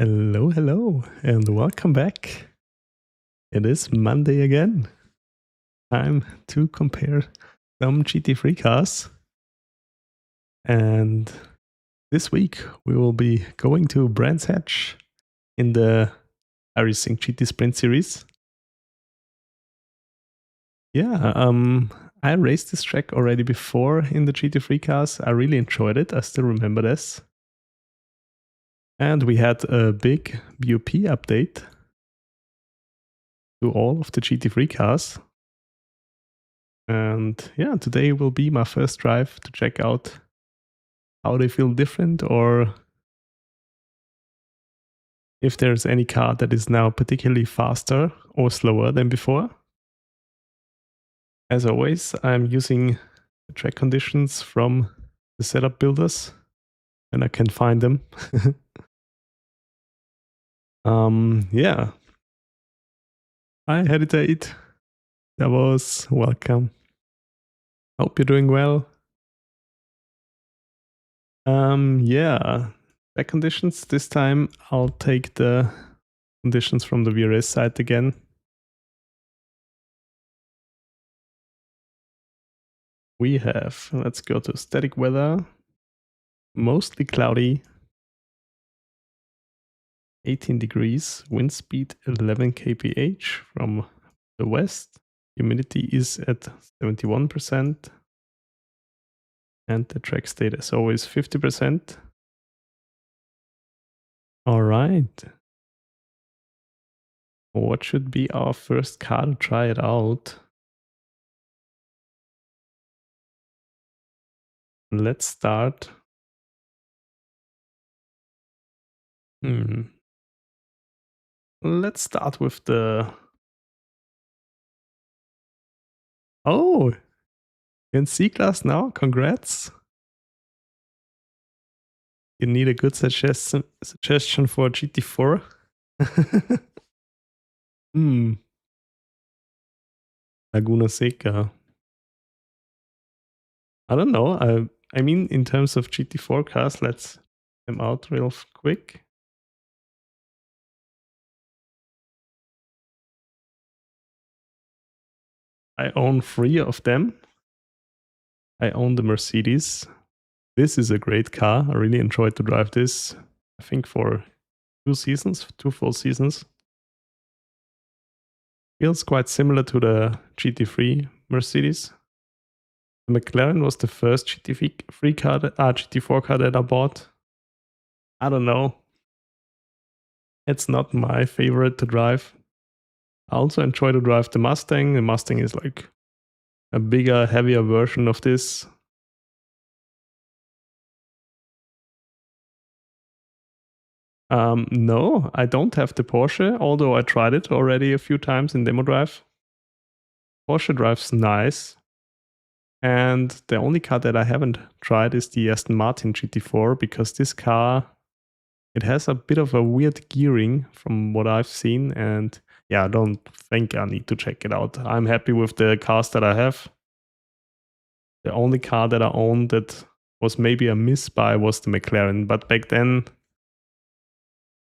Hello, hello, and welcome back. It is Monday again. Time to compare some GT3 cars. And this week we will be going to Brands Hatch in the iRacing GT Sprint Series. Yeah, I raced this track already before in the GT3 cars. I really enjoyed it. I still remember this. And we had a big BoP update to all of the GT3 cars. And yeah, today will be my first drive to check out how they feel different, or if there's any car that is now particularly faster or slower than before. As always, I'm using the track conditions from the setup builders when I can find them. Yeah. Hi, Heditate. That was welcome. Hope you're doing well. Yeah. Track conditions. This time I'll take the conditions from the VRS site again. We have, let's go to static weather, mostly cloudy, 18 degrees, wind speed 11 kph from the west, humidity is at 71%, and the track state is always 50%. All right. What should be our first car to try it out? Let's start. Let's start with the... Oh, in C-Class now? Congrats. You need a good suggestion for GT4. Laguna Seca. I don't know. I mean, in terms of GT4 cars, let's check them out real quick. I own 3 of them. I own the Mercedes. This is a great car. I really enjoyed to drive this, I think for 2 full seasons. Feels quite similar to the GT3 Mercedes. The McLaren was the first GT4 car that I bought. I don't know. It's not my favorite to drive. I also enjoy to drive the Mustang. The Mustang is like a bigger, heavier version of this. No, I don't have the Porsche, although I tried it already a few times in demo drive. Porsche drives nice. And the only car that I haven't tried is the Aston Martin GT4, because this car, it has a bit of a weird gearing from what I've seen. And yeah, I don't think I need to check it out. I'm happy with the cars that I have. The only car that I owned that was maybe a misbuy was the McLaren. But back then,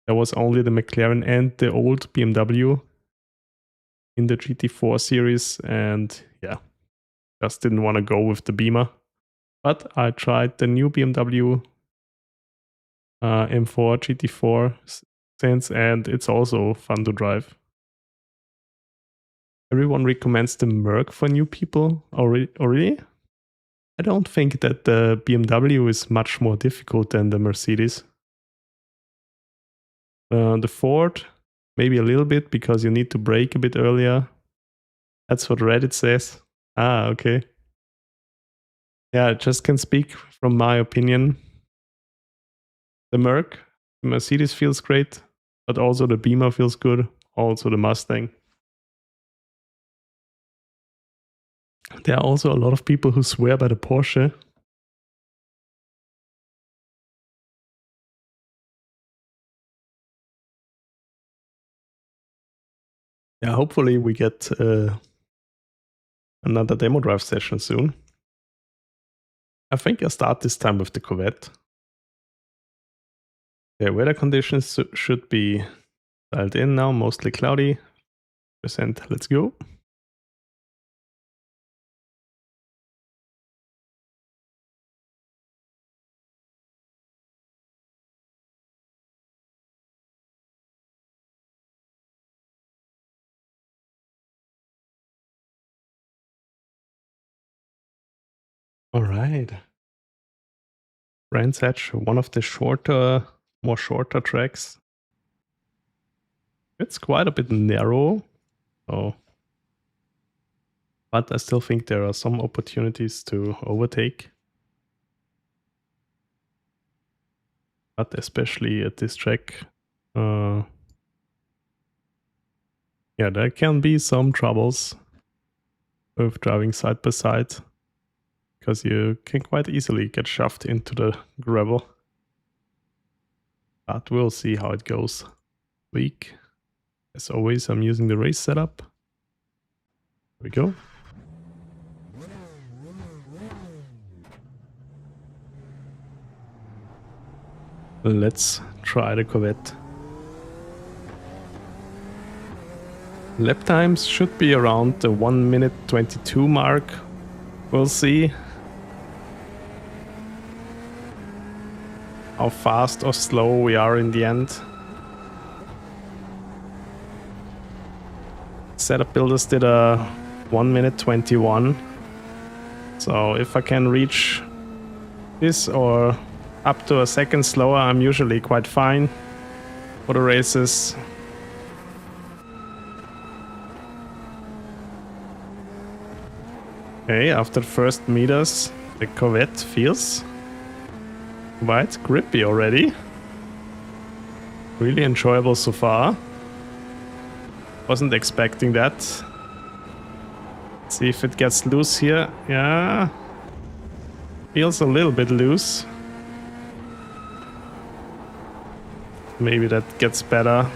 there was only the McLaren and the old BMW in the GT4 series. And yeah, just didn't want to go with the Beamer. But I tried the new BMW M4 GT4 since, and it's also fun to drive. Everyone recommends the Merc for new people. Already? I don't think that the BMW is much more difficult than the Mercedes. The Ford, maybe a little bit, because you need to brake a bit earlier. That's what Reddit says. Ah, okay. Yeah, I just can speak from my opinion. The Merc, the Mercedes feels great, but also the Beamer feels good. Also the Mustang. There are also a lot of people who swear by the Porsche. Yeah, hopefully we get another demo drive session soon. I think I'll start this time with the Corvette. The weather conditions should be dialed in now, mostly cloudy. Let's go. All right. Brands Edge, one of the more shorter tracks. It's quite a bit narrow, but I still think there are some opportunities to overtake. But especially at this track, yeah, there can be some troubles with driving side by side, because you can quite easily get shoved into the gravel. But we'll see how it goes. Week. As always, I'm using the race setup. Here we go. Let's try the Corvette. Lap times should be around the 1 minute 22 mark. We'll see how fast or slow we are in the end. Setup builders did a 1 minute 21. So if I can reach this or up to a second slower, I'm usually quite fine for the races. Okay, after the first meters, the Corvette feels quite grippy already. Really enjoyable so far. Wasn't expecting that. Let's see if it gets loose here. Yeah. Feels a little bit loose. Maybe that gets better.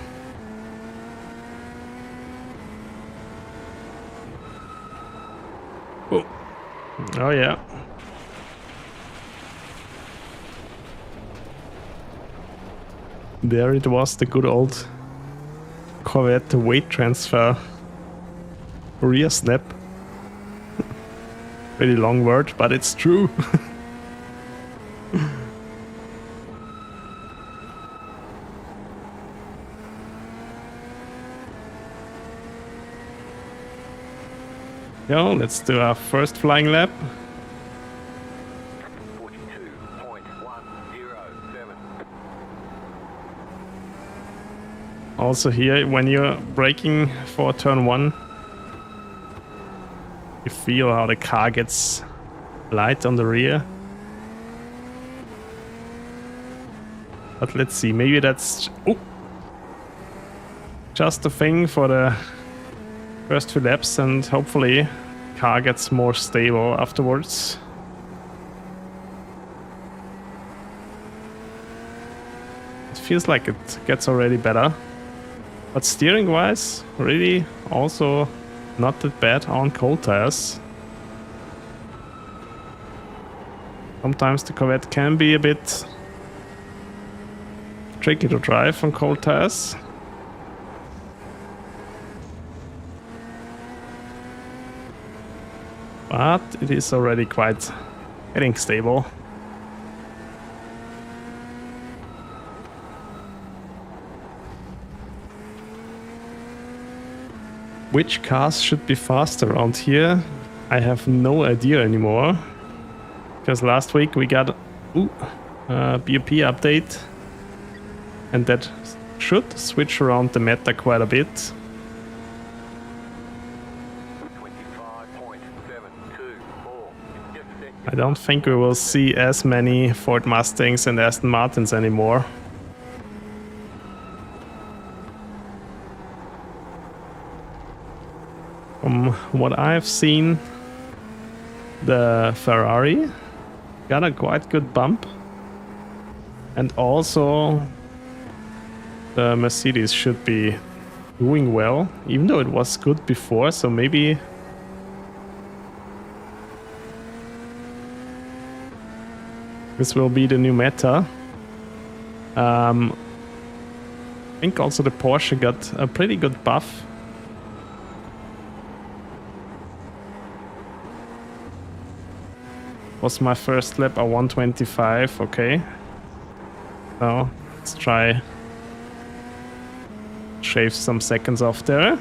Oh, oh yeah. There it was, the good old Corvette weight transfer rear snap. Pretty long word, but it's true. Yo, let's do our first flying lap. 42.107. Also here, when you're braking for turn 1, you feel how the car gets light on the rear. But let's see, maybe that's just a thing for the first few laps, and hopefully car gets more stable afterwards. It feels like it gets already better. But steering wise, really also not that bad on cold tires. Sometimes the Corvette can be a bit tricky to drive on cold tires. But it is already quite getting stable. Which cars should be fast around here? I have no idea anymore. Because last week we got a BoP update. And that should switch around the meta quite a bit. I don't think we will see as many Ford Mustangs and Aston Martins anymore. From what I've seen, the Ferrari got a quite good bump. And also the Mercedes should be doing well, even though it was good before, so maybe this will be the new meta. I think also the Porsche got a pretty good buff. Was my first lap a 125, okay. Now let's try shave some seconds off there.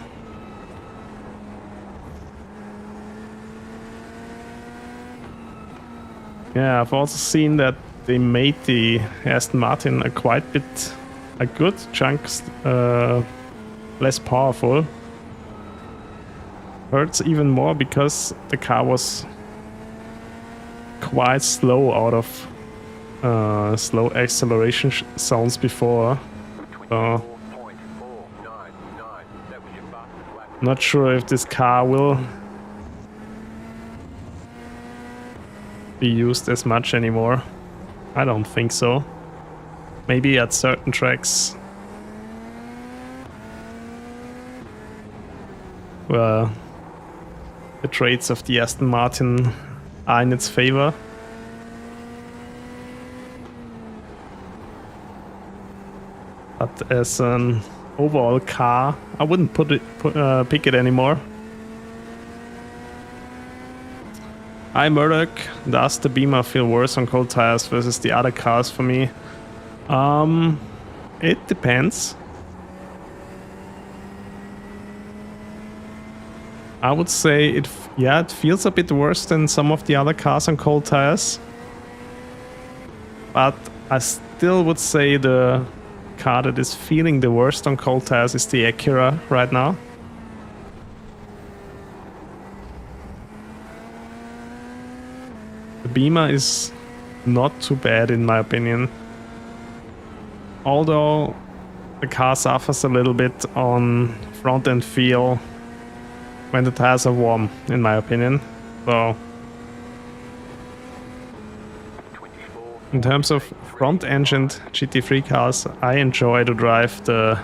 Yeah, I've also seen that they made the Aston Martin a good chunk less powerful. Hurts even more because the car was quite slow out of slow acceleration zones before. So not sure if this car will be used as much anymore. I don't think so. Maybe at certain tracks where the traits of the Aston Martin are in its favor. But as an overall car, I wouldn't pick it anymore. Hi Murdoch, does the Beamer feel worse on cold tires versus the other cars for me? It depends. I would say it feels a bit worse than some of the other cars on cold tires. But I still would say the car that is feeling the worst on cold tires is the Acura right now. The Beamer is not too bad in my opinion. Although the car suffers a little bit on front end feel when the tires are warm, in my opinion. So in terms of front-engined GT3 cars, I enjoy to drive the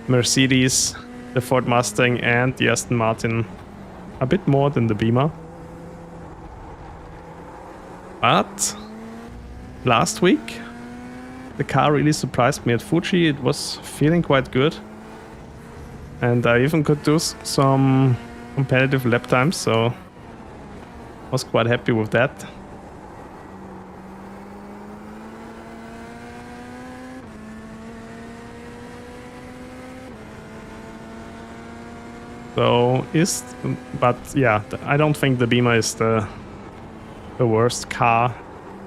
Mercedes, the Ford Mustang and the Aston Martin a bit more than the Beamer. But last week the car really surprised me at Fuji. It was feeling quite good. And I even could do some competitive lap times, so I was quite happy with that. So but yeah, I don't think the Beamer is the worst car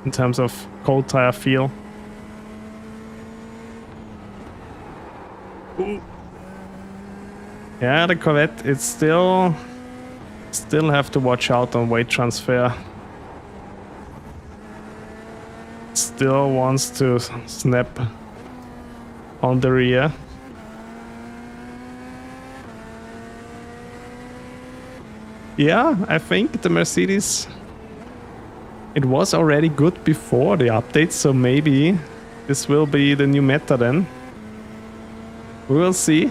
in terms of cold tire feel. Ooh. Yeah, the Corvette, it's still have to watch out on weight transfer. Still wants to snap on the rear. Yeah, I think the Mercedes, it was already good before the update, so maybe this will be the new meta then. We will see.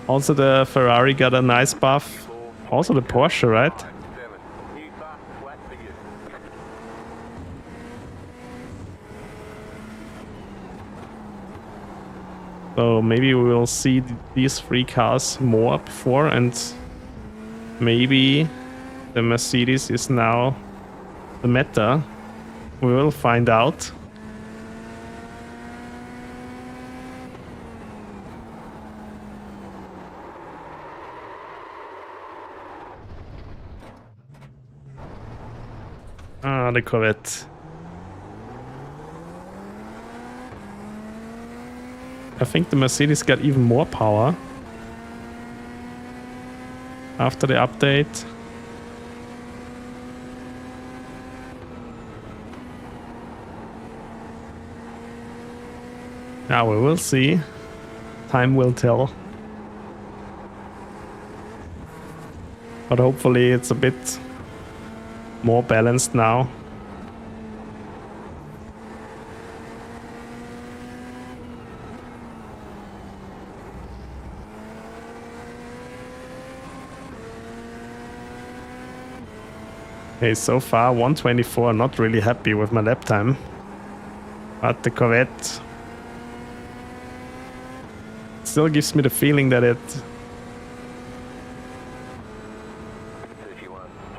Also the Ferrari got a nice buff. Also the Porsche, right? So maybe we will see these three cars more before, and maybe the Mercedes is now the meta. We will find out. Ah, the Corvette. I think the Mercedes got even more power after the update. Now we will see. Time will tell. But hopefully it's a bit more balanced now. Okay, so far 124, not really happy with my lap time. But the Corvette still gives me the feeling that it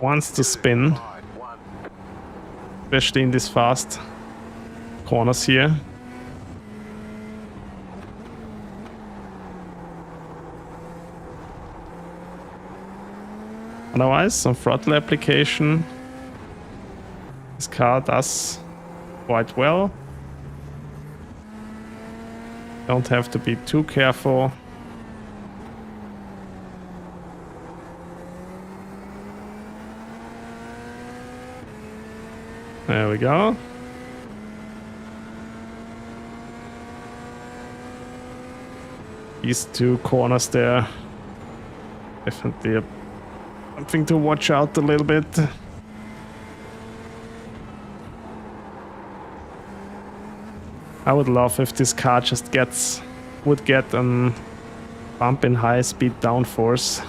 wants to spin, especially in these fast corners here. Otherwise, some throttle application. This car does quite well. Don't have to be too careful. There we go. These two corners there, definitely something to watch out a little bit. I would love if this car just would get a bump in high speed downforce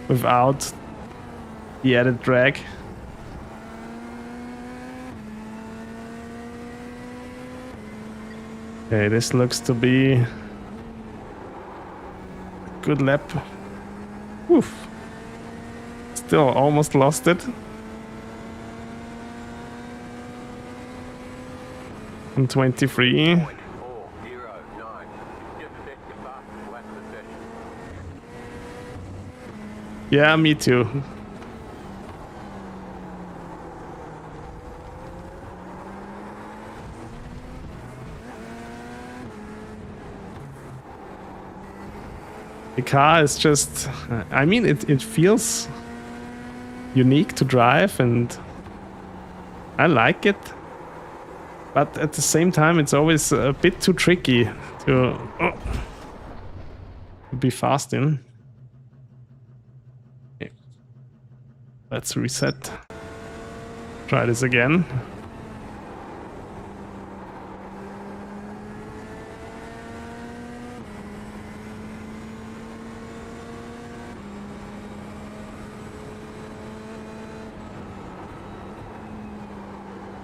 without the added drag. Okay, this looks to be a good lap. Oof. Still almost lost it. On 23. Yeah, me too. The car is just, I mean, it feels unique to drive and I like it. But at the same time, it's always a bit too tricky to be fast in. Okay. Let's reset. Try this again.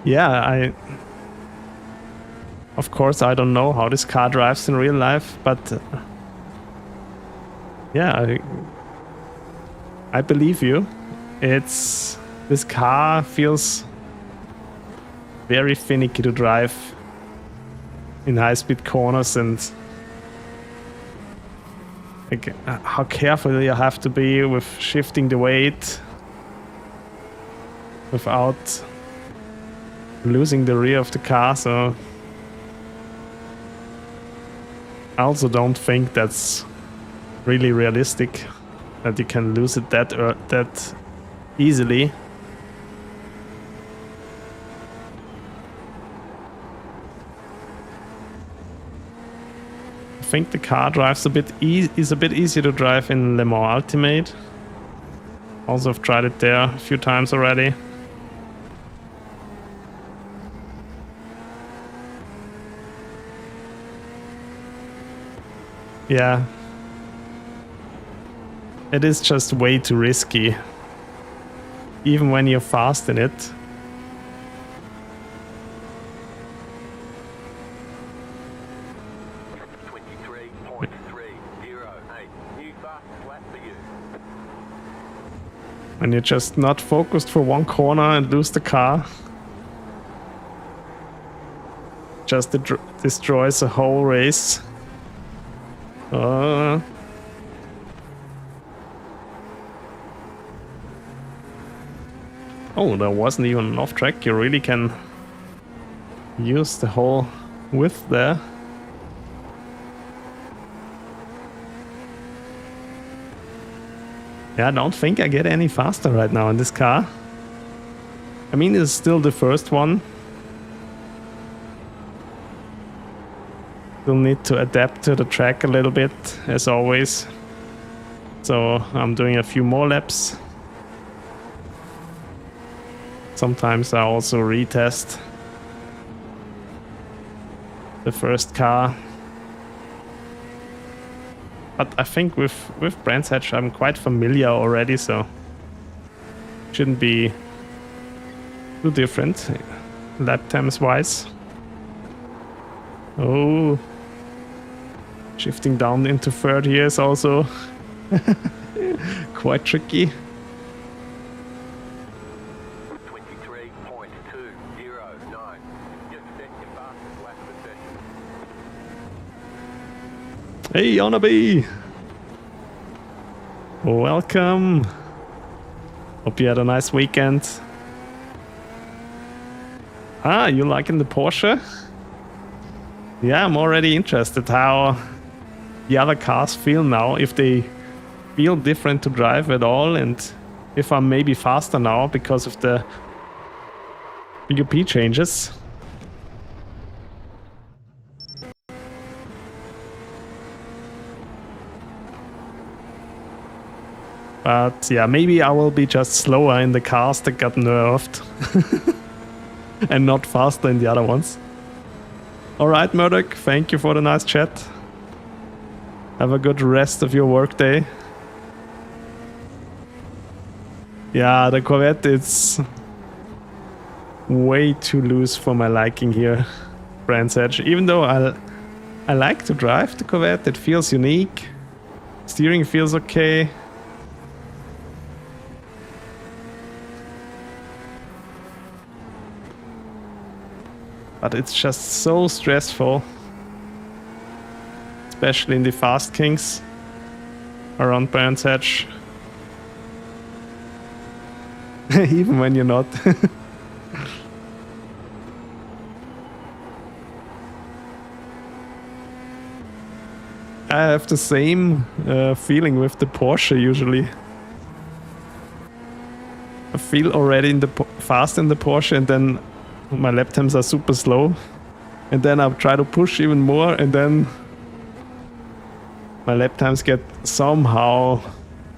Yeah, of course, I don't know how this car drives in real life, but yeah, I believe you. This car feels very finicky to drive in high-speed corners, and like, how careful you have to be with shifting the weight without losing the rear of the car. So I also don't think that's really realistic that you can lose it that easily. I think the car drives is a bit easier to drive in Le Mans Ultimate. Also, I've tried it there a few times already. Yeah, it is just way too risky, even when you're fast in it. When you're just not focused for one corner and lose the car, just destroys the whole race. Oh, there wasn't even an off track. You really can use the whole width there. Yeah, I don't think I get any faster right now in this car. I mean, it's still the first one. Still need to adapt to the track a little bit, as always. So I'm doing a few more laps. Sometimes I also retest the first car. But I think with Brands Hatch I'm quite familiar already, so shouldn't be too different lap times wise. Oh, Shifting down into third here is also quite tricky. 23.209. Just set your fastest lap of the session. Hey, Onabi! Welcome! Hope you had a nice weekend. Ah, you liking the Porsche? Yeah, I'm already interested how the other cars feel now, if they feel different to drive at all, and if I'm maybe faster now because of the BoP changes. But yeah, maybe I will be just slower in the cars that got nerfed and not faster in the other ones. Alright, Murdoch, thank you for the nice chat. Have a good rest of your workday. Yeah, the Corvette is way too loose for my liking here, Brands Edge. Even though I like to drive the Corvette, it feels unique. Steering feels okay. But it's just so stressful. Especially in the fast kings around Brands Edge. Even when you're not. I have the same feeling with the Porsche usually. I feel already in the fast in the Porsche, and then my lap times are super slow. And then I try to push even more, and then my lap times get somehow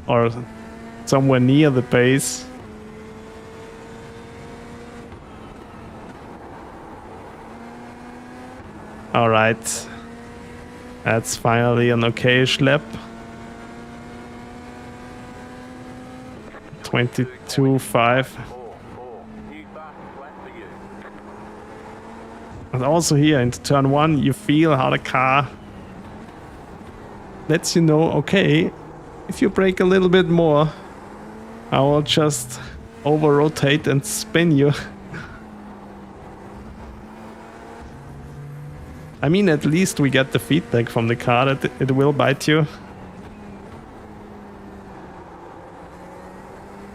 or somewhere near the pace. Alright. That's finally an okayish lap. 22.5. And also here into turn 1 you feel how the car lets you know, okay, if you brake a little bit more, I will just over rotate and spin you. I mean, at least we get the feedback from the car that it will bite you.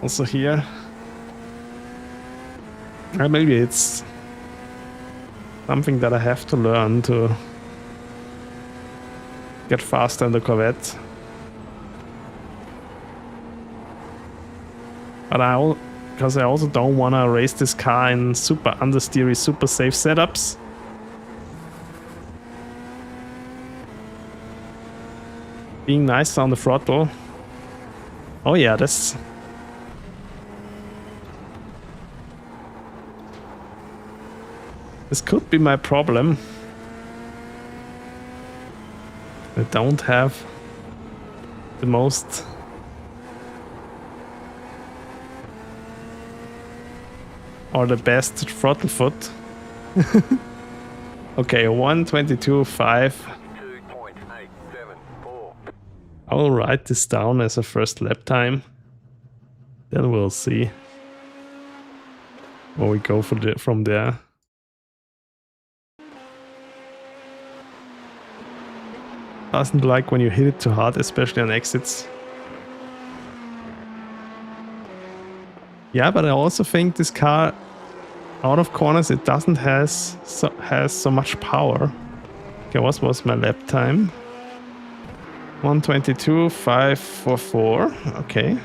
Also here. Maybe it's something that I have to learn to get faster in the Corvette. But because I also don't want to race this car in super understeery, super safe setups. Being nice on the throttle. Oh yeah, this could be my problem. I don't have the most or the best throttle foot. Okay, 1:22.5. I will write this down as a first lap time. Then we'll see where we go from there. Doesn't like when you hit it too hard, especially on exits. Yeah, but I also think this car, out of corners, it doesn't has so much power. Okay, what was my lap time? 1:22.544. Okay.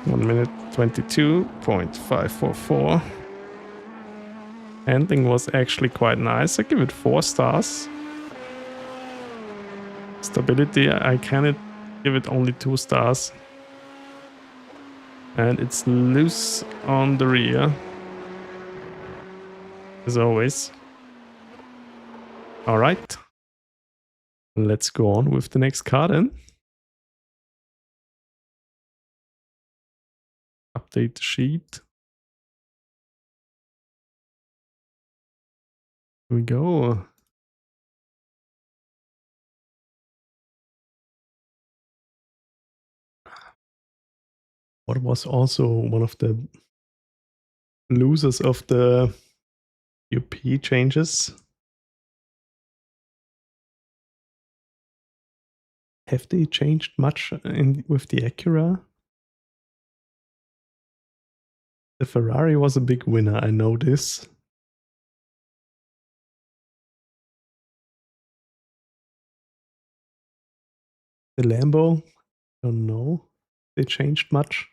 One minute 22.544. Handling was actually quite nice. I give it 4 stars. Stability, I can give it only 2 stars. And it's loose on the rear, as always. Alright. Let's go on with the next car then. Update the sheet. Here we go. What was also one of the losers of the BoP changes? Have they changed much with the Acura? The Ferrari was a big winner, I know this. The Lambo, don't know. They changed much.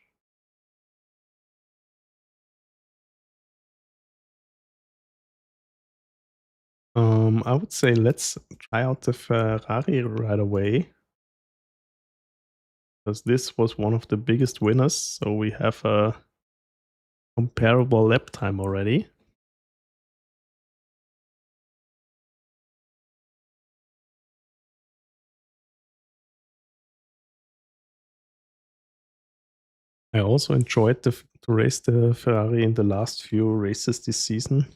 I would say let's try out the Ferrari right away. Because this was one of the biggest winners, so we have a comparable lap time already. I also enjoyed to race the Ferrari in the last few races this season.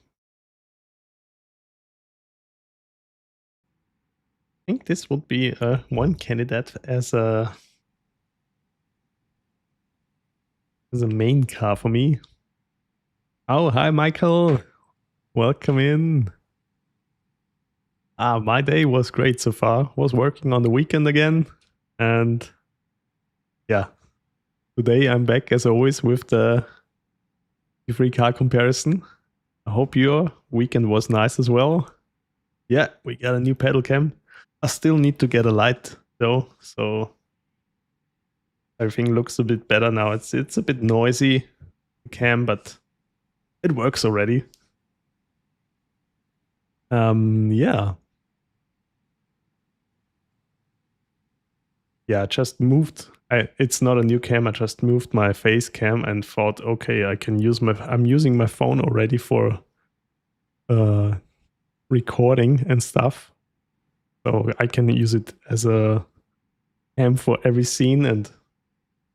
I think this would be one candidate as a main car for me. Oh, hi Michael! Welcome in. My day was great so far. Was working on the weekend again, and yeah, today I'm back as always with the GT3 car comparison. I hope your weekend was nice as well. Yeah, we got a new pedal cam. I still need to get a light though, so everything looks a bit better now. It's a bit noisy, the cam, but it works already. Yeah. Yeah, I just moved. It's not a new cam. I just moved my face cam and thought, okay, I can use I'm using my phone already for recording and stuff. So I can use it as a cam for every scene and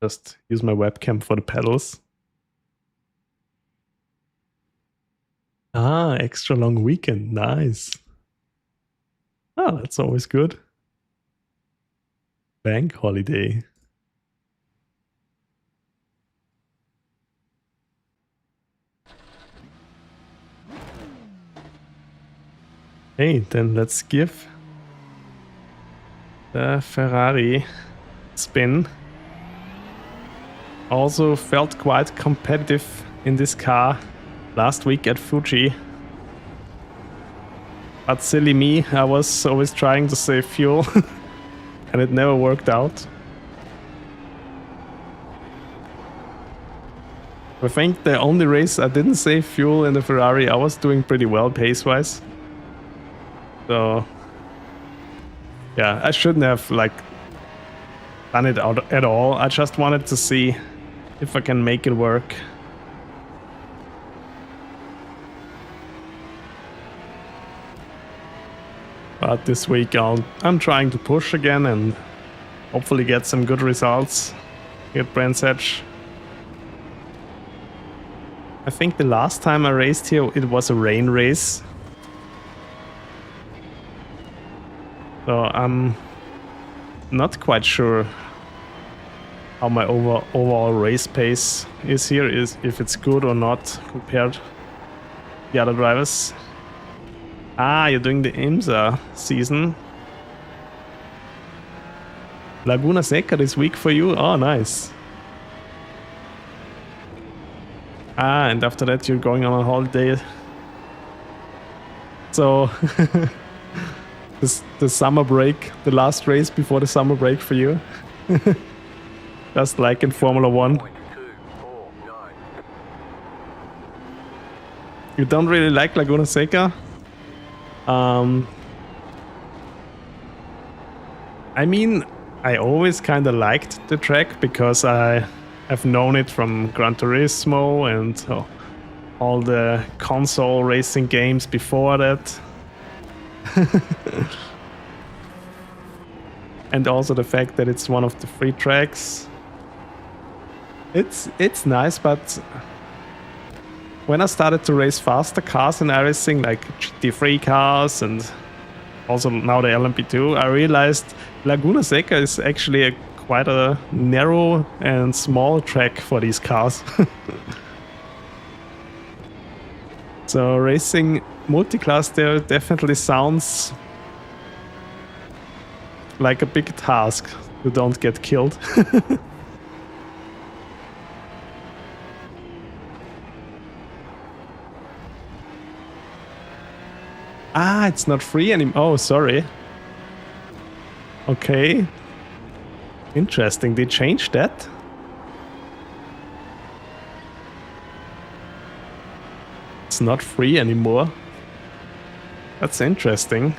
just use my webcam for the pedals. Ah, extra long weekend. Nice. Oh, that's always good. Bank holiday. Hey, then let's give the Ferrari a spin. Also felt quite competitive in this car last week at Fuji. But silly me, I was always trying to save fuel and it never worked out. I think the only race I didn't save fuel in the Ferrari, I was doing pretty well pace-wise. So yeah, I shouldn't have done it out at all. I just wanted to see if I can make it work. But this week I'm trying to push again and hopefully get some good results. Get Brands Edge. I think the last time I raced here it was a rain race. So I'm not quite sure how my overall race pace is here, if it's good or not compared to the other drivers. Ah, you're doing the IMSA season. Laguna Seca this week for you? Oh, nice. Ah, and after that you're going on a holiday. So the summer break, the last race before the summer break for you. Just like in Formula 1. You don't really like Laguna Seca? I mean, I always kind of liked the track because I have known it from Gran Turismo and all the console racing games before that. And also the fact that it's one of the free tracks. It's nice, but when I started to race faster cars in iRacing, like GT3 cars and also now the LMP2, I realized Laguna Seca is actually quite a narrow and small track for these cars. So racing multiclass there definitely sounds like a big task to don't get killed. Ah, it's not free anymore. Oh, sorry. Okay. Interesting. They changed that? It's not free anymore. That's interesting.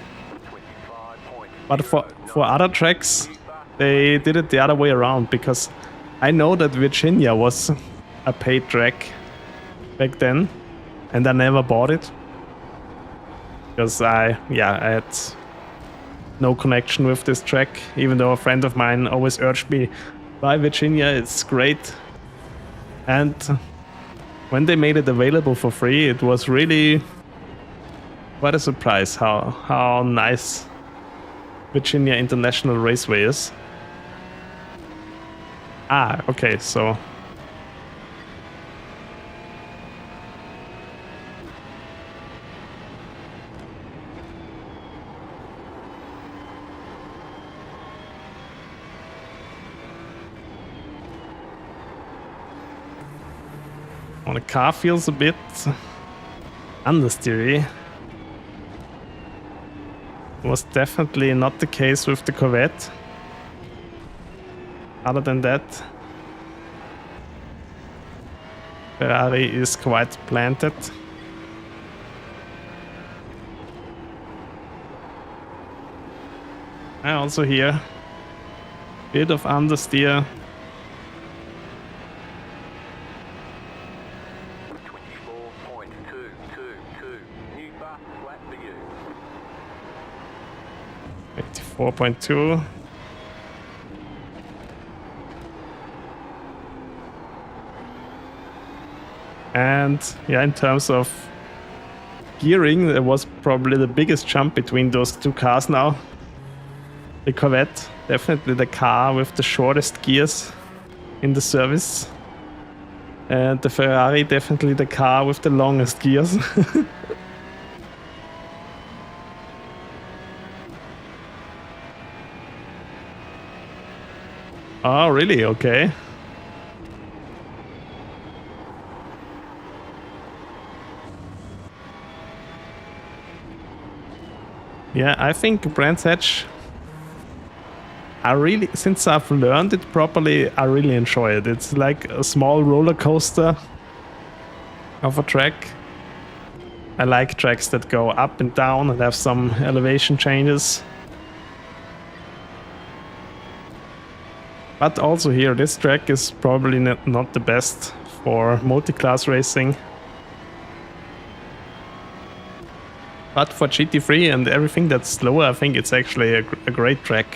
But for other tracks, they did it the other way around, because I know that Virginia was a paid track back then, and I never bought it. Because I had no connection with this track, even though a friend of mine always urged me, buy Virginia, it's great. And when they made it available for free, it was really quite a surprise how nice Virginia International Raceway is. Ah, okay, so the car feels a bit understeery. Was definitely not the case with the Corvette. Other than that, Ferrari is quite planted. I also hear a bit of understeer. 4.2. And yeah, in terms of gearing, there was probably the biggest jump between those two cars now. The Corvette, definitely the car with the shortest gears in the service. And the Ferrari, definitely the car with the longest gears. Oh, really? Okay. Yeah, I think Brands Hatch, since I've learned it properly, I really enjoy it. It's like a small roller coaster of a track. I like tracks that go up and down and have some elevation changes. But also here, this track is probably not the best for multi-class racing. But for GT3 and everything that's slower, I think it's actually a great track.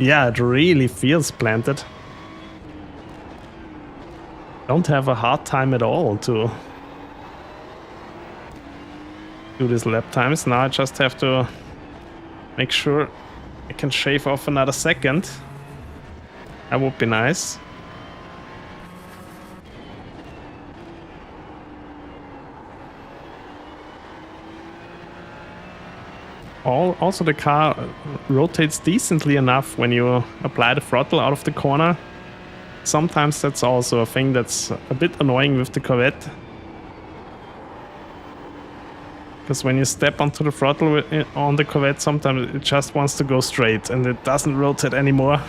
Yeah, it really feels planted. Don't have a hard time at all to do these lap times. Now I just have to make sure I can shave off another second. That would be nice. Also, the car rotates decently enough when you apply the throttle out of the corner. Sometimes that's also a thing that's a bit annoying with the Corvette. Because when you step onto the throttle on the Corvette, sometimes it just wants to go straight and it doesn't rotate anymore.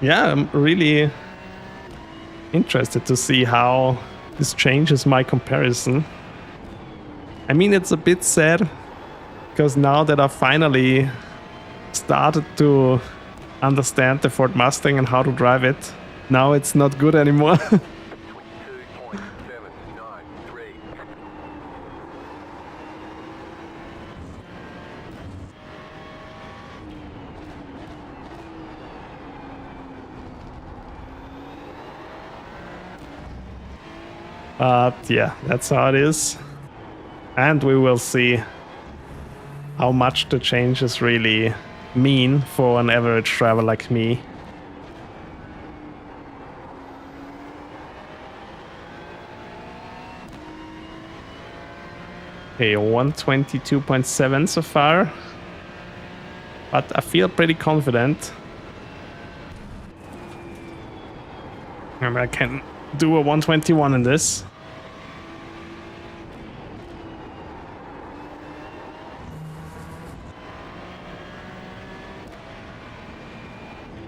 Yeah, I'm really interested to see how this changes my comparison. I mean, it's a bit sad, because now that I finally started to understand the Ford Mustang and how to drive it, now it's not good anymore. But yeah, that's how it is. And we will see how much the changes really mean for an average driver like me. Okay, 122.7 so far. But I feel pretty confident. And I can do a 121 in this.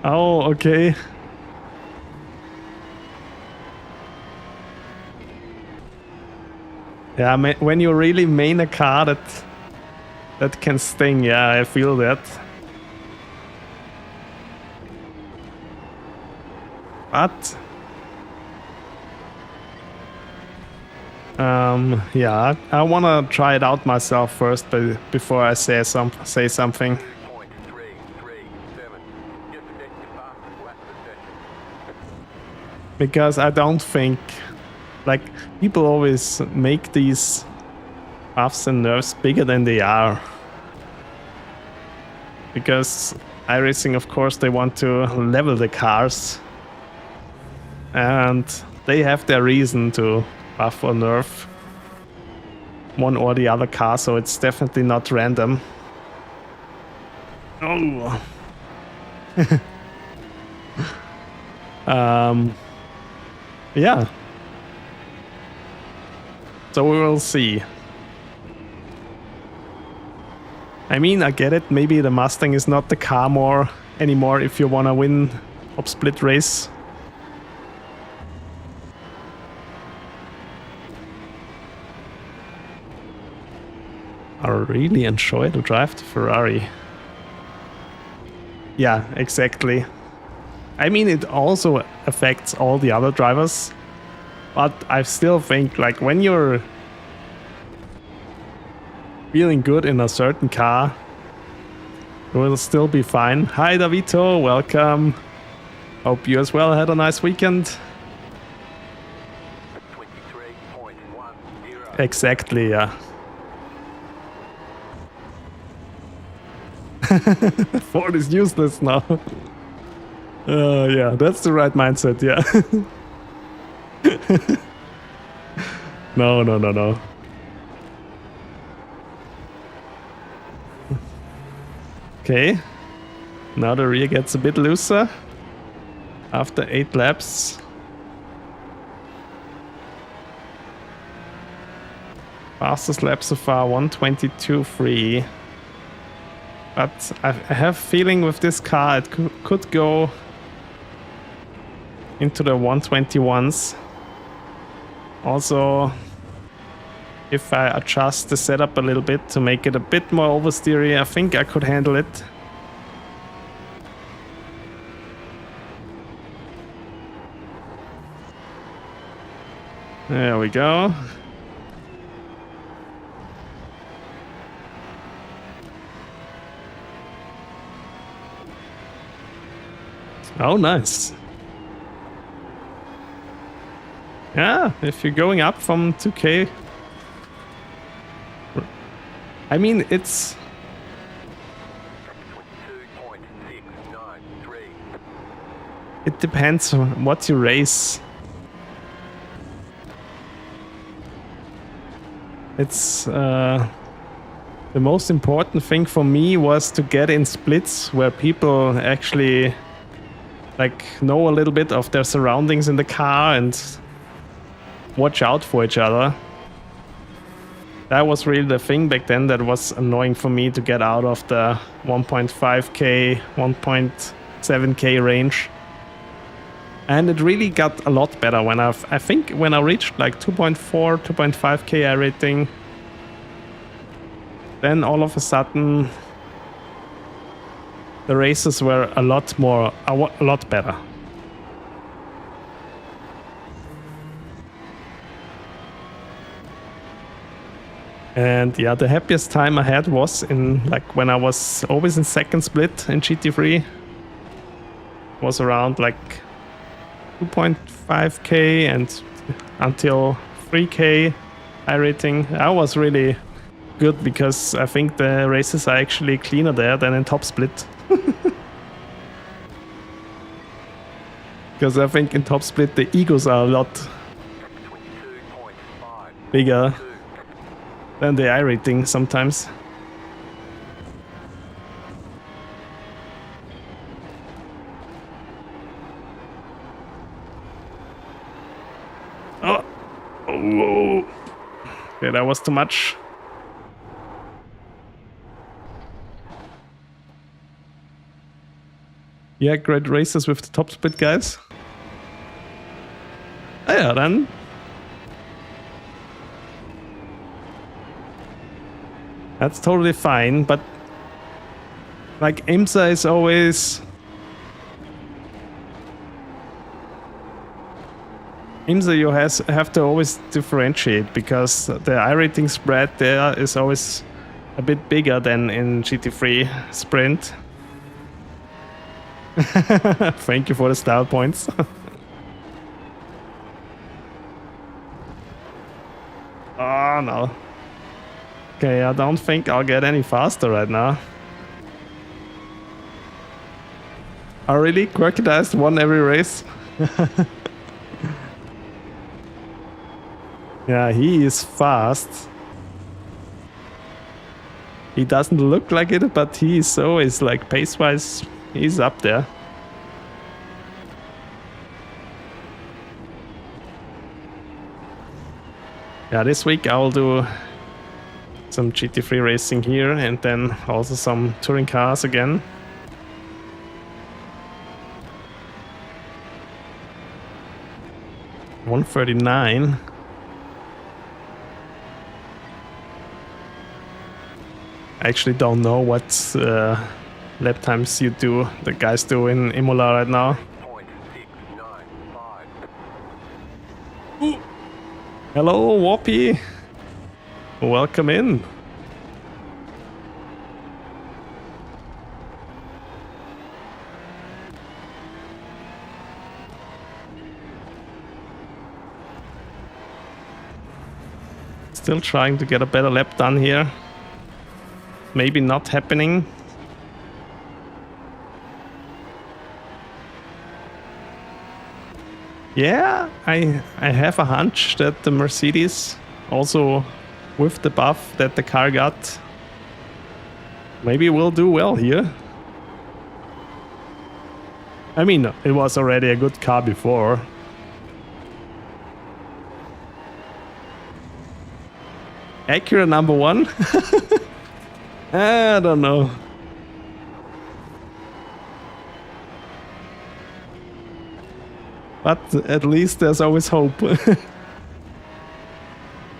Oh, okay. Yeah, when you really main a car, that can sting. Yeah, I feel that. But yeah, I wanna try it out myself first, before I say something. Because I don't think, like, people always make these buffs and nerfs bigger than they are. Because iRacing, of course, they want to level the cars. And they have their reason to buff or nerf one or the other car, so it's definitely not random. Oh. Yeah. So we will see. I mean, I get it. Maybe the Mustang is not the car anymore if you want to win a split race. I really enjoy to drive the Ferrari. Yeah, exactly. I mean, it also affects all the other drivers, but I still think, like, when you're feeling good in a certain car, it will still be fine. Hi, Davito, welcome. Hope you as well had a nice weekend. 23.10. Exactly, yeah. Ford is useless now. Yeah, that's the right mindset, yeah. No. Okay. Now the rear gets a bit looser. After 8 laps. Fastest lap so far, 122.3. But I have a feeling with this car it could go into the 121s. Also, if I adjust the setup a little bit to make it a bit more oversteery, I think I could handle it. There we go. Oh, nice. Yeah, if you're going up from 2K. I mean, it's... It depends on what you race. It's... the most important thing for me was to get in splits where people actually... like, know a little bit of their surroundings in the car and watch out for each other. That was really the thing back then that was annoying for me, to get out of the 1.5k, 1.7k range. And it really got a lot better when I think when I reached like 2.4, 2.5k rating, then all of a sudden the races were a lot better. And yeah, the happiest time I had was in, like, when I was always in second split in GT3. It was around like 2.5k and until 3K iRating. I was really good because I think the races are actually cleaner there than in top split. Because I think in top split the egos are a lot 22.5. bigger than the iRating sometimes. Oh, whoa. Okay, that was too much. Yeah, great races with the top split guys. Oh yeah, then. That's totally fine, but like IMSA is always... IMSA you have to always differentiate because the iRating spread there is always a bit bigger than in GT3 Sprint. Thank you for the style points. Oh no. Okay, I don't think I'll get any faster right now. Oh really? Quirky Dice won every race? Yeah, he is fast. He doesn't look like it, but he is always like pace-wise, he's up there. Yeah, this week I'll do some GT3 racing here and then also some touring cars again. $139. I actually don't know what lap times the guys do in Imola right now. 0.695. Hello, Whoppy. Welcome in. Still trying to get a better lap done here. Maybe not happening. Yeah, I have a hunch that the Mercedes, also with the buff that the car got, maybe will do well here. I mean, it was already a good car before. Acura number 1? I don't know. But at least there's always hope.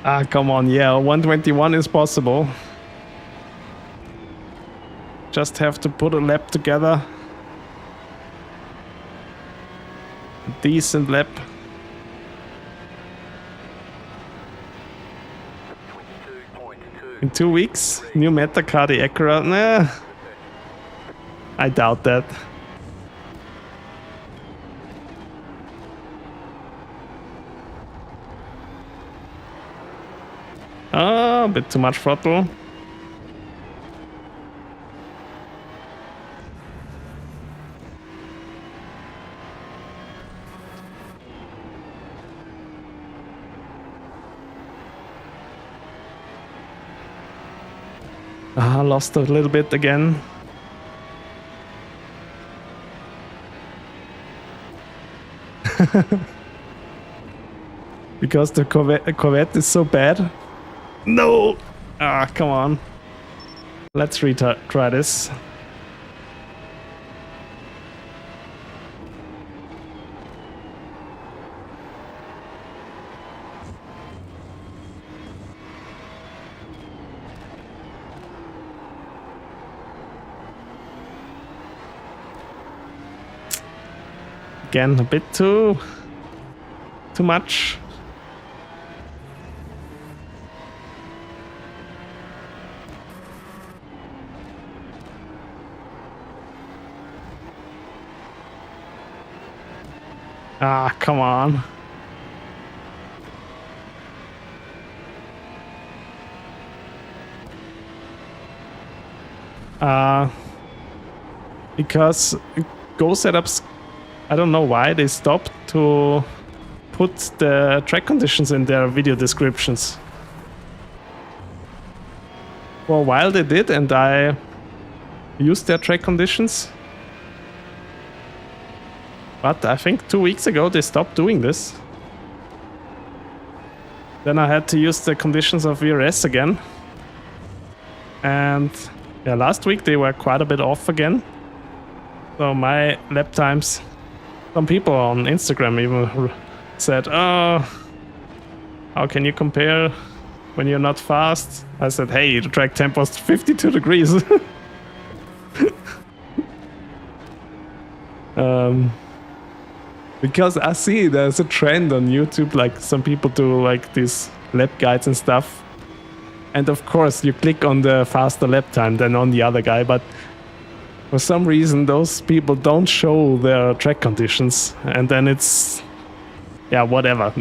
Ah, come on, yeah, 121 is possible. Just have to put a lap together. A decent lap. 22.2. In 2 weeks, new meta car, the Acura. Nah, I doubt that. Ah, a bit too much throttle. Ah, lost a little bit again. Because the Corvette is so bad. No! Ah, come on. Let's try this. Again, a bit too much. Ah, come on. Because Go setups, I don't know why they stopped to put the track conditions in their video descriptions. For a while they did, and I used their track conditions. But I think 2 weeks ago they stopped doing this. Then I had to use the conditions of VRS again. And yeah, last week they were quite a bit off again. So my lap times, some people on Instagram even said, oh, how can you compare when you're not fast? I said, hey, the track temp was 52 degrees. Because I see there's a trend on YouTube, like some people do like these lap guides and stuff. And of course you click on the faster lap time than on the other guy, but for some reason those people don't show their track conditions, and then it's, yeah, whatever.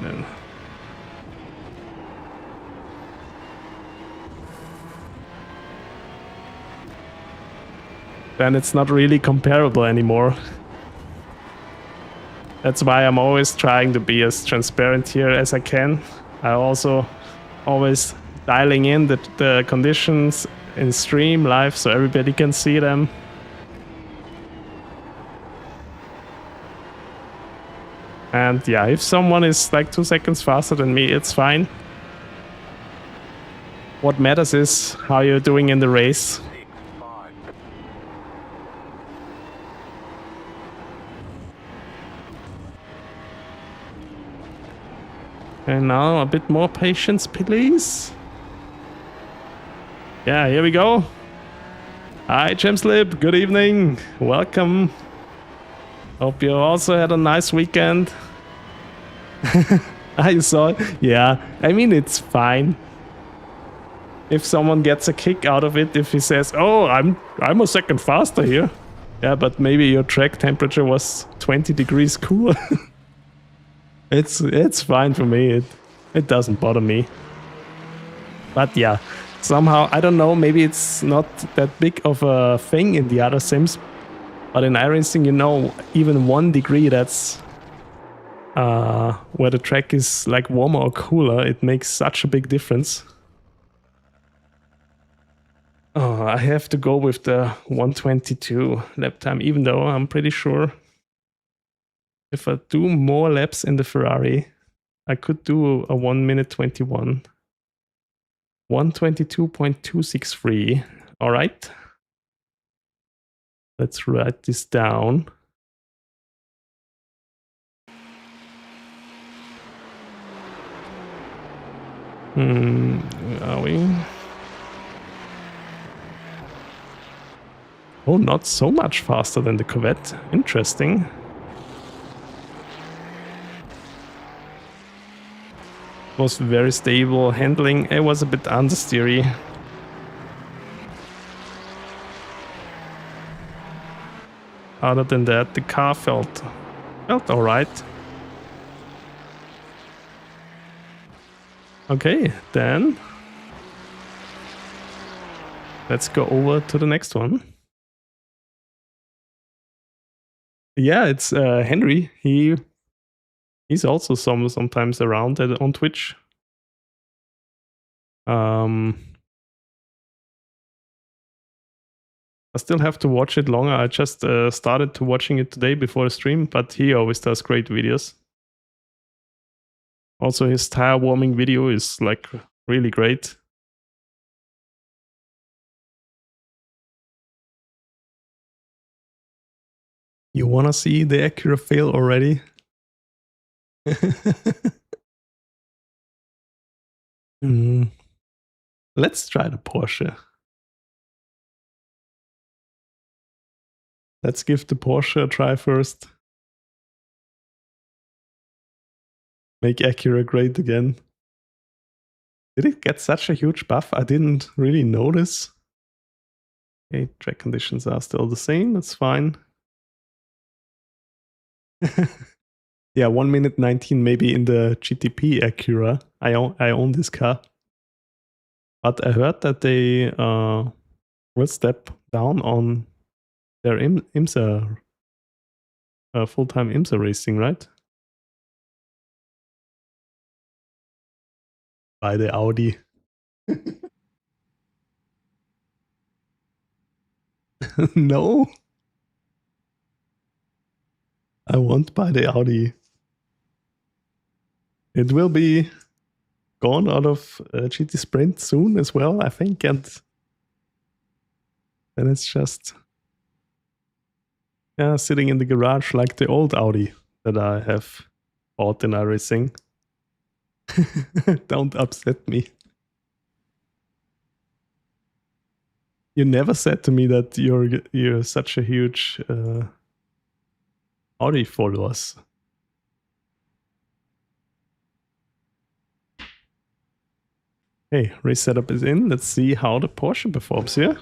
Then it's not really comparable anymore. That's why I'm always trying to be as transparent here as I can. I also always dialing in the conditions in stream live so everybody can see them. And yeah, if someone is like 2 seconds faster than me, it's fine. What matters is how you're doing in the race. 6-5. And now a bit more patience, please. Yeah, here we go. Hi, Jamslib. Good evening. Welcome. Hope you also had a nice weekend. I saw it. Yeah, I mean, it's fine. If someone gets a kick out of it, if he says, oh, I'm a second faster here. Yeah, but maybe your track temperature was 20 degrees cooler. It's fine for me. It doesn't bother me. But yeah, somehow, I don't know, maybe it's not that big of a thing in the other sims. But in iRacing, you know, even 1 degree, that's where the track is like warmer or cooler, it makes such a big difference. Oh, I have to go with the 122 lap time, even though I'm pretty sure if I do more laps in the Ferrari, I could do a 1 minute 21. 122.263. All right. Let's write this down. Where are we? Oh, not so much faster than the Corvette. Interesting. Was very stable handling. It was a bit understeery. Other than that, the car felt all right. Okay, then let's go over to the next one. Yeah, it's Henry. He's also sometimes around on Twitch. I still have to watch it longer. I just started to watching it today before the stream, but he always does great videos. Also, his tire warming video is like really great. You wanna see the Acura fail already? Let's try the Porsche. Let's give the Porsche a try first. Make Acura great again. Did it get such a huge buff? I didn't really notice. Okay, track conditions are still the same. That's fine. Yeah, 1 minute 19 maybe in the GTP Acura. I own this car. But I heard that they will step down on their IMSA, full-time IMSA racing, right? Buy the Audi. No. I won't buy the Audi. It will be gone out of GT Sprint soon as well, I think, and then it's just sitting in the garage like the old Audi that I have bought in iRacing. Don't upset me. You never said to me that you're such a huge Audi followers. Okay, race setup is in. Let's see how the Porsche performs here.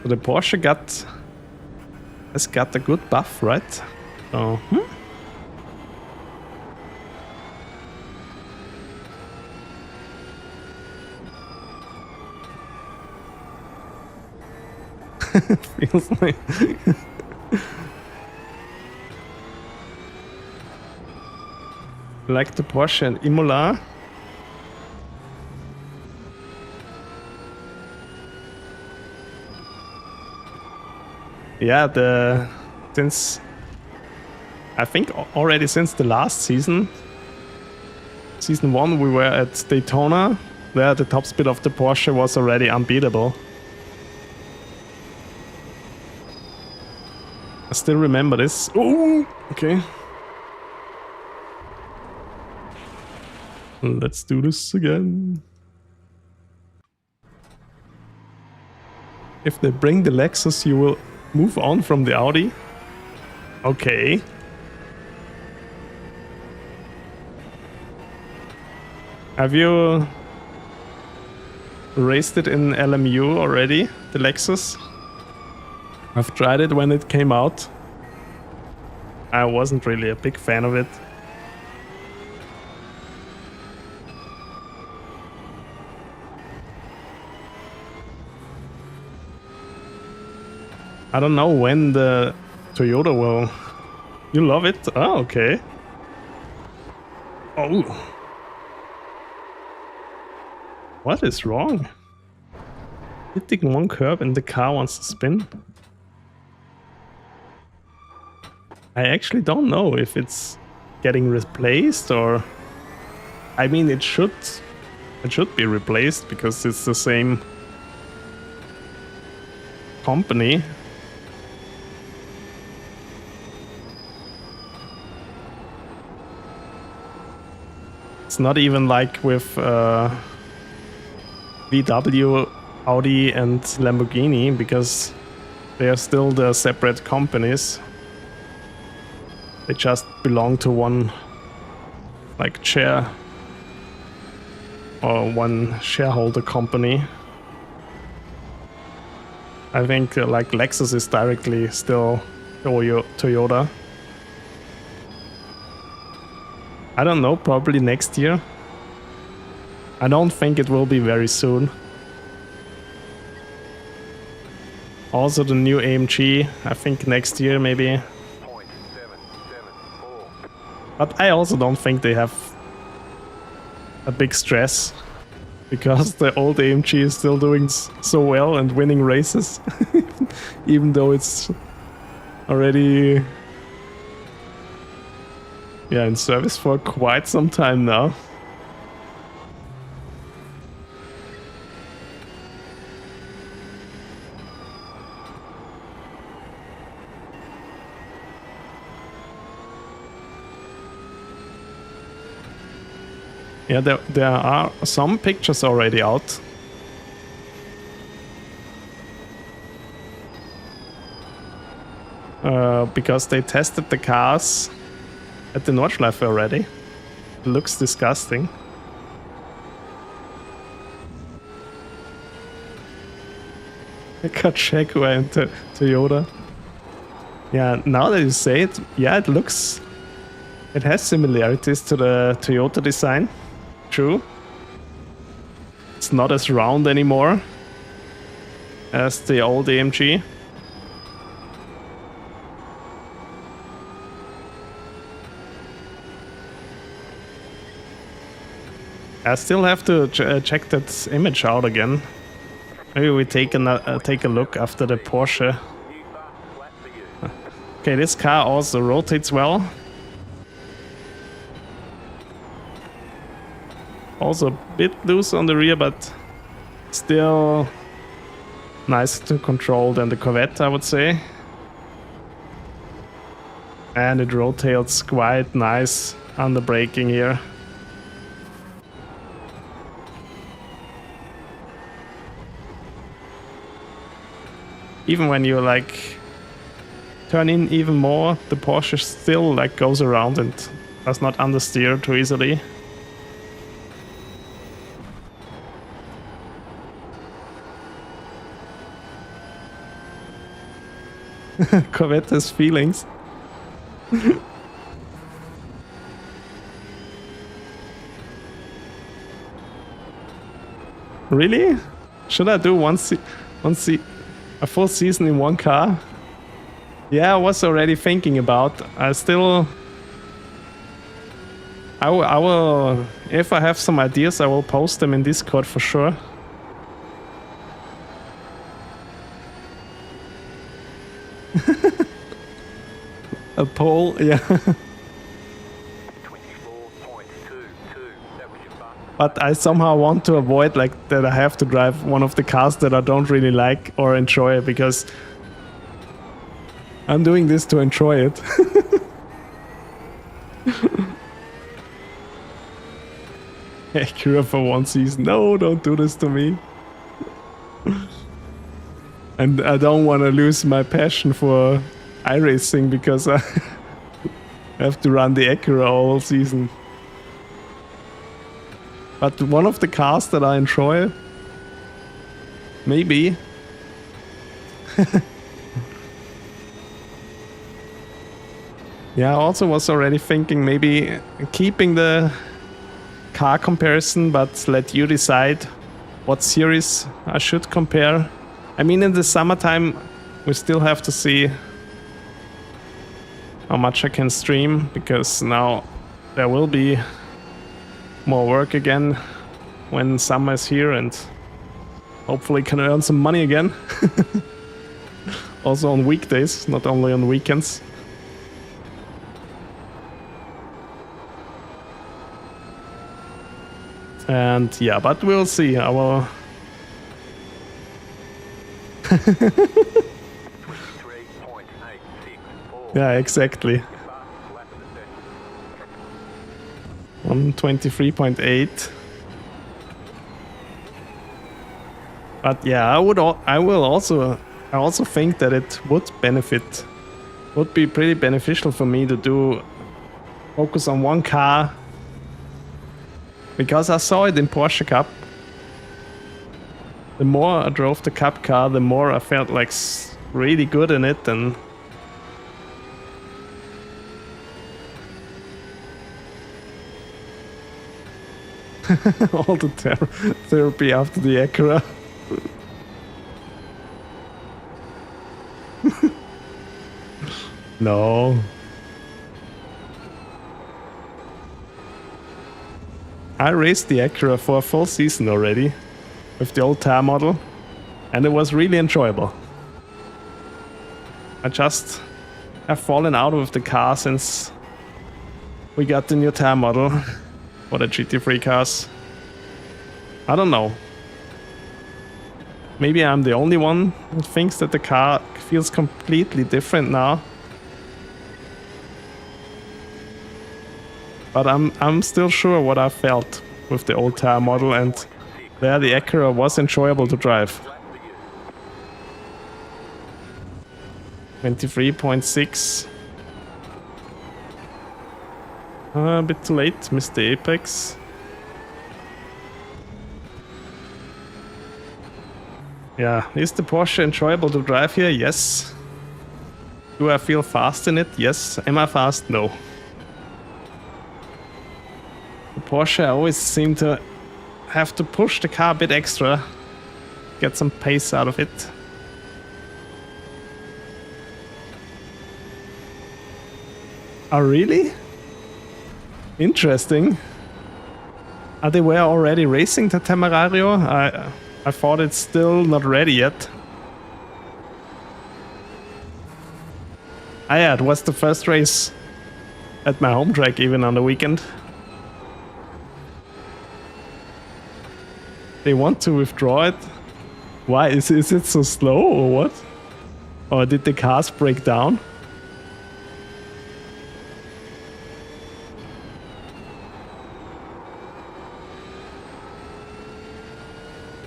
So the Porsche has got a good buff, right? So, feels like the Porsche and Imola. Yeah, since I think already since the last season, season 1, we were at Daytona, where the top speed of the Porsche was already unbeatable. I still remember this. Oh, okay. Let's do this again. If they bring the Lexus, you will move on from the Audi. Okay. Have you raced it in LMU already, the Lexus? I've tried it when it came out. I wasn't really a big fan of it. I don't know when the Toyota will... You love it? Oh, okay. Oh. What is wrong? Hitting one curb and the car wants to spin? I actually don't know if it's getting replaced or... I mean, it should be replaced because it's the same company. It's not even like with VW, Audi and Lamborghini, because they are still the separate companies. They just belong to one like share or one shareholder company. I think like Lexus is directly still Toyota. I don't know, probably next year. I don't think it will be very soon. Also the new AMG, I think next year maybe. But I also don't think they have a big stress, because the old AMG is still doing so well and winning races, even though it's already in service for quite some time now. Yeah, there are some pictures already out. Because they tested the cars at the Nordschleife already. It looks disgusting. I got Jaguar and Toyota. Yeah, now that you say it, yeah, it has similarities to the Toyota design. True. It's not as round anymore as the old AMG. I still have to check that image out again. Maybe we take a look after the Porsche. Okay, this car also rotates well. Also a bit loose on the rear, but still nice to control than the Corvette, I would say. And it rotates quite nice under braking here. Even when you like turn in even more, the Porsche still like goes around and does not understeer too easily. Corvette has feelings. Really? Should I do a full season in one car? Yeah, I was already thinking about. I will, if I have some ideas, I will post them in Discord for sure. A poll, yeah. 24.22. That was your button. But I somehow want to avoid like that I have to drive one of the cars that I don't really like or enjoy, because I'm doing this to enjoy it. Acura for one season. No, don't do this to me. And I don't want to lose my passion for iRacing because I have to run the Acura all season. But one of the cars that I enjoy, maybe. Yeah, I also was already thinking maybe keeping the car comparison, but let you decide what series I should compare. I mean, in the summertime, we still have to see how much I can stream, because now there will be more work again when summer is here, and hopefully can earn some money again. Also on weekdays, not only on weekends. And yeah, but we'll see. I will. 23.864. Yeah, exactly. 123.8. But yeah, I also think that it would be pretty beneficial for me to focus on one car, because I saw it in Porsche Cup. The more I drove the Cup car, the more I felt like really good in it, and all the therapy after the Acura. No. I raced the Acura for a full season already with the old tire model, and it was really enjoyable. I just have fallen out with the car since we got the new tire model for the GT3 cars. I don't know. Maybe I'm the only one who thinks that the car feels completely different now. But I'm still sure what I felt with the old tire model, and there the Acura was enjoyable to drive. 23.6. A bit too late, missed the apex. Yeah, is the Porsche enjoyable to drive here? Yes. Do I feel fast in it? Yes. Am I fast? No. The Porsche always seem to have to push the car a bit extra, get some pace out of it. Oh, really? Interesting. They were already racing the Temerario? I thought it's still not ready yet. Yeah, it was the first race at my home track, even on the weekend. They want to withdraw it? Why? Is it so slow or what? Or did the cars break down?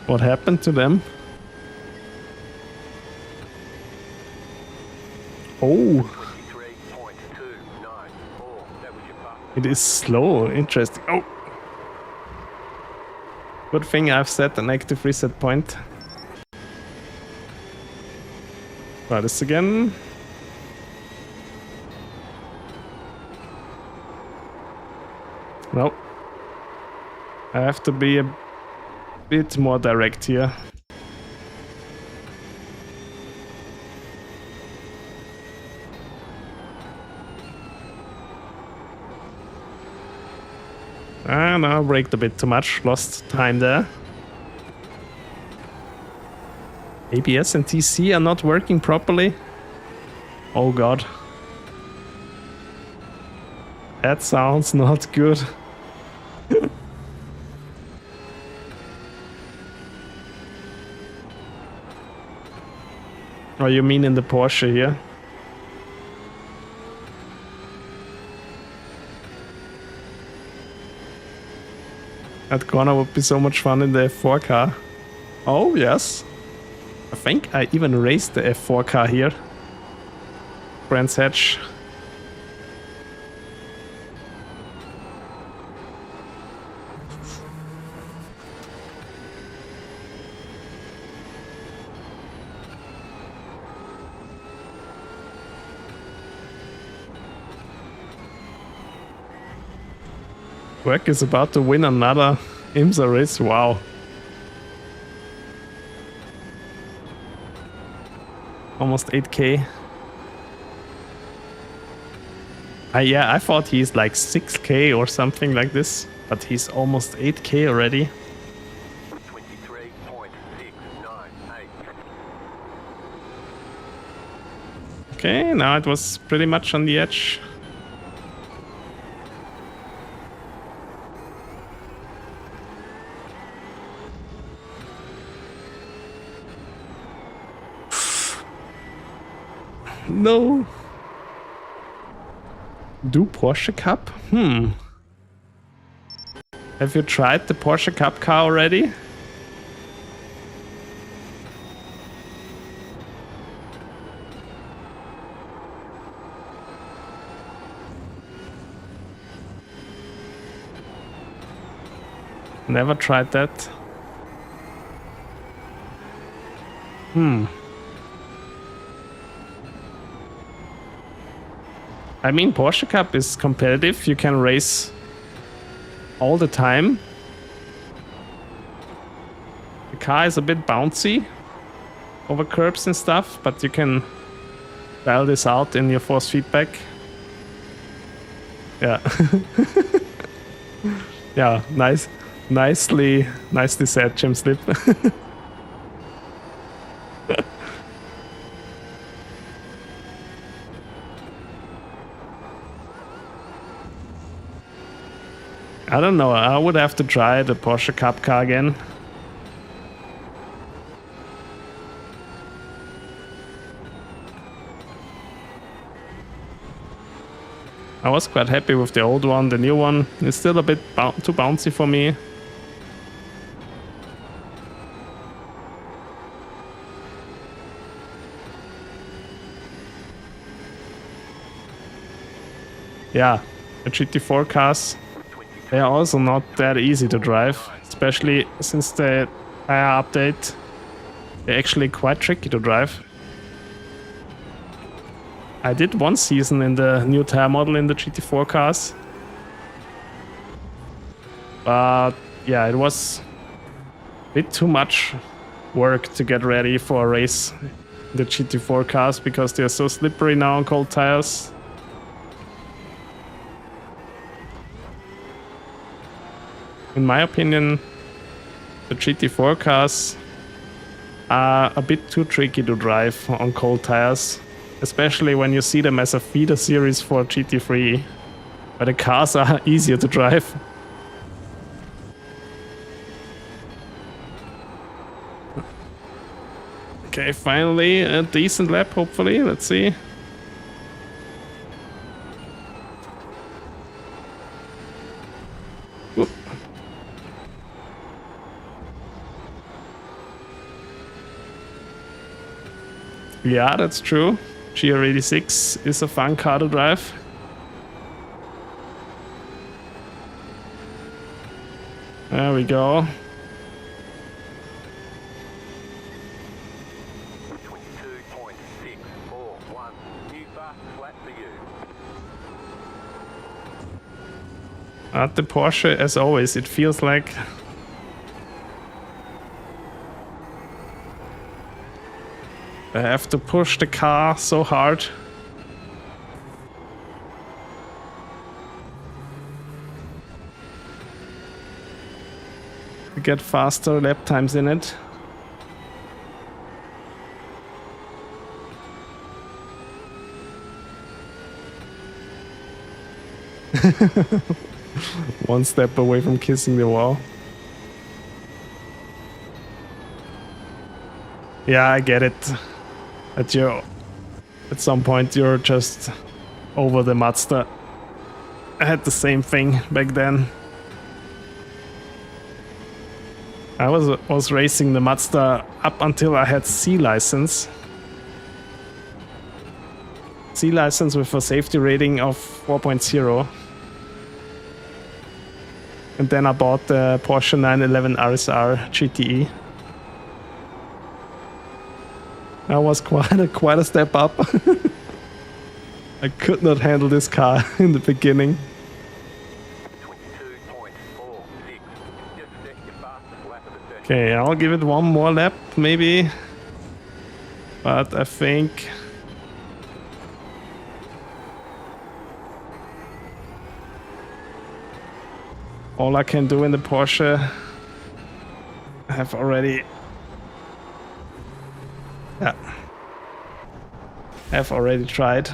What happened to them? Oh, 23.294. That was your button. it is slow. Interesting. Oh, good thing I've set an active reset point. Try this again. Nope. I have to be a bit more direct here. No, I braked a bit too much, lost time there. ABS and TC are not working properly. Oh god. That sounds not good. Oh, you mean in the Porsche here? That corner would be so much fun in the F4 car. Oh, yes. I think I even raced the F4 car here. Brands Hatch. Treq is about to win another IMSA race. Wow. Almost 8k. Yeah, I thought he's like 6k or something like this, but he's almost 8k already. 23.698. Okay, now it was pretty much on the edge. No. Do Porsche Cup? Have you tried the Porsche Cup car already? Never tried that. I mean, Porsche Cup is competitive. You can race all the time. The car is a bit bouncy over curbs and stuff, but you can dial this out in your force feedback. Yeah. Yeah, nicely said, Jim Slip. I don't know, I would have to try the Porsche Cup car again. I was quite happy with the old one. The new one is still a bit too bouncy for me. Yeah, the GT4 cars, they are also not that easy to drive, especially since the tire update. They're actually quite tricky to drive. I did one season in the new tire model in the GT4 cars. But yeah, it was a bit too much work to get ready for a race the GT4 cars because they're so slippery now on cold tires. In my opinion, the GT4 cars are a bit too tricky to drive on cold tires, especially when you see them as a feeder series for GT3, where the cars are easier to drive. Okay, finally a decent lap, hopefully. Let's see. Whoop. Yeah, that's true. GR86 is a fun car to drive. There we go. 22.641. New fast flat for you. At the Porsche, as always, it feels like I have to push the car so hard. To get faster lap times in it. One step away from kissing the wall. Yeah, I get it. At some point you're just over the Mazda. I had the same thing back then. I was racing the Mazda up until I had C license. C license with a safety rating of 4.0. And then I bought the Porsche 911 RSR GTE. That was quite a step up. I could not handle this car in the beginning. 22.46. Just set your fastest lap of the session. Okay, I'll give it one more lap, maybe. But I think all I can do in the Porsche, I have already... Yeah. I've already tried.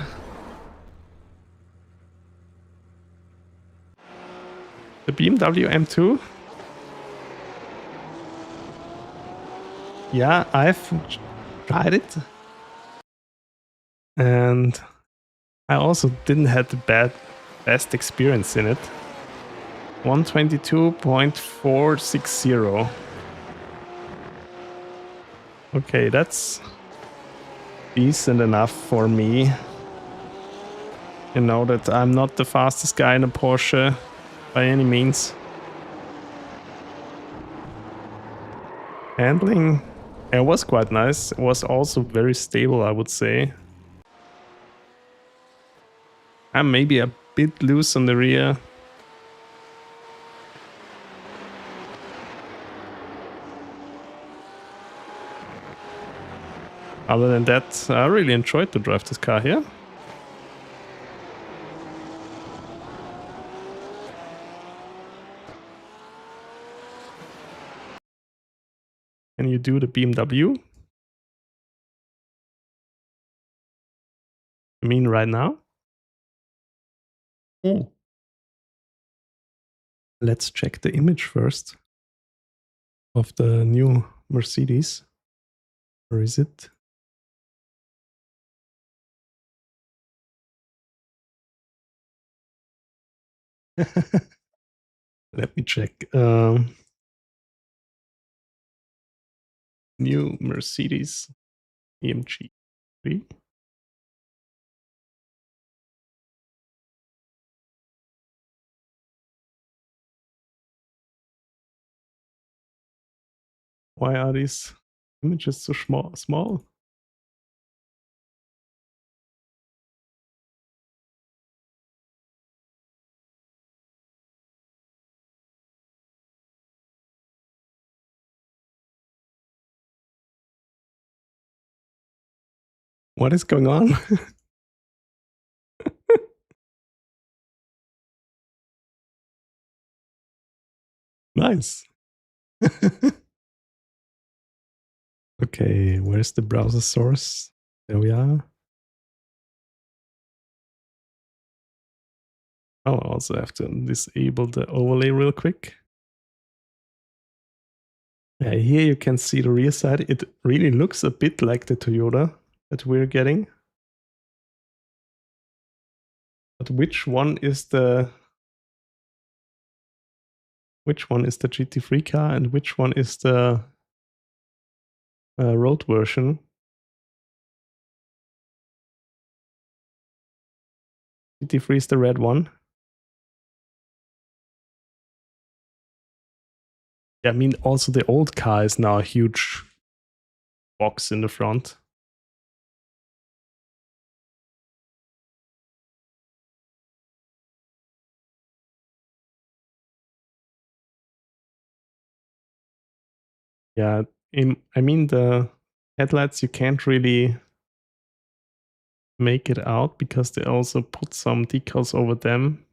The BMW M2? Yeah, I've tried it. And I also didn't have the best experience in it. 122.460. Okay, that's decent enough for me. You know that I'm not the fastest guy in a Porsche by any means. Handling, it was quite nice. It was also very stable, I would say. I'm maybe a bit loose on the rear. Other than that, I really enjoyed to drive this car here. Can you do the BMW? I mean right now? Oh. Let's check the image first of the new Mercedes. Where is it? Let me check. New Mercedes AMG 3. Why are these images so small? What is going on? Nice. Okay, where's the browser source? There we are. Oh, I also have to disable the overlay real quick. Yeah, here you can see the rear side. It really looks a bit like the Toyota that we're getting. But which one is the GT3 car and which one is the road version? GT3 is the red one. Yeah, I mean, also the old car is now a huge box in the front. Yeah, I mean, the headlights, you can't really make it out because they also put some decals over them.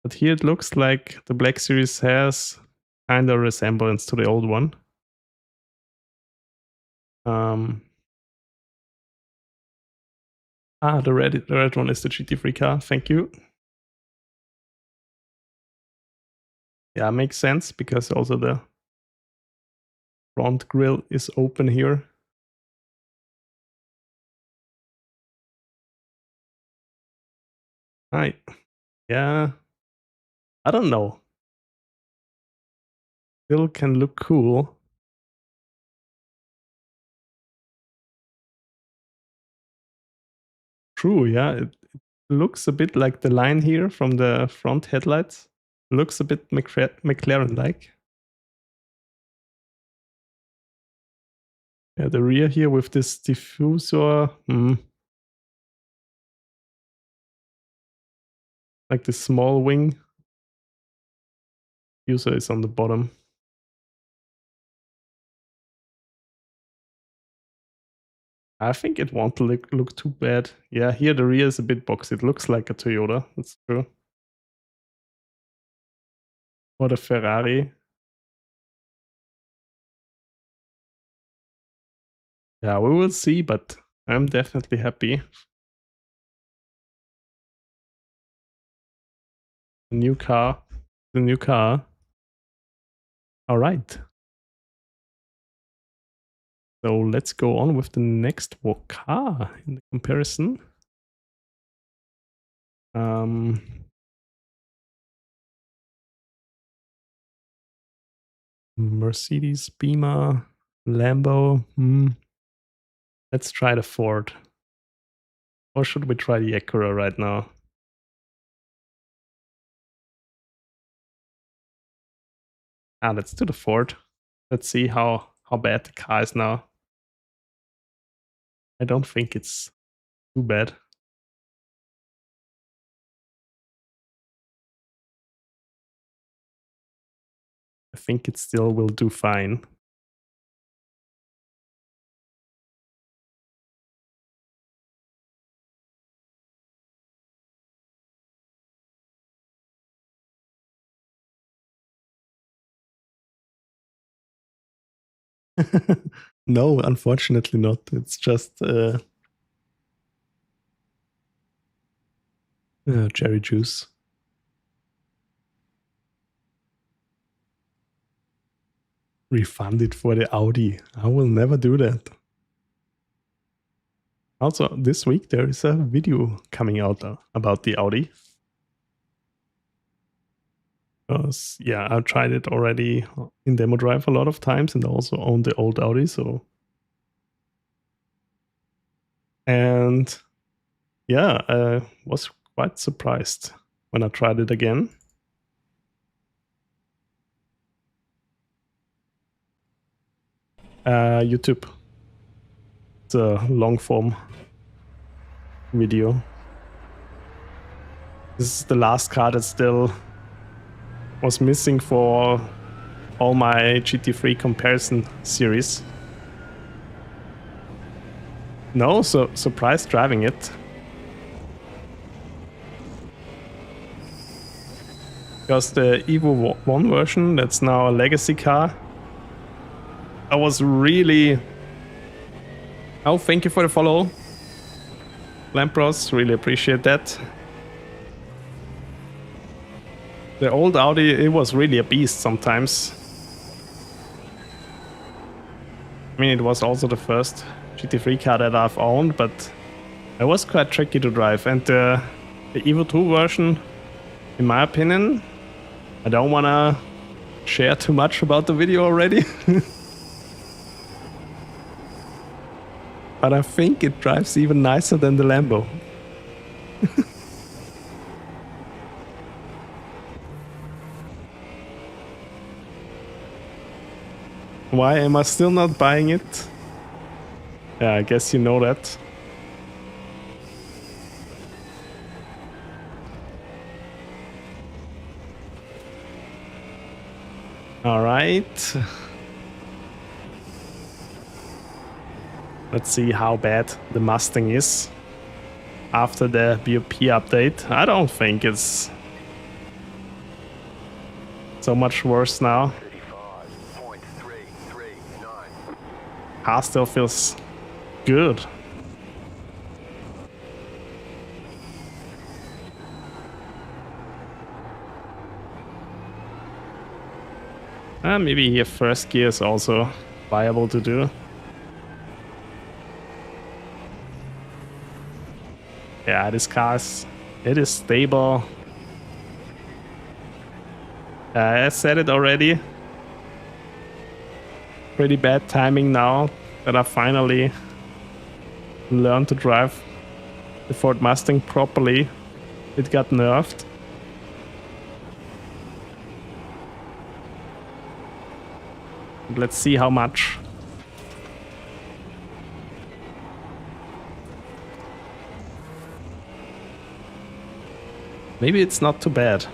But here it looks like the Black Series has kind of resemblance to the old one. The red one is the GT3 car. Thank you. Yeah, makes sense because also the front grille is open here. Yeah, I don't know. Still can look cool. True, yeah. It looks a bit like the line here from the front headlights. Looks a bit McLaren-like. Yeah, the rear here with this diffuser. Like the small wing. Diffuser is on the bottom. I think it won't look too bad. Yeah, here the rear is a bit boxy. It looks like a Toyota. That's true. Or the Ferrari. Yeah, we will see, but I'm definitely happy. The new car. All right. So let's go on with the next car in the comparison. Mercedes, Beamer, Lambo. Let's try the Ford. Or should we try the Acura right now? Let's do the Ford. Let's see how bad the car is now. I don't think it's too bad. I think it still will do fine. No, unfortunately not. It's just cherry juice. Refund it for the Audi. I will never do that. Also, this week there is a video coming out about the Audi. Because, yeah, I tried it already in demo drive a lot of times and also own the old Audi, so. And yeah, I was quite surprised when I tried it again. YouTube. It's a long form video. This is the last car that still was missing for all my GT3 Comparison series. No, so surprised driving it. Because the Evo 1 version, that's now a legacy car, I was really... Oh, thank you for the follow, Lampros, really appreciate that. The old Audi, it was really a beast sometimes. I mean, it was also the first GT3 car that I've owned, but it was quite tricky to drive. And the Evo 2 version, in my opinion, I don't want to share too much about the video already. But I think it drives even nicer than the Lambo. Why am I still not buying it? Yeah, I guess you know that. All right. Let's see how bad the Mustang is after the BoP update. I don't think it's so much worse now. Car still feels good. Maybe here first gear is also viable to do. Yeah, this car it is stable. I said it already. Pretty bad timing now that I finally learned to drive the Ford Mustang properly. It got nerfed. Let's see how much. Maybe it's not too bad.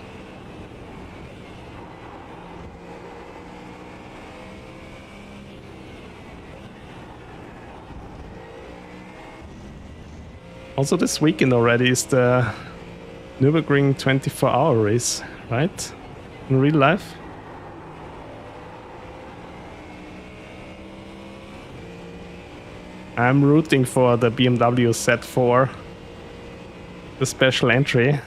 Also this weekend already is the Nürburgring 24-hour race, right? In real life. I'm rooting for the BMW Z4, the special entry.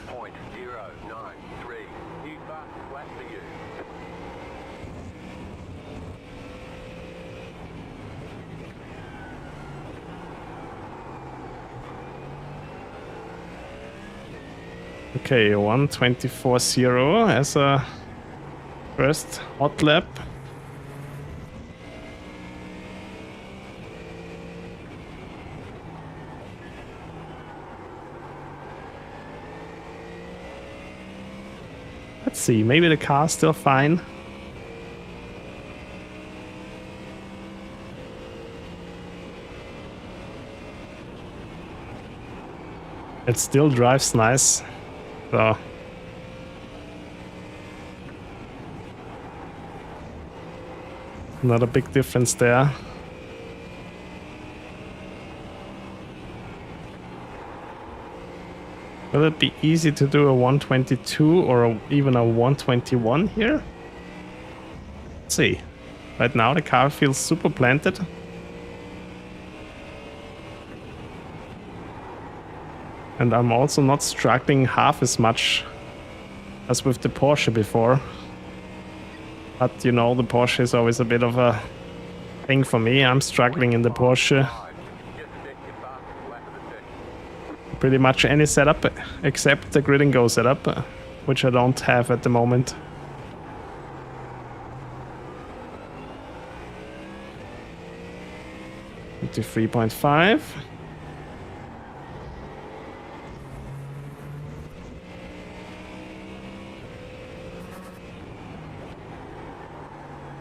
Okay, 1:24.0 as a first hot lap. Let's see, maybe the car's still fine. It still drives nice. So not a big difference there. Will it be easy to do a 122 or even a 121 here? Let's see. Right now the car feels super planted. And I'm also not struggling half as much as with the Porsche before. But you know, the Porsche is always a bit of a thing for me. I'm struggling in the Porsche. Pretty much any setup except the grid and go setup, which I don't have at the moment. To 3.5.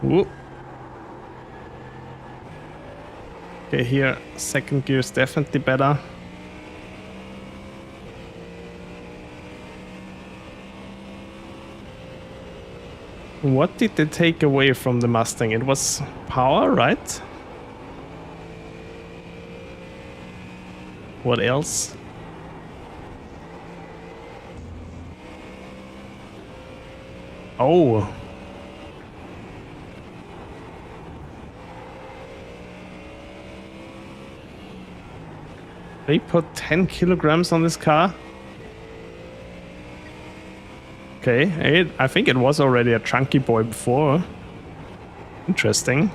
Whoop. Okay, here second gear is definitely better. What did they take away from the Mustang? It was power, right? What else? Oh. They put 10 kilograms on this car. Okay, I think it was already a chunky boy before. Interesting.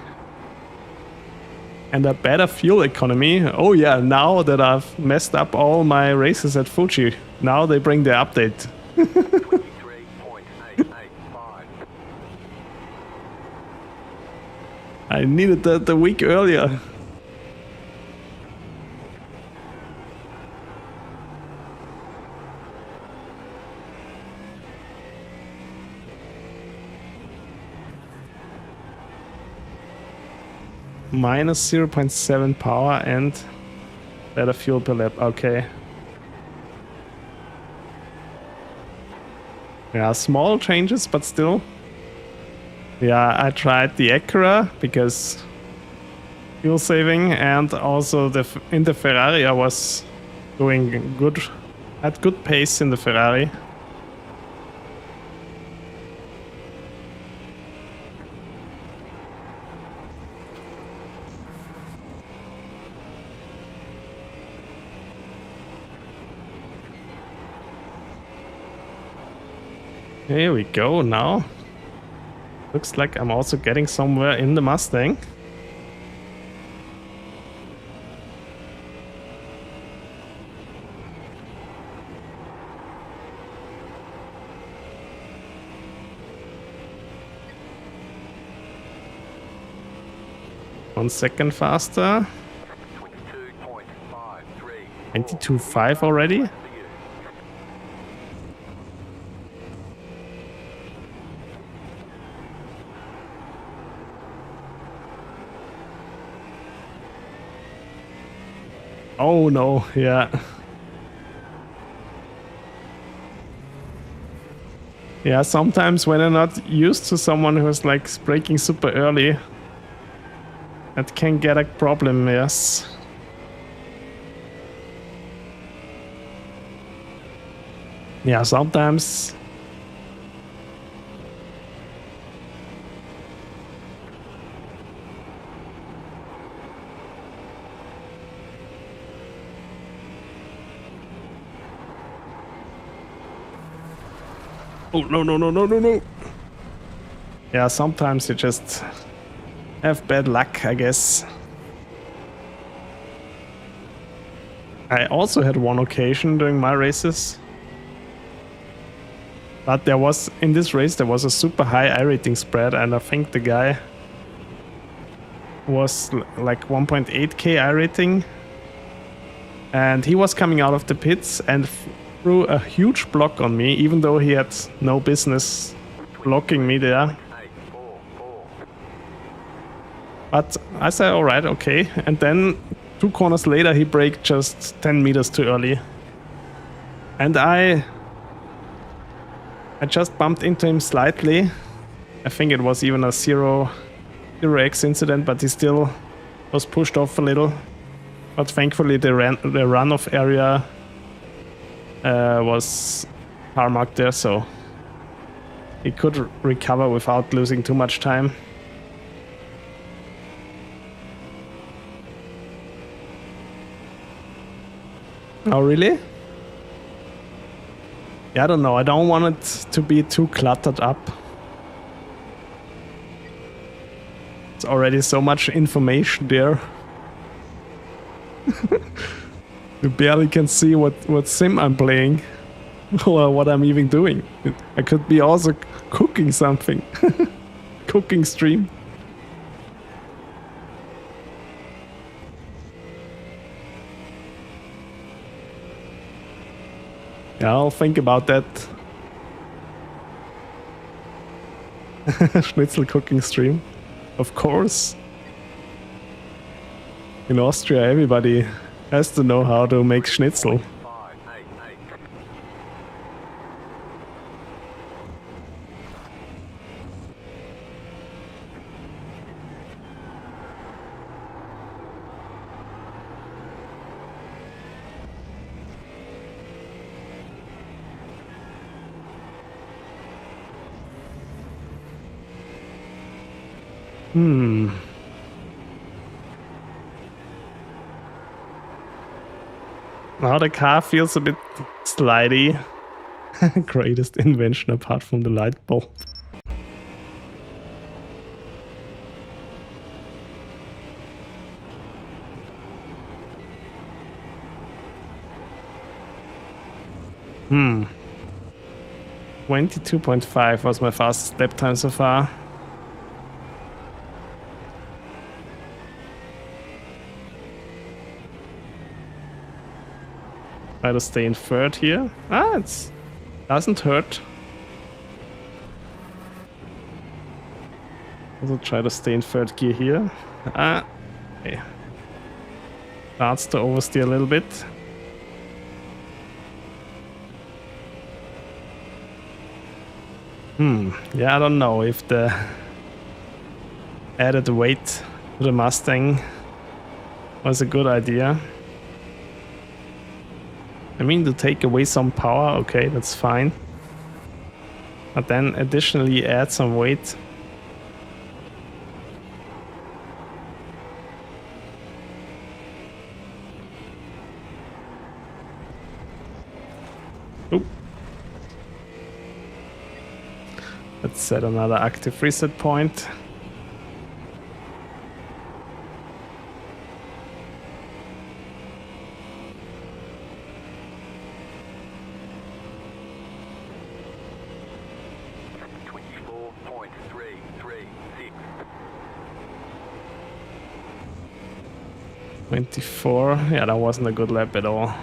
And a better fuel economy. Oh yeah, now that I've messed up all my races at Fuji, now they bring the update. 23.885. I needed that a week earlier. Minus 0.7 power and better fuel per lap. Okay. Yeah, small changes, but still. Yeah, I tried the Acura because fuel saving, and also in the Ferrari I was doing good, at good pace in the Ferrari. Here we go now. Looks like I'm also getting somewhere in the Mustang. One second faster. 22.5 already. Oh no, yeah. Yeah, sometimes when I'm not used to someone who's like braking super early, that can get a problem, yes. Yeah, sometimes. Oh, no, no, no, no, no, no. Yeah, sometimes you just have bad luck, I guess. I also had one occasion during my races. But there was, in this race, there was a super high iRating spread, and I think the guy was like 1.8k iRating. And he was coming out of the pits and threw a huge block on me, even though he had no business blocking me there. But I said, alright, okay. And then 2 corners later, he braked just 10 meters too early. And I just bumped into him slightly. I think it was even a 0x incident, but he still was pushed off a little. But thankfully the runoff area was tarmac there, so he could recover without losing too much time. Oh, really? Yeah, I don't know. I don't want it to be too cluttered up. It's already so much information there. You barely can see what sim I'm playing or what I'm even doing. I could be also cooking something. Cooking stream. Yeah, I'll think about that. Schnitzel cooking stream. Of course. In Austria, everybody has to know how to make schnitzel. Now the car feels a bit slidey. Greatest invention apart from the light bulb. Hmm. 22.5 was my fastest lap time so far. Try to stay in third here. Ah, it doesn't hurt. Also try to stay in third gear here. Ah, okay. Starts to oversteer a little bit. Yeah, I don't know if the added weight to the Mustang was a good idea. I mean, to take away some power, okay, that's fine. But then additionally add some weight. Oop. Let's set another active reset point. Yeah, that wasn't a good lap at all.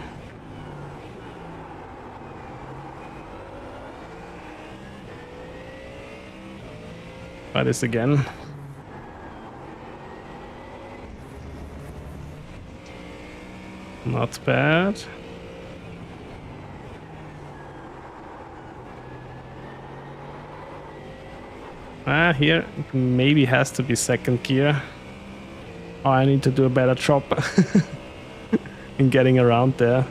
Try this again. Not bad. Ah, here it maybe has to be second gear. Oh, I need to do a better job in getting around there.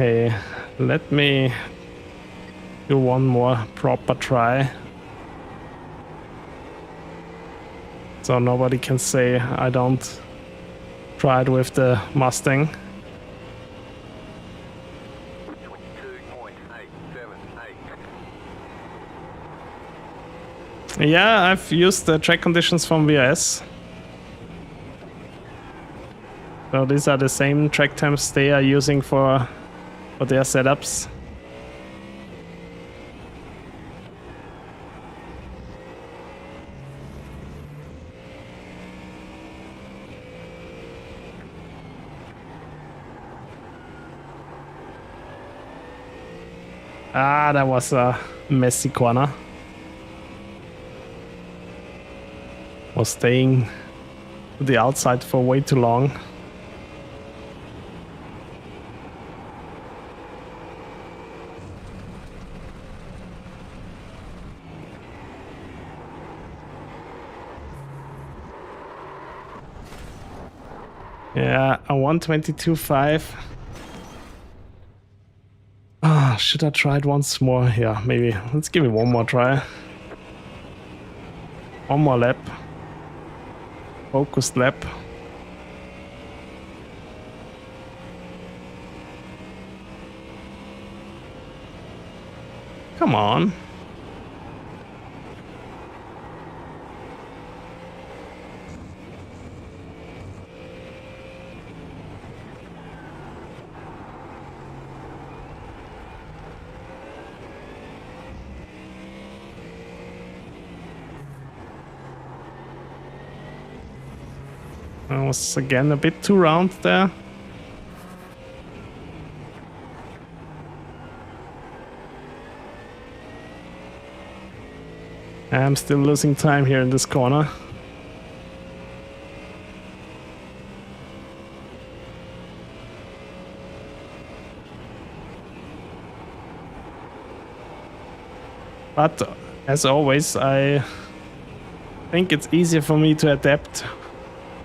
Okay, let me do one more proper try. So nobody can say I don't try it with the Mustang. 22.878. Yeah, I've used the track conditions from VRS. So these are the same track times they are using for their setups. Ah, that was a messy corner. Was staying to the outside for way too long. Yeah, a 122.5. Ah, should I try it once more? Yeah, maybe. Let's give it one more try. One more lap. Focused lap. Come on. I was again a bit too round there. I'm still losing time here in this corner. But as always, I think it's easier for me to adapt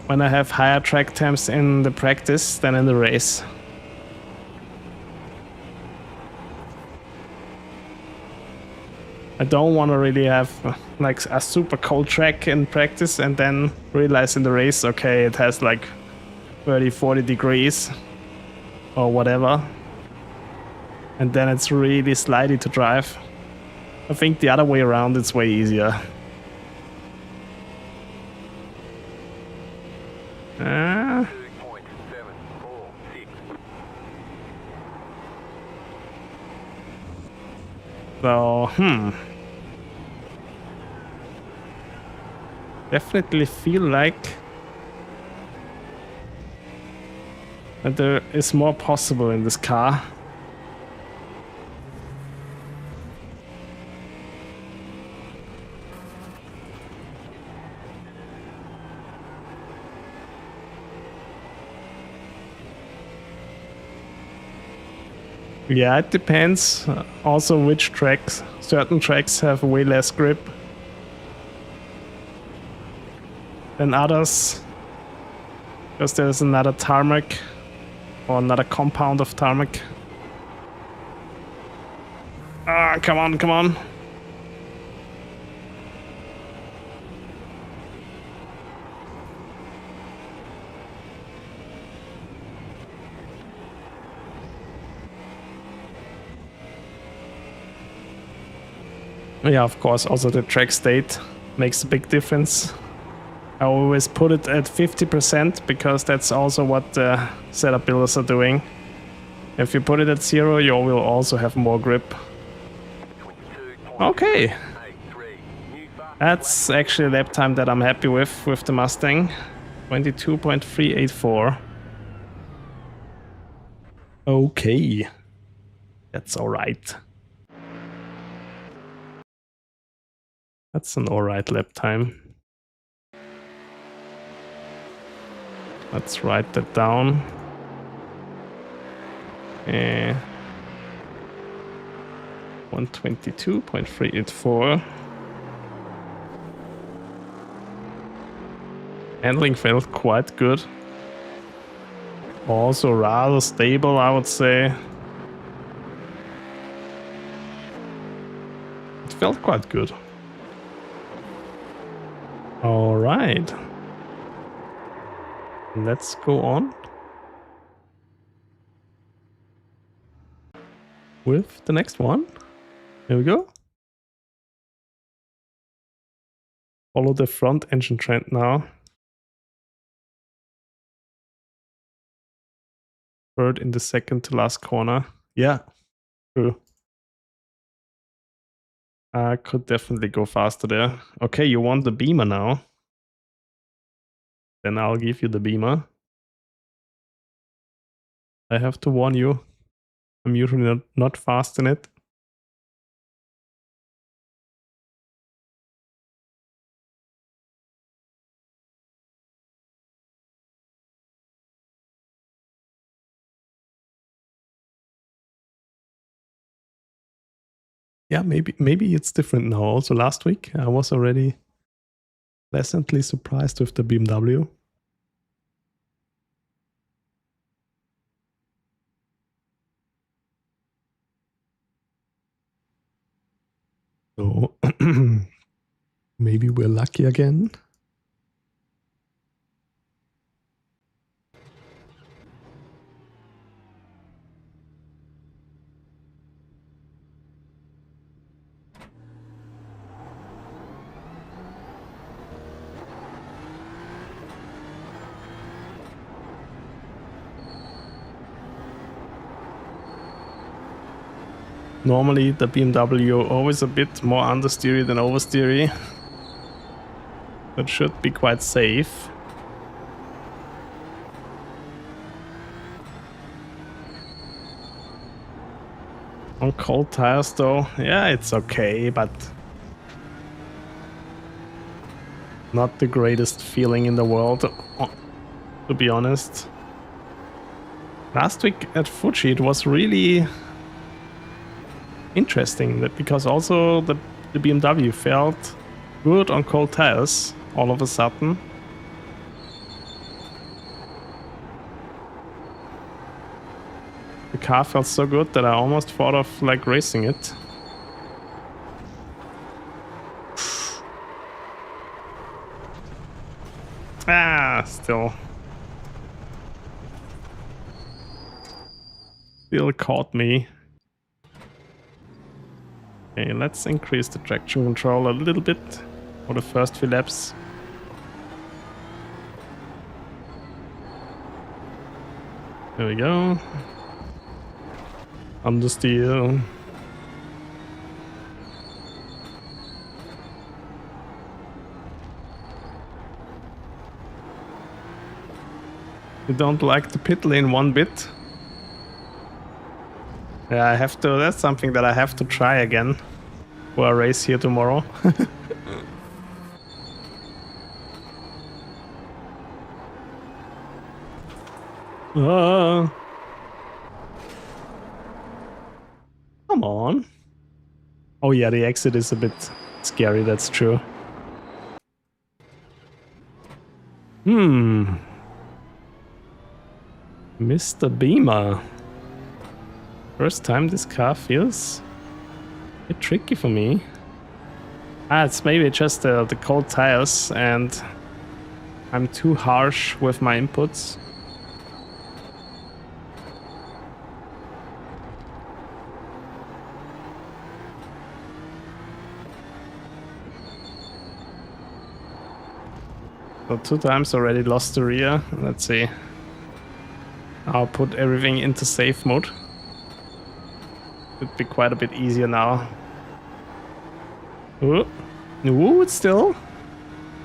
when I have higher track temps in the practice than in the race. I don't want to really have like a super cold track in practice and then realize in the race, okay, it has like 30-40 degrees or whatever, and then it's really slidey to drive. I think the other way around, it's way easier. So, definitely feel like that there is more possible in this car. Yeah, it depends also which tracks. Certain tracks have way less grip than others, because there's another tarmac or another compound of tarmac. Ah, come on, come on. Yeah, of course, also the track state makes a big difference. I always put it at 50% because that's also what the setup builders are doing. If you put it at 0, you will also have more grip. Okay. That's actually a lap time that I'm happy with the Mustang. 22.384. Okay. That's alright. That's an alright lap time. Let's write that down. 122.384. Handling felt quite good. Also rather stable, I would say. It felt quite good. All right. Let's go on with the next one. Here we go. Follow the front engine trend now. Third in the second to last corner. Yeah, true. I could definitely go faster there. Okay, you want the beamer now? Then I'll give you the beamer. I have to warn you, I'm usually not fast in it. Yeah, maybe it's different now. Also last week I was already pleasantly surprised with the BMW. So maybe we're lucky again. Normally the BMW always a bit more understeery than oversteery. That should be quite safe. On cold tires though, yeah, it's okay, but not the greatest feeling in the world, to be honest. Last week at Fuji it was really interesting, that because also the the BMW felt good on cold tires all of a sudden. The car felt so good that I almost thought of like racing it. Still caught me. Okay, let's increase the traction control a little bit for the first few laps. There we go. Understeer. You don't like the pit lane one bit? Yeah, I have to. That's something that I have to try again for a race here tomorrow. Come on. Oh yeah, the exit is a bit scary, that's true. Mr. Beamer. First time this car feels a bit tricky for me. It's maybe just the cold tires and I'm too harsh with my inputs. So 2 times already lost the rear. Let's see. I'll put everything into safe mode. Should be quite a bit easier now. Ooh, it still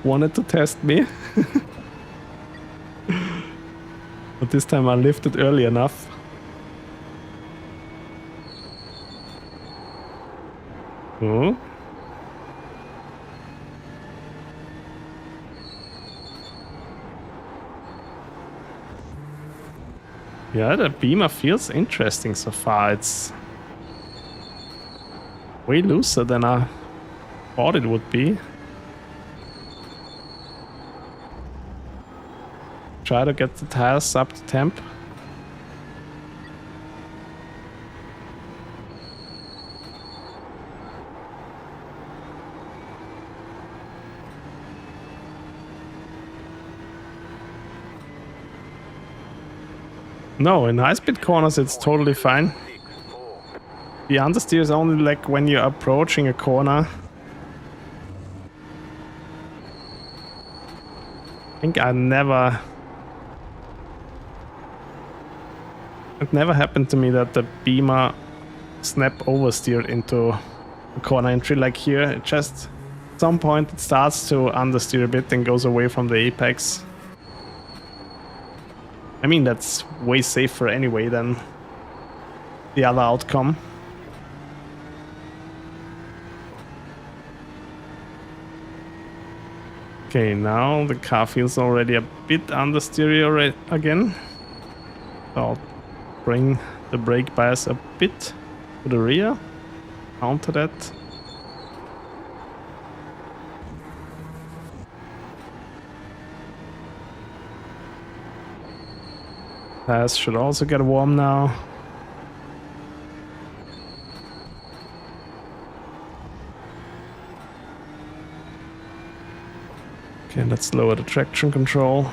wanted to test me. But this time I lifted early enough. Ooh. Yeah, the Beamer feels interesting so far. It's way looser than I thought it would be. Try to get the tires up to temp. No, in high-speed corners it's totally fine. The understeer is only like when you're approaching a corner. I think it never happened to me that the Beamer snap oversteered into a corner entry like here. It just at some point it starts to understeer a bit and goes away from the apex. I mean, that's way safer anyway than the other outcome. Okay, now the car feels already a bit understeer again. So I'll bring the brake bias a bit to the rear, counter that. Tires should also get warm now. Okay, let's lower the traction control.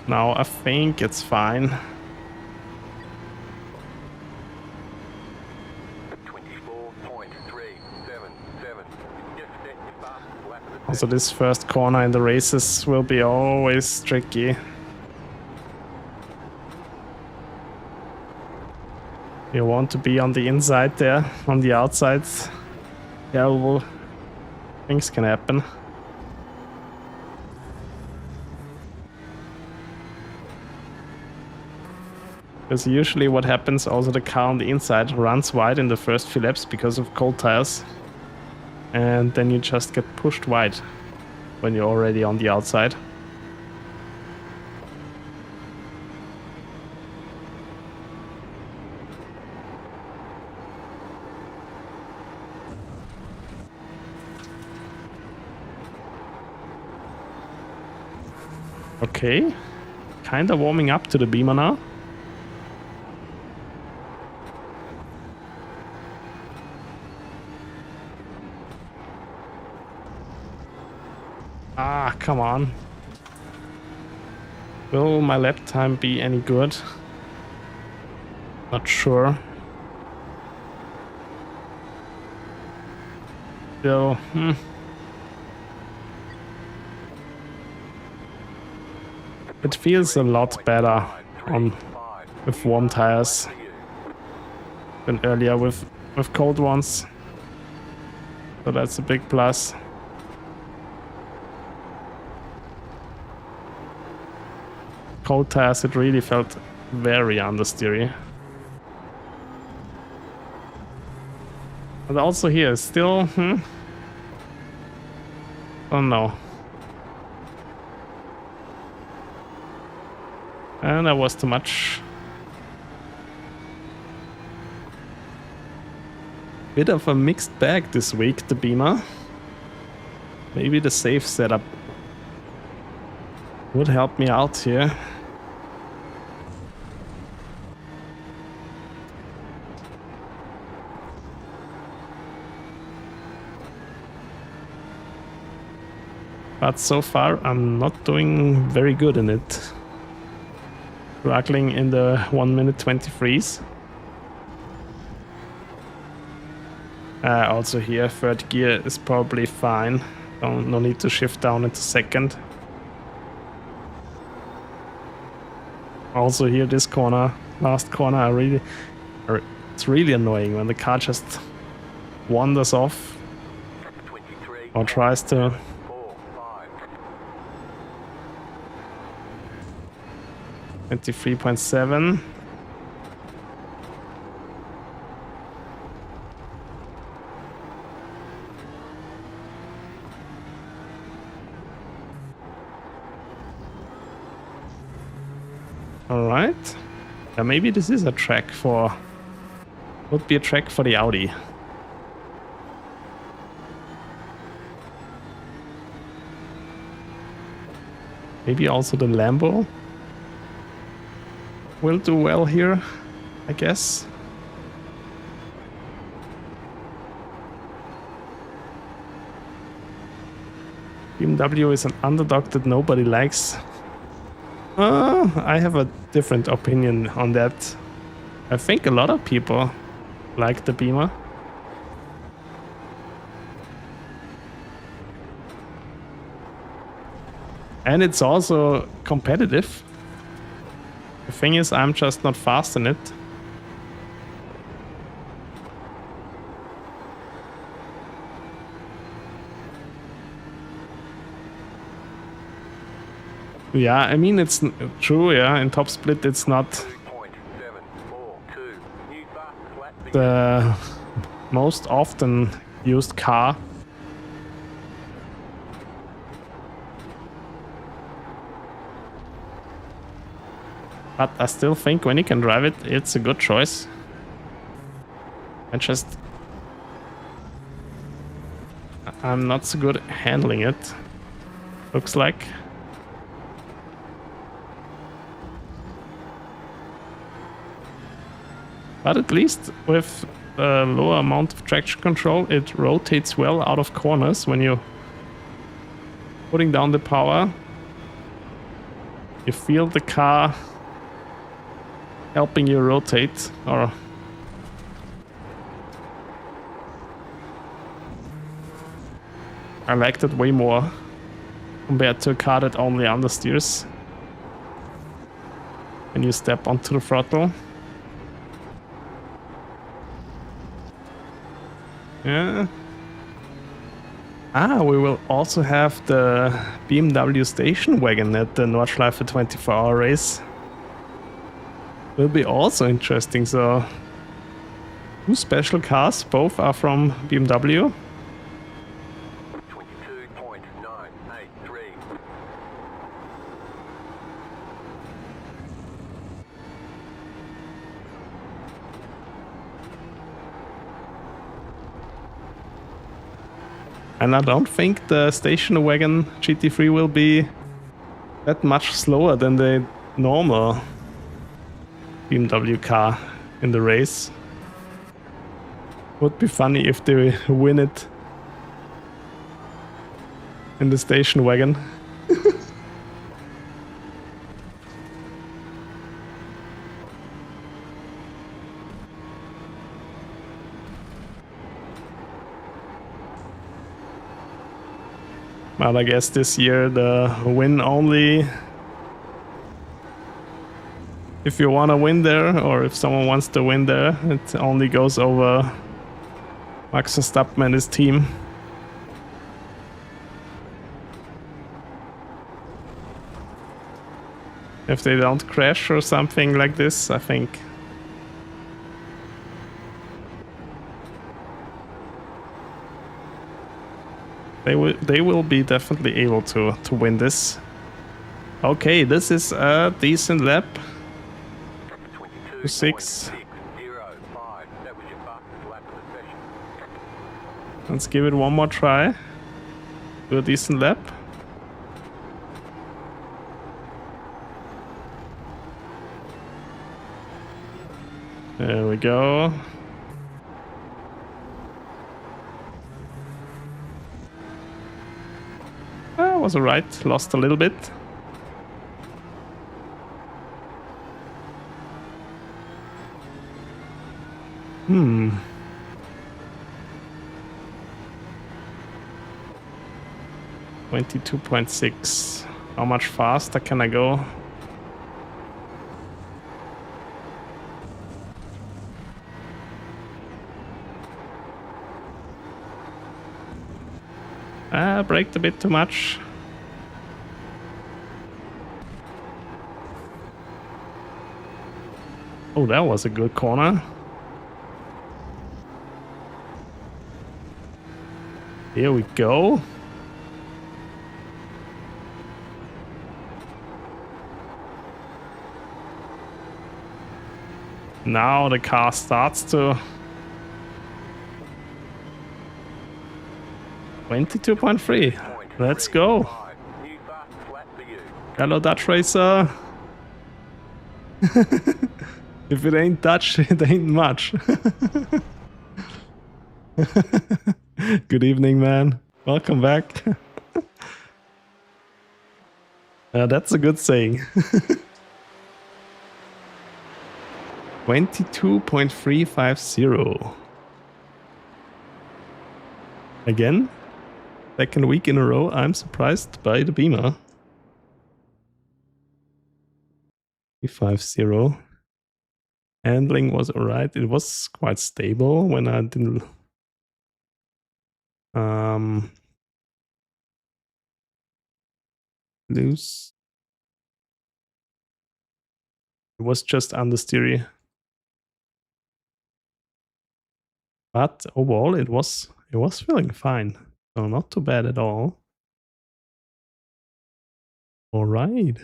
Now I think it's fine. Also, this first corner in the races will be always tricky. You want to be on the inside there, on the outside. Yeah, well, things can happen. Because usually what happens, also the car on the inside runs wide in the first few laps because of cold tires. And then you just get pushed wide when you're already on the outside. Okay. Kinda warming up to the Beamer now. Ah, come on. Will my lap time be any good? Not sure. Still, It feels a lot better on with warm tires than earlier with cold ones. So that's a big plus. Cold tires, it really felt very understeery. But also here, still, oh no. And that was too much. Bit of a mixed bag this week, the Beamer. Maybe the safe setup would help me out here. But so far I'm not doing very good in it. Struggling in the 1 minute 20 freeze. Also here, third gear is probably fine. No need to shift down into second. Also here, this corner, last corner, it's really annoying when the car just wanders off or tries to. 23.7. All right. Yeah, maybe this is a track for. Would be a track for the Audi. Maybe also the Lambo will do well here, I guess. BMW is an underdog that nobody likes. I have a different opinion on that. I think a lot of people like the Beamer. And it's also competitive. The thing is, I'm just not fast in it. Yeah, I mean, it's true, yeah, in top split it's not the most often used car. But I still think when you can drive it, it's a good choice. I'm not so good at handling it, looks like. But at least with a lower amount of traction control, it rotates well out of corners when you're putting down the power. You feel the car helping you rotate, or I like that way more compared to a car that only understeers when you step onto the throttle. Yeah. We will also have the BMW station wagon at the Nordschleife 24-hour race. Will be also interesting. So, two special cars, both are from BMW. 22.983. And I don't think the station wagon GT3 will be that much slower than the normal BMW car in the race. Would be funny if they win it in the station wagon. Well, I guess this year the win only if you want to win there, or if someone wants to win there, it only goes over Max Verstappen and his team. If they don't crash or something like this, I think they will be definitely able to win this. Okay, this is a decent lap. 6. Let's give it one more try. Do a decent lap. There we go. Was alright, lost a little bit. Hmm. $22.6. How much faster can I go? Braked a bit too much. Oh, that was a good corner. Here we go. Now the car starts to 22.3. Let's go. Hello, Dutch Racer. If it ain't Dutch, it ain't much. Good evening, man. Welcome back. That's a good saying. 22.350. Again, second week in a row, I'm surprised by the Beamer. 350. Handling was alright. It was quite stable when I didn't lose. It was just understeery. But overall it was feeling fine. So not too bad at all. Alright.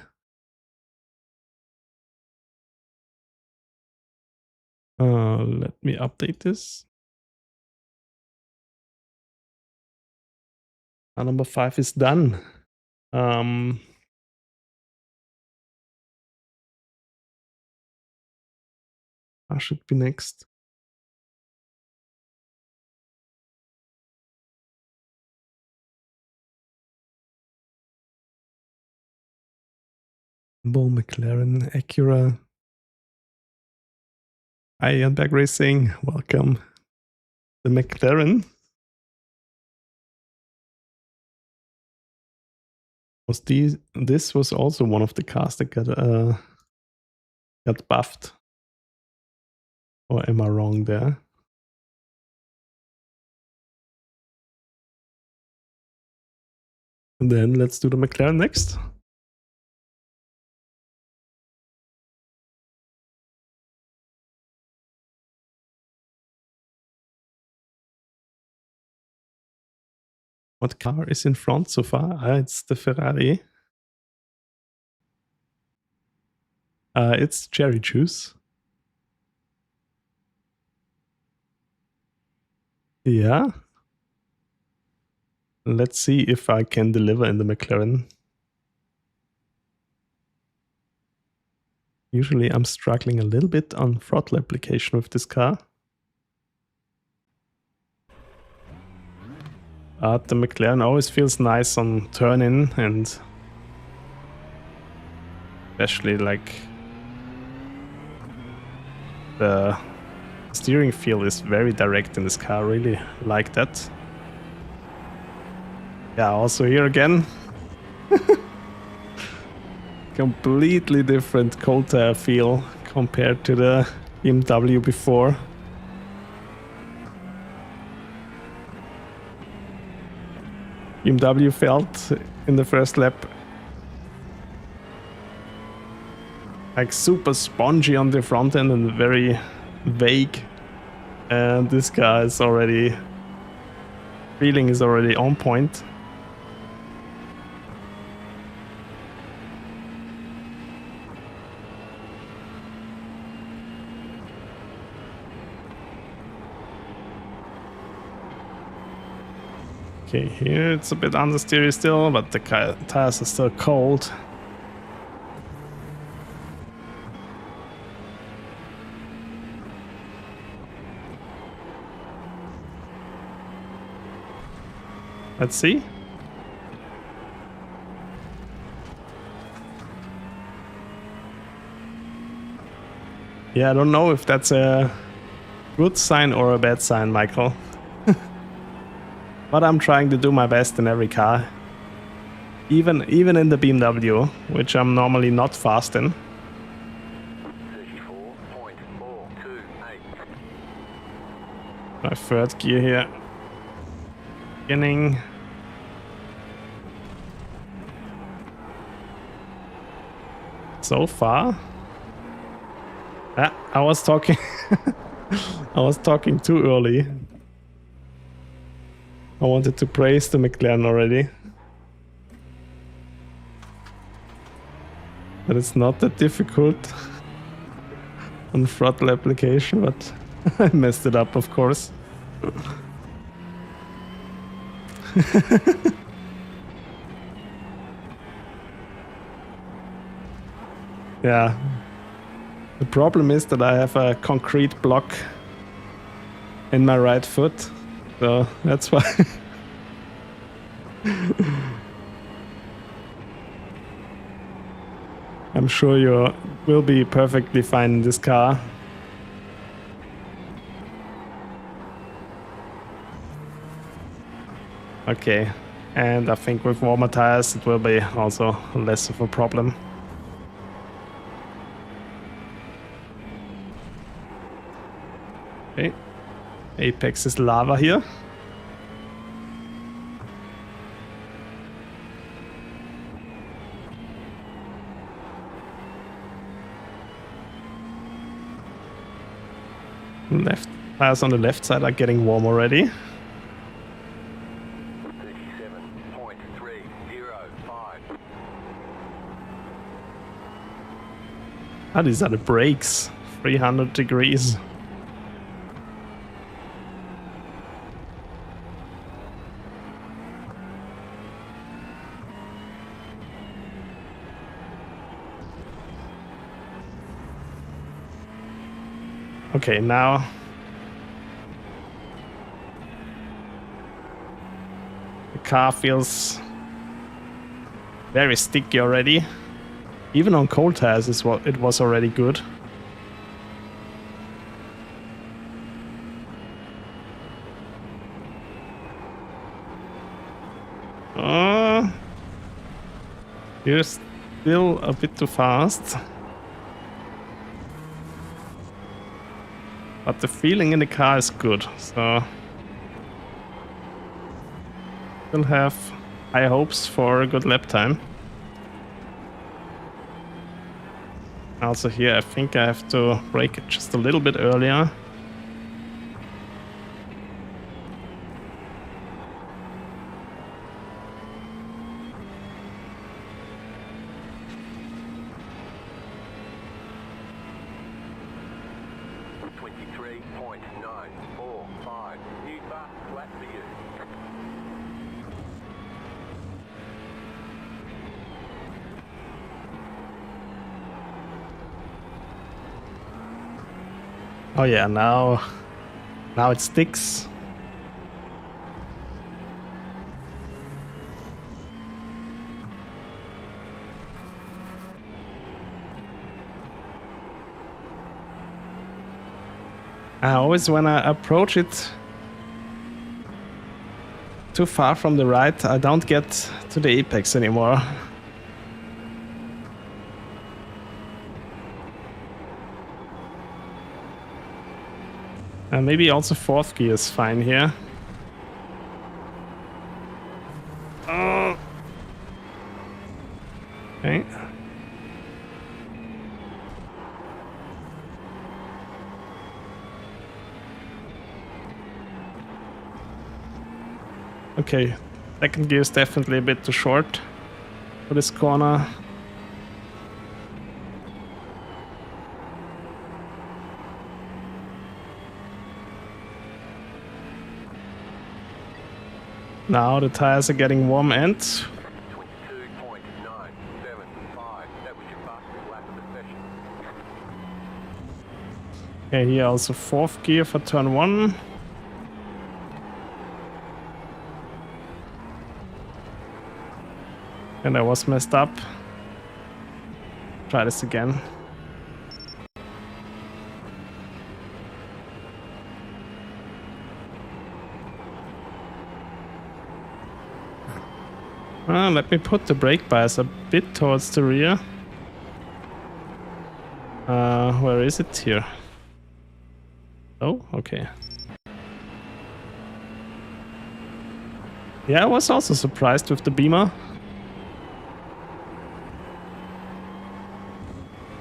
Let me update this. Number 5 is done. I should be next. BoP Mclaren Artura. Hi, iRacing. Welcome. The McLaren was this was also one of the cars that got buffed. Or am I wrong there? And then let's do the McLaren next. What car is in front so far? It's the Ferrari. It's cherry juice. Yeah. Let's see if I can deliver in the McLaren. Usually I'm struggling a little bit on throttle application with this car. But the McLaren always feels nice on turn-in, and especially like the steering feel is very direct in this car. I really like that. Yeah, also here again. Completely different cold tire feel compared to the BMW before. BMW felt in the first lap like super spongy on the front end and very vague, and this car is already, feeling is already on point. Okay, here it's a bit understeery still, but the tires are still cold. Let's see. Yeah, I don't know if that's a good sign or a bad sign, Michael. But I'm trying to do my best in every car. Even in the BMW, which I'm normally not fast in. 34.428. My third gear here. Beginning. So far. I was talking I was talking too early. I wanted to praise the McLaren already. But it's not that difficult on throttle application, but I messed it up, of course. Yeah. The problem is that I have a concrete block in my right foot, so that's why. I'm sure you will be perfectly fine in this car. Okay, and I think with warmer tires it will be also less of a problem. Okay, Apex is lava here. Left tires on the left side are getting warm already. 37.305. Ah, these are the brakes. 300 degrees. Okay, now the car feels very sticky already. Even on cold tires it was already good. You're still a bit too fast. But the feeling in the car is good, so we'll have high hopes for a good lap time. Also here I think I have to brake it just a little bit earlier. Oh yeah, now it sticks. I always, when I approach it too far from the right, I don't get to the apex anymore. Maybe also fourth gear is fine here. Oh. Okay. Okay, second gear is definitely a bit too short for this corner. Now the tires are getting warm and 22.975. That was your fastest lap of the session. okay, here also fourth gear for turn 1. And I was messed up. Try this again. Let me put the brake bias a bit towards the rear. Where is it here? Oh, okay. Yeah, I was also surprised with the Beamer.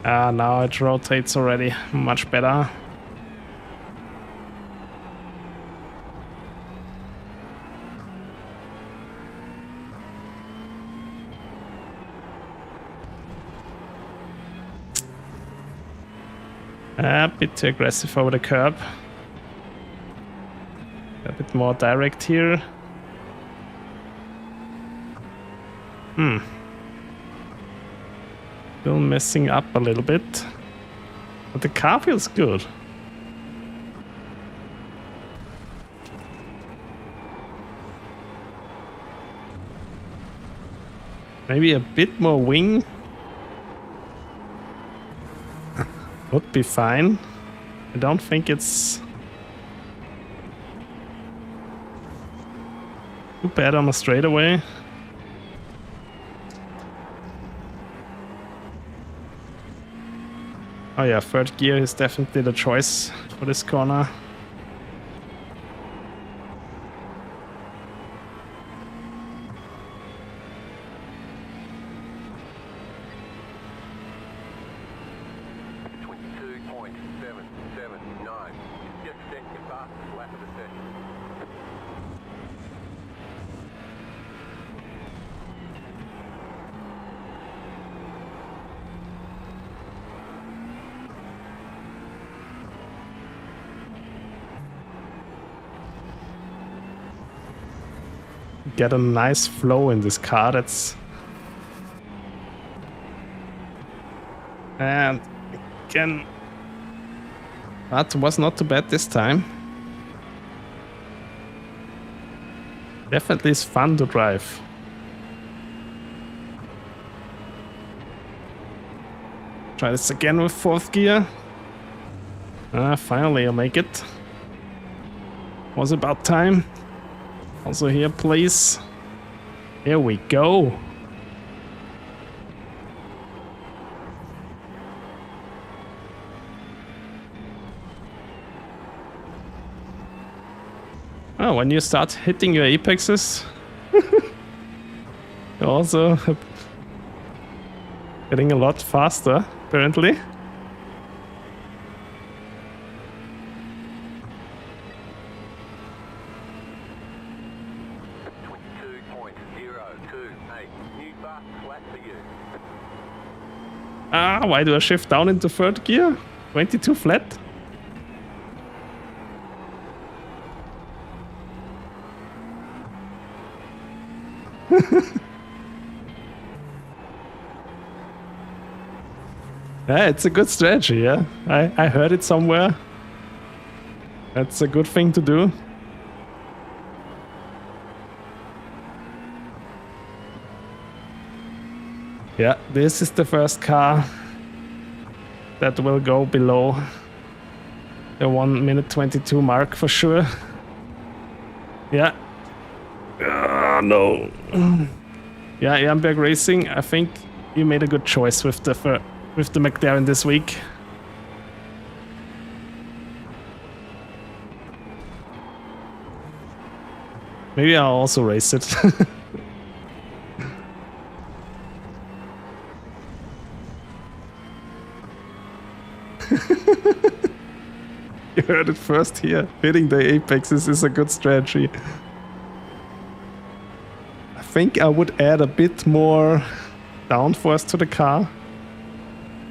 Now it rotates already much better. A bit too aggressive over the curb. A bit more direct here. Still messing up a little bit. But the car feels good. Maybe a bit more wing would be fine. I don't think it's too bad on a straightaway. Oh yeah, third gear is definitely the choice for this corner. Get a nice flow in this car. That's and again, that was not too bad this time. Definitely is fun to drive. Try this again with fourth gear. Finally, I'll make it. Was about time. Also here, please. Here we go. Oh, when you start hitting your apexes, you're also getting a lot faster, apparently. Why do I shift down into third gear? 22 flat? Yeah, it's a good strategy, yeah. I heard it somewhere. That's a good thing to do. Yeah, this is the first car that will go below the 1 minute 22 mark for sure. Yeah. No. Yeah, Ehrenberg Racing, I think you made a good choice with the McLaren this week. Maybe I'll also race it. You heard it first here. Hitting the apexes is a good strategy. I think I would add a bit more downforce to the car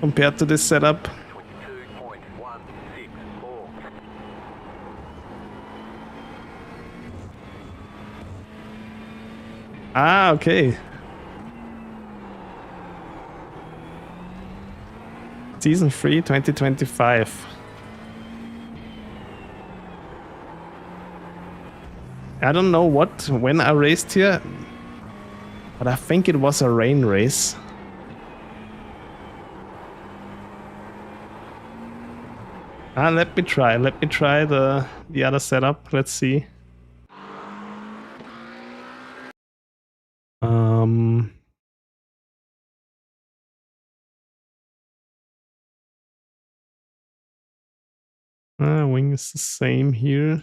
compared to this setup. 22.164. Ah, okay. Season 3, 2025. I don't know when I raced here, but I think it was a rain race. Let me try the other setup. Let's see. Wing is the same here.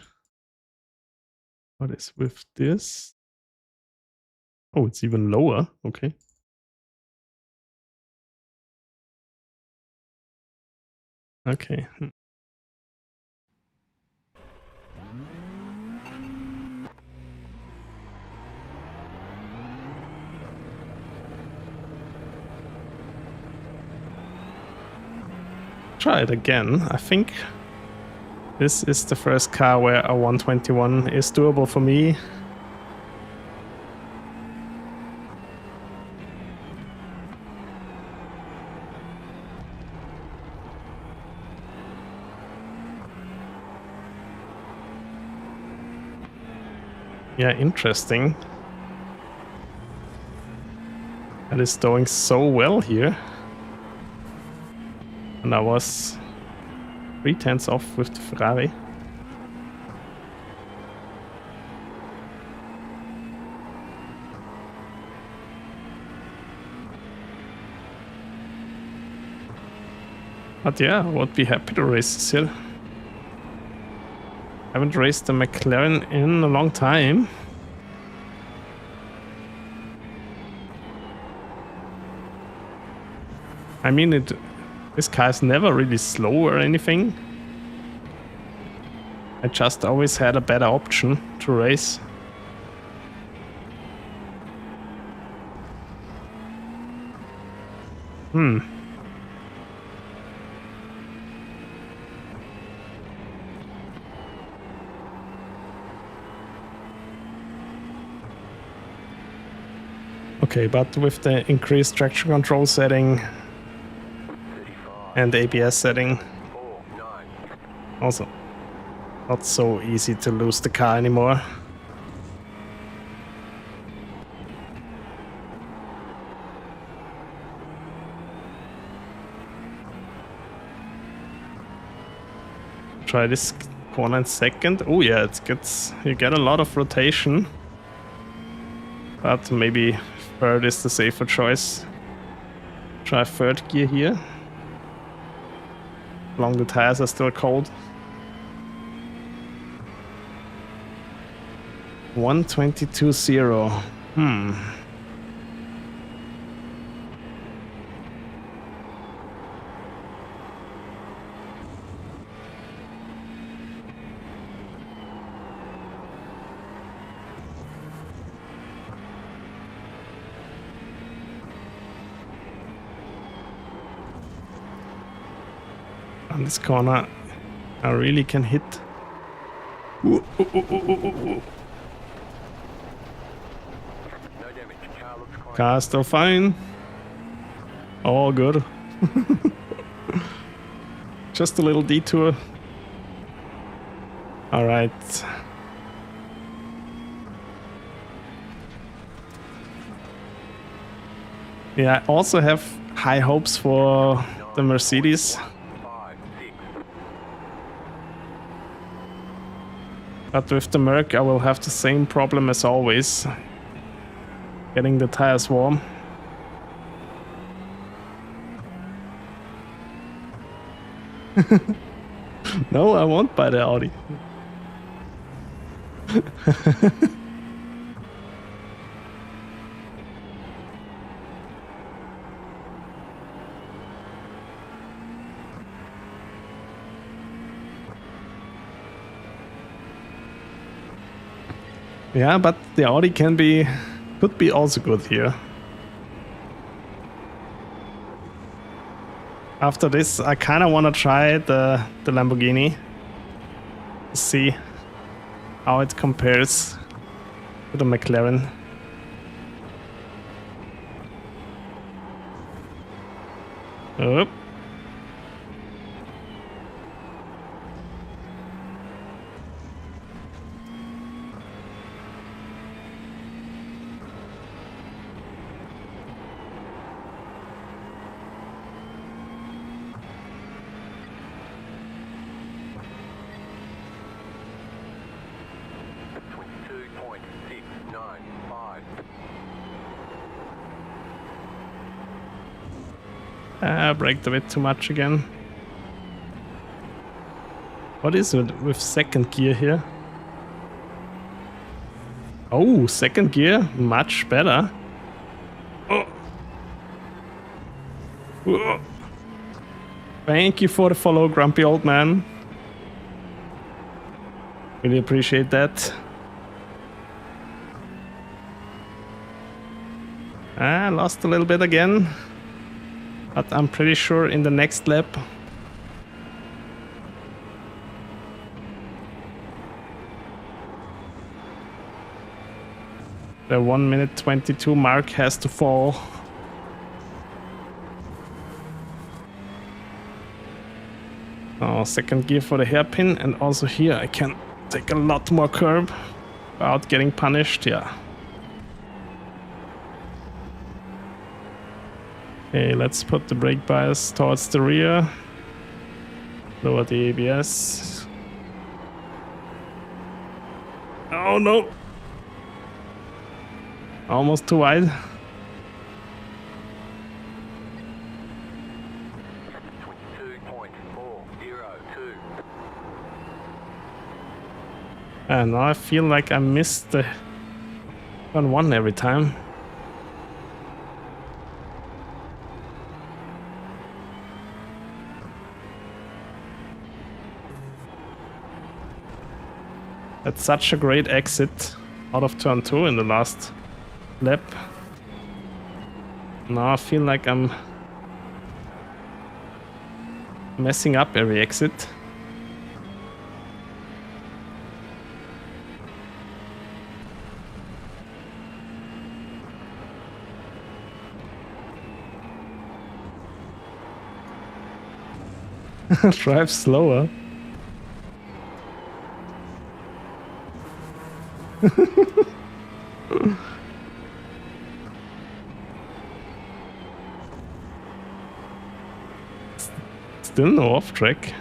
What is with this? Oh, it's even lower. Okay. Okay. Try it again. I think this is the first car where a 121 is doable for me. Yeah, interesting. That is doing so well here. And I was 3/10 off with the Ferrari. But yeah, I would be happy to race this here. Haven't raced the McLaren in a long time. I mean, this car is never really slow or anything. I just always had a better option to race. Okay, but with the increased traction control setting and ABS setting, also not so easy to lose the car anymore. Try this corner in second. Oh yeah, you get a lot of rotation, but maybe third is the safer choice. Try third gear here. Long the tires are still cold. 122.0. On this corner, I really can hit. Ooh, ooh, ooh, ooh, ooh, ooh. Car still fine. All good. Just a little detour. All right. Yeah, I also have high hopes for the Mercedes. 5, 6. But with the Merc, I will have the same problem as always. Getting the tires warm. No, I won't buy the Audi. Yeah, but the Audi could be also good here. After this, I kind of want to try the Lamborghini. See how it compares to the McLaren. Oop. Braked a bit too much again. What is it with second gear here? Oh, second gear, much better. Oh. Oh. Thank you for the follow, grumpy old man. Really appreciate that. Lost a little bit again. But I'm pretty sure in the next lap the 1 minute 22 mark has to fall. Oh, second gear for the hairpin, and also here I can take a lot more curb without getting punished. Yeah. Okay, let's put the brake bias towards the rear. Lower the ABS. Oh no! Almost too wide. And now I feel like I missed the turn 1 every time. That's such a great exit out of turn 2 in the last lap. Now I feel like I'm messing up every exit. Drive slower. Still no off track.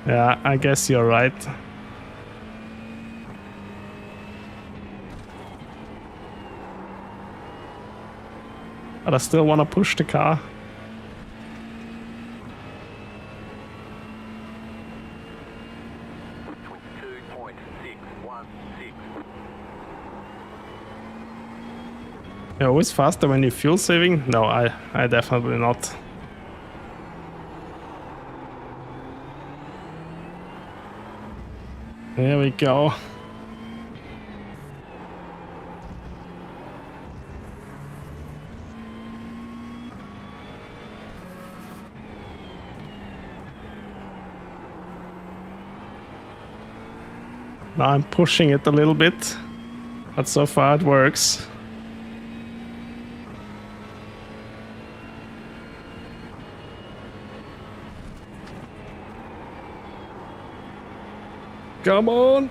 Yeah, I guess you're right. But I still want to push the car. You're always faster when you're fuel saving? No, I definitely not. There we go. Now I'm pushing it a little bit, but so far it works. Come on!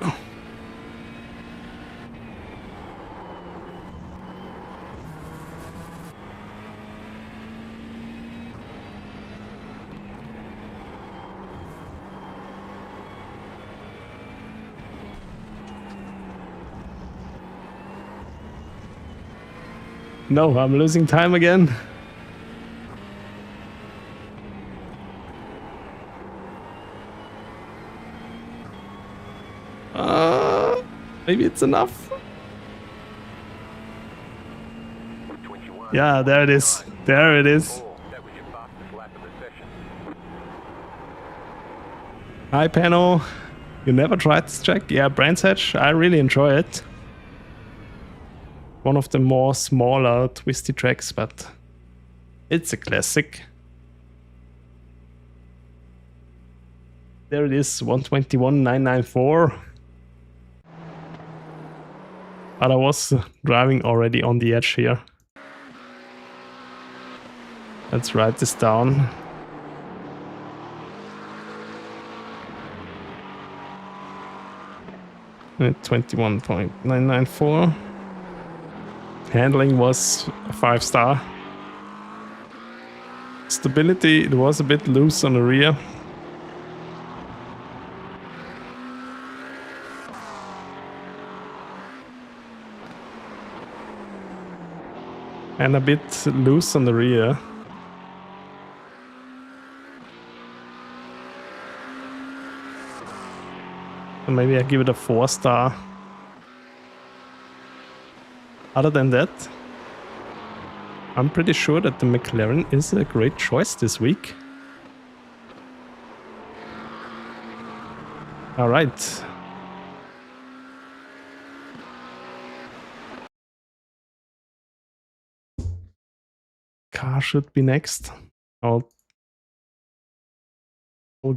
No, I'm losing time again. Maybe it's enough. Yeah, there it is. There it is. That was your fastest lap of the session. Hi, Pano. You never tried this track? Yeah, Brands Hatch. I really enjoy it. One of the more smaller, twisty tracks, but it's a classic. There it is, 121.994. But I was driving already on the edge here. Let's write this down. At 21.994. Handling was a 5-star. Stability, it was a bit loose on the rear. And a bit loose on the rear. So maybe I give it a 4-star. Other than that, I'm pretty sure that the McLaren is a great choice this week. All right. Car should be next. I'll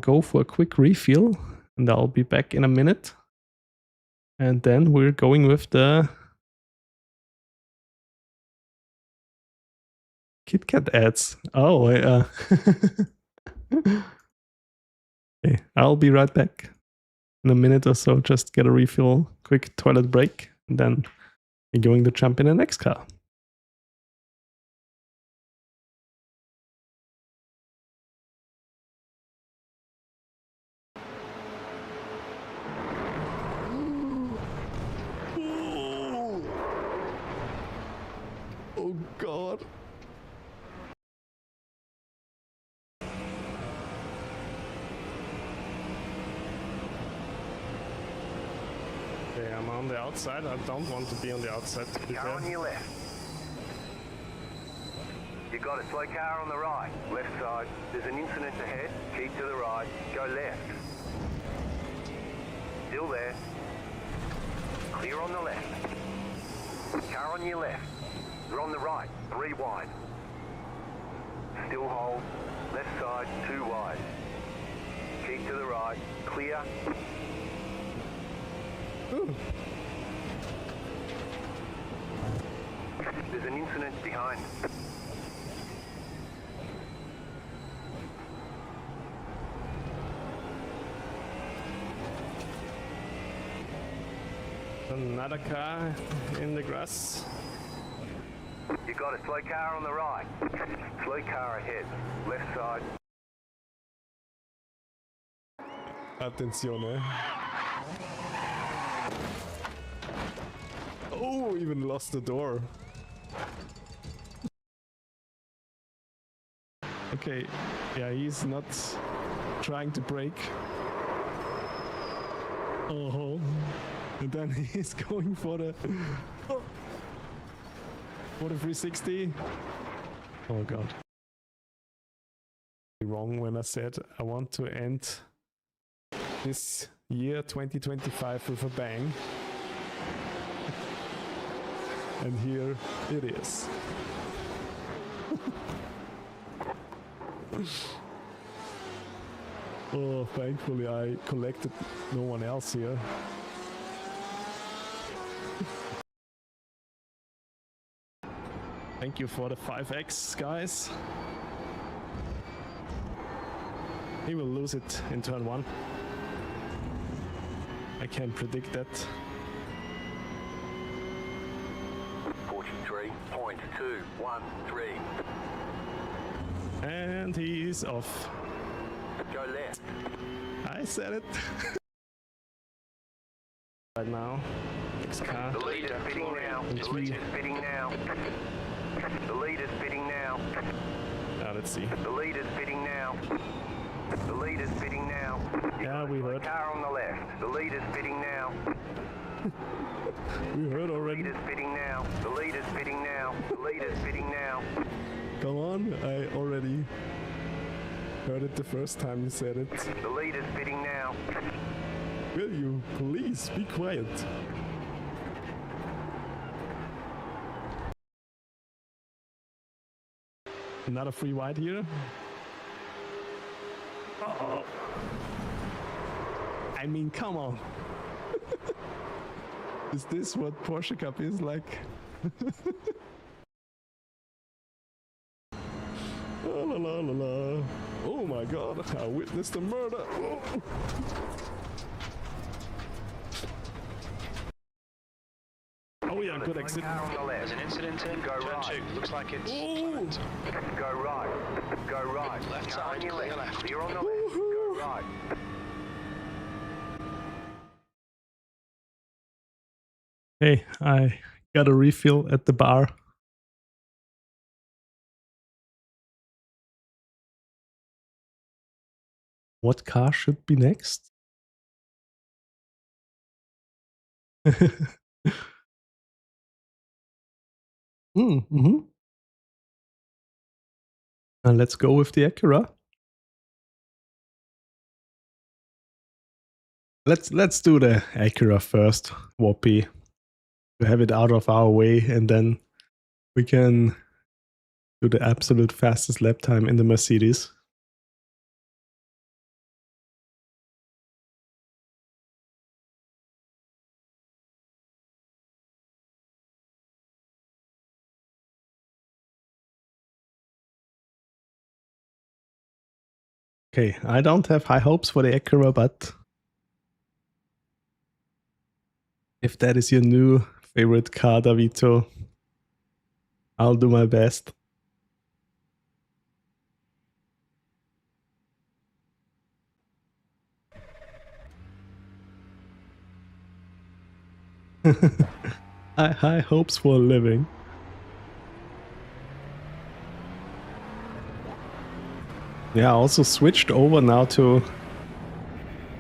go for a quick refill and I'll be back in a minute. And then we're going with the KitKat ads. Oh, okay, I'll be right back in a minute or so. Just get a refill, quick toilet break, and then we're going to jump in the next car. Oh God. Okay, I'm on the outside. I don't want to be on the outside, to be Car fair. on your left. You got a slow car on the right. Left side. There's an incident ahead. Keep to the right. Go left. Still there. Clear on the left. Car on your left. You're on the right. 3 wide. Still hold. Left side. 2 wide. Keep to the right. Clear. Ooh. There's an incident behind. Another car in the grass. You got a slow car on the right. Slow car ahead. Left side. Attenzione. Oh, even lost the door. Okay, yeah, he's not trying to brake. Oh, and then he's going for the 360. Oh God. Wrong when I said I want to end this year 2025 with a bang. And here it is. Oh, thankfully I collected no one else here. Thank you for the 5x, guys. He will lose it in turn 1. I can't predict that. 43.213. And he's off. Go left. I said it. Right now. Next car. The lead is spitting now. The lead is spitting now. The lead is spitting now. Let's see. The lead is spitting now. The lead is spitting now. Yeah, we heard. Car on the left. The lead is spitting now. We heard The already. lead is spitting now. The lead is spitting now. The lead is spitting now. Come on, I already heard it the first time you said it. The lead is spitting now. Will you please be quiet? Another free wide here. Uh-oh. I mean, come on. Is this what Porsche Cup is like? La la la la la. Oh my god, I witnessed a murder. Oh. Oh yeah, good exit. Car on the left. There's an incident in Go turn right. 2. Looks like it's Oh. Go right. Go right. Left Car side, on your clear left. left. You're on the left. Go right. Hey, I got a refill at the bar. What car should be next? Mm-hmm. Let's go with the Acura. Let's do the Acura first, Whoppy. To have it out of our way, and then we can do the absolute fastest lap time in the Mercedes. Okay, I don't have high hopes for the Acura, but if that is your new favorite car, Davito, I'll do my best. High hopes for a living. Yeah, I also switched over now to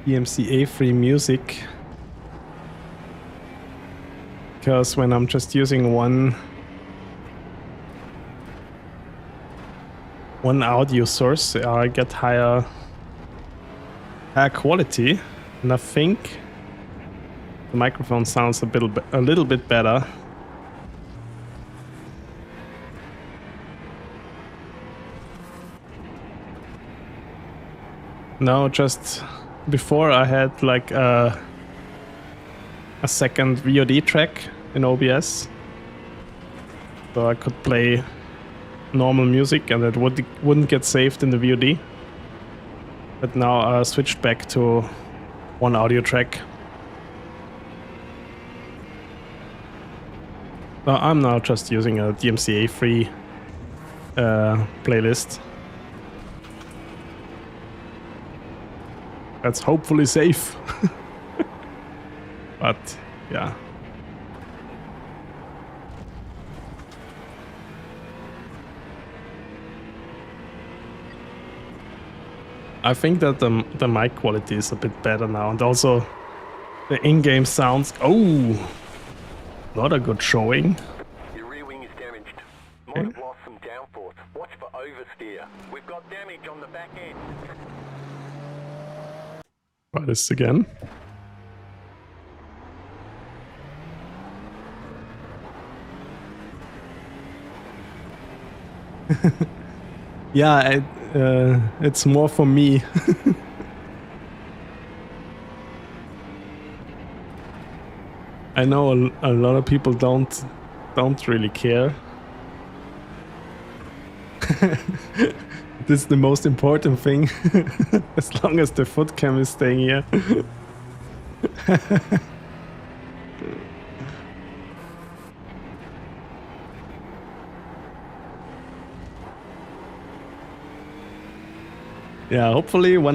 DMCA-free music. Because when I'm just using one audio source, I get higher quality, and I think the microphone sounds a little bit better. No, just before I had like a second VOD track in OBS, so I could play normal music and it wouldn't get saved in the VOD. But now I switched back to one audio track. So I'm now just using a DMCA free playlist. That's hopefully safe. But yeah. I think that the mic quality is a bit better now, and also the in-game sounds. Oh, not a good showing. Your rear wing is damaged. Might have lost some downforce. Watch for oversteer. We've got damage on the back end. Try this again. Yeah, it's more for me. I know a lot of people don't really care. This is the most important thing. As long as the foot cam is staying here. Yeah, hopefully when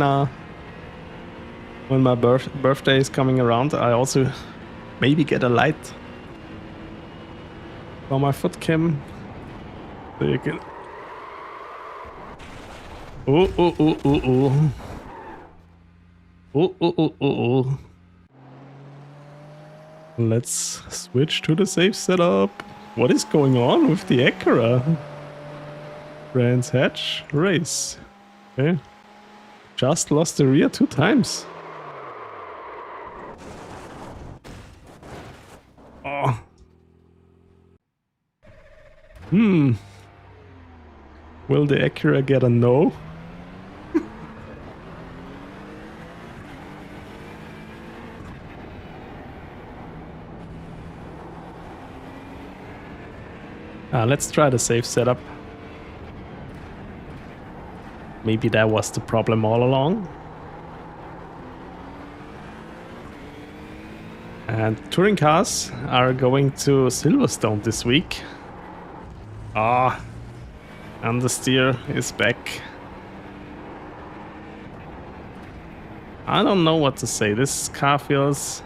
my birthday is coming around, I also maybe get a light for my foot cam, so you can. Oh, oh, oh, oh, oh. Oh, oh, oh, oh, oh. Let's switch to the safe setup. What is going on with the Acura? Brands Hatch race. Okay. Just lost the rear 2 times. Oh. Will the Acura get a no? Let's try the safe setup. Maybe that was the problem all along. And touring cars are going to Silverstone this week. Understeer is back. I don't know what to say. This car feels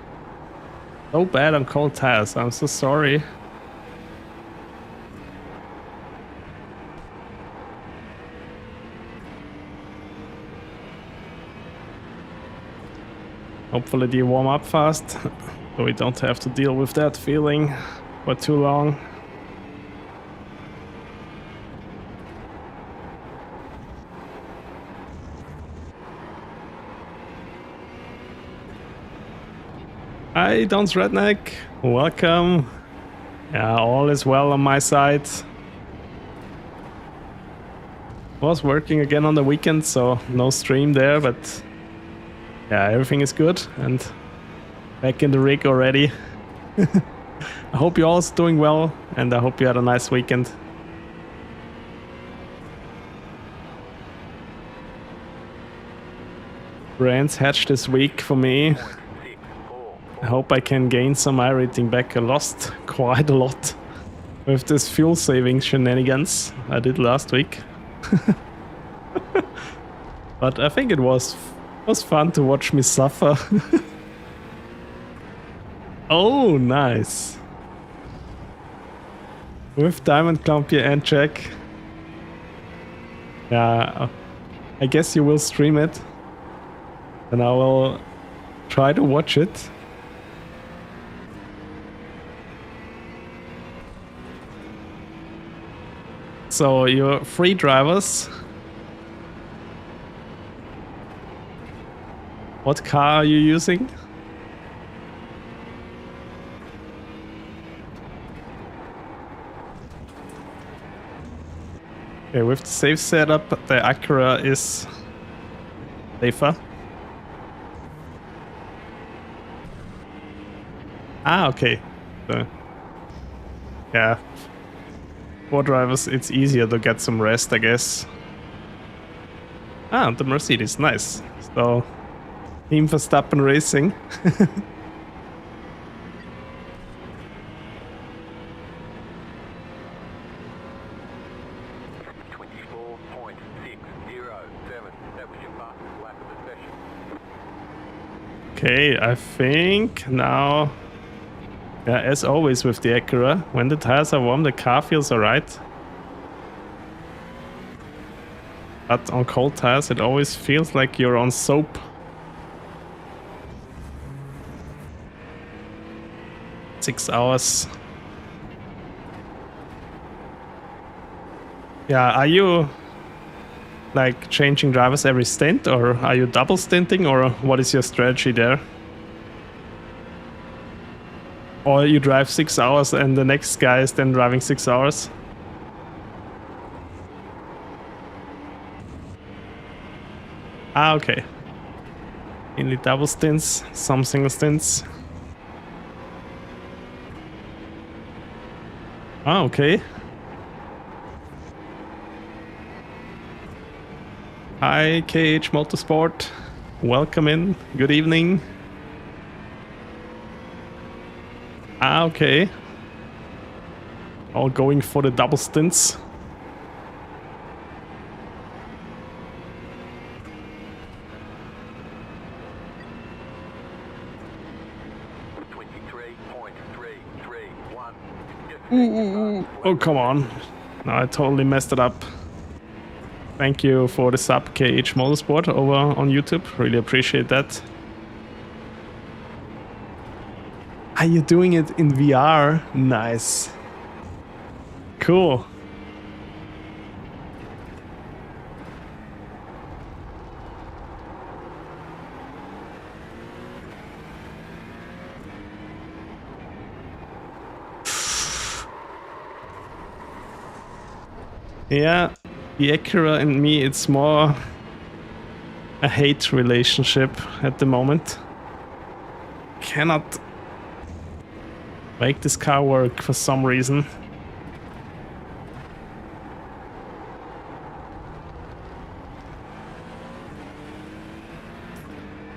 so bad on cold tires. I'm so sorry. Hopefully they warm up fast, so we don't have to deal with that feeling for too long. Hi, Don's Redneck, welcome. Yeah, all is well on my side. Was working again on the weekend, so no stream there, but yeah, everything is good and back in the rig already. I hope you're all doing well and I hope you had a nice weekend. Brands hatched this week for me. I hope I can gain some iRating back. I lost quite a lot with this fuel saving shenanigans I did last week. But I think it was fun to watch me suffer. Oh, nice. With Diamond Clumpy and Treq. Yeah, I guess you will stream it. And I will try to watch it. So, you're free drivers. What car are you using? Okay, with the safe setup, the Acura is safer. Okay. So, yeah. For drivers, it's easier to get some rest, I guess. The Mercedes, nice. So, Team Verstappen Racing. Okay, I think now, yeah, as always with the Acura, when the tires are warm, the car feels alright. But on cold tires, it always feels like you're on soap. Six hours. Yeah, are you like changing drivers every stint, or are you double stinting, or what is your strategy there? Or you drive 6 hours and the next guy is then driving 6 hours? Okay. Mainly double stints, some single stints. Okay. Hi KH Motorsport, welcome in, good evening. Ah, okay. All going for the double stints. Oh, come on. No, I totally messed it up. Thank you for the sub, KH Motorsport, over on YouTube. Really appreciate that. Are you doing it in VR? Nice. Cool. Yeah, the Acura and me, it's more a hate relationship at the moment. Cannot make this car work for some reason.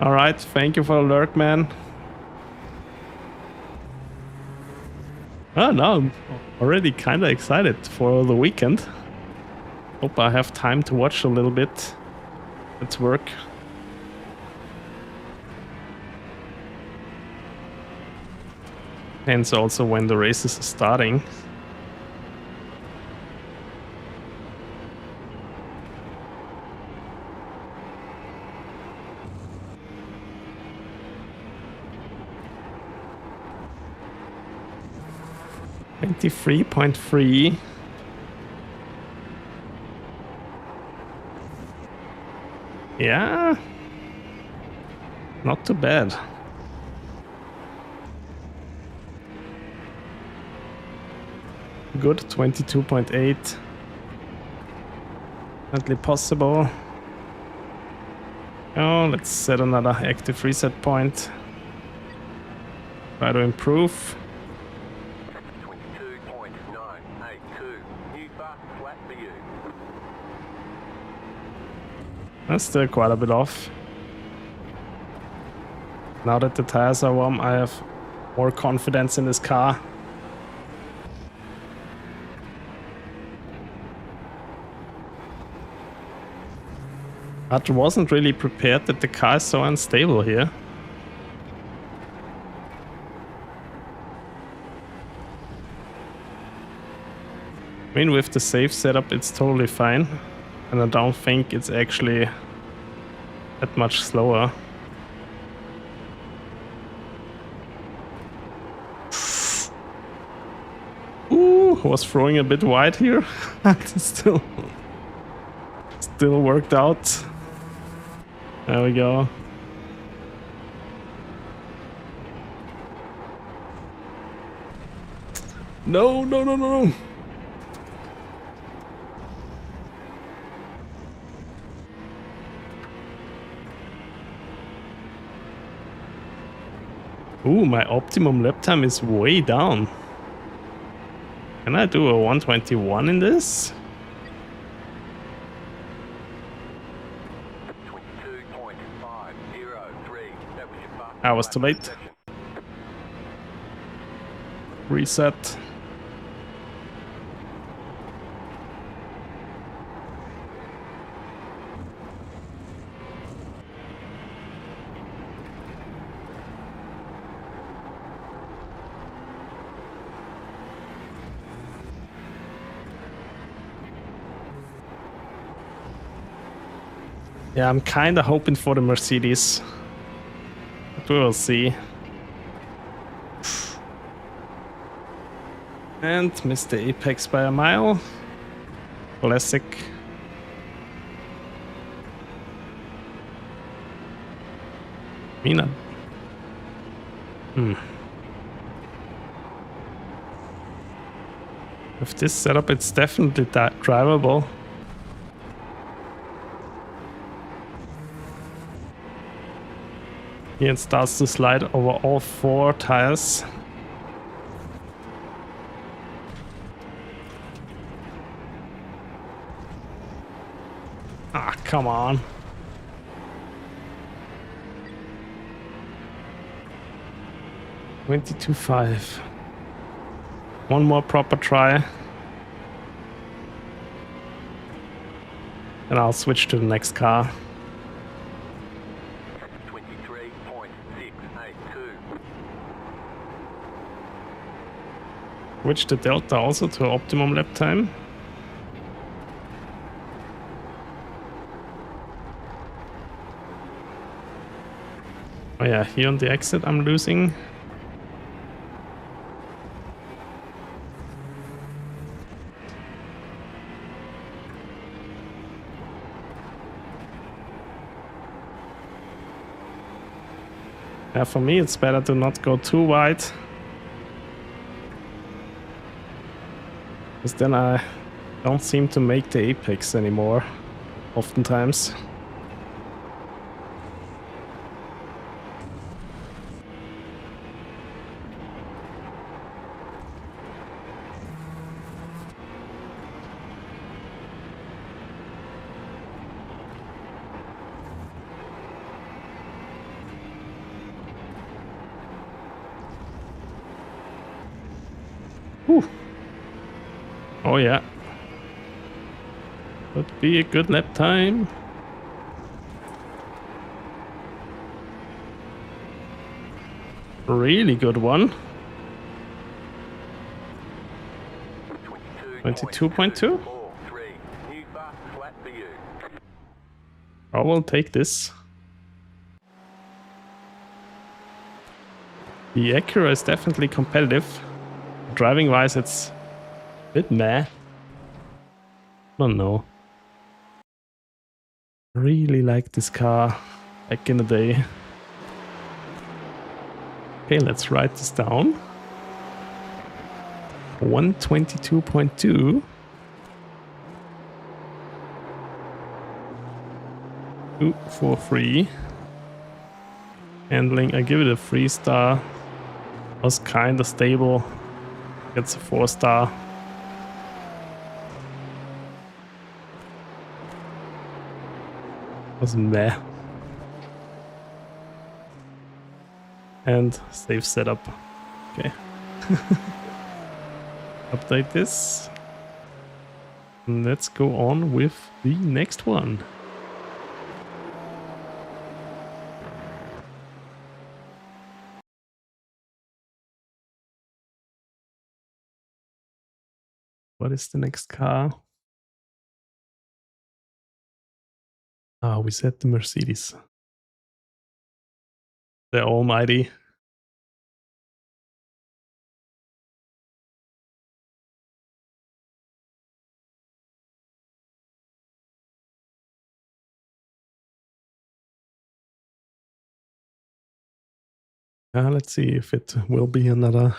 Alright, thank you for the lurk, man. Oh no, I'm already kinda excited for the weekend. Hope I have time to watch a little bit at work. Depends also when the races are starting. $23.3. Yeah, not too bad. Good, 22.8. Definitely possible. Oh, let's set another active reset point. Try to improve. 22.982. New bar flat for you. That's still quite a bit off. Now that the tires are warm, I have more confidence in this car. But wasn't really prepared that the car is so unstable here. I mean, with the safe setup, it's totally fine. And I don't think it's actually that much slower. Ooh, was throwing a bit wide here. still worked out. There we go. No, no, no, no, no. Ooh, my optimum lap time is way down. Can I do a 121 in this? 22.503. That was your bar. I was too late. Reset. Yeah, I'm kinda hoping for the Mercedes. But we will see. And missed the apex by a mile. Classic. Mina. With this setup, it's definitely drivable. Here it starts to slide over all four tires. Ah, come on. $22.5. One more proper try. And I'll switch to the next car. 23.682. Switch the Delta also to optimum lap time. Oh yeah, here on the exit I'm losing. Yeah, for me it's better to not go too wide. Because then I don't seem to make the apex anymore, oftentimes. Whew. Oh yeah. Could be a good lap time. Really good one. 22.2. I will take this. The Acura is definitely competitive. Driving wise, it's a bit meh. I don't know. Really like this car back in the day. Okay, let's write this down. 122.2. 243. Handling, I give it a 3-star. Was kinda stable. Gets a 4-star. Was meh. And save setup. Okay. Update this. And let's go on with the next one. What is the next car? Ah, we said the Mercedes. The almighty. Let's see if it will be another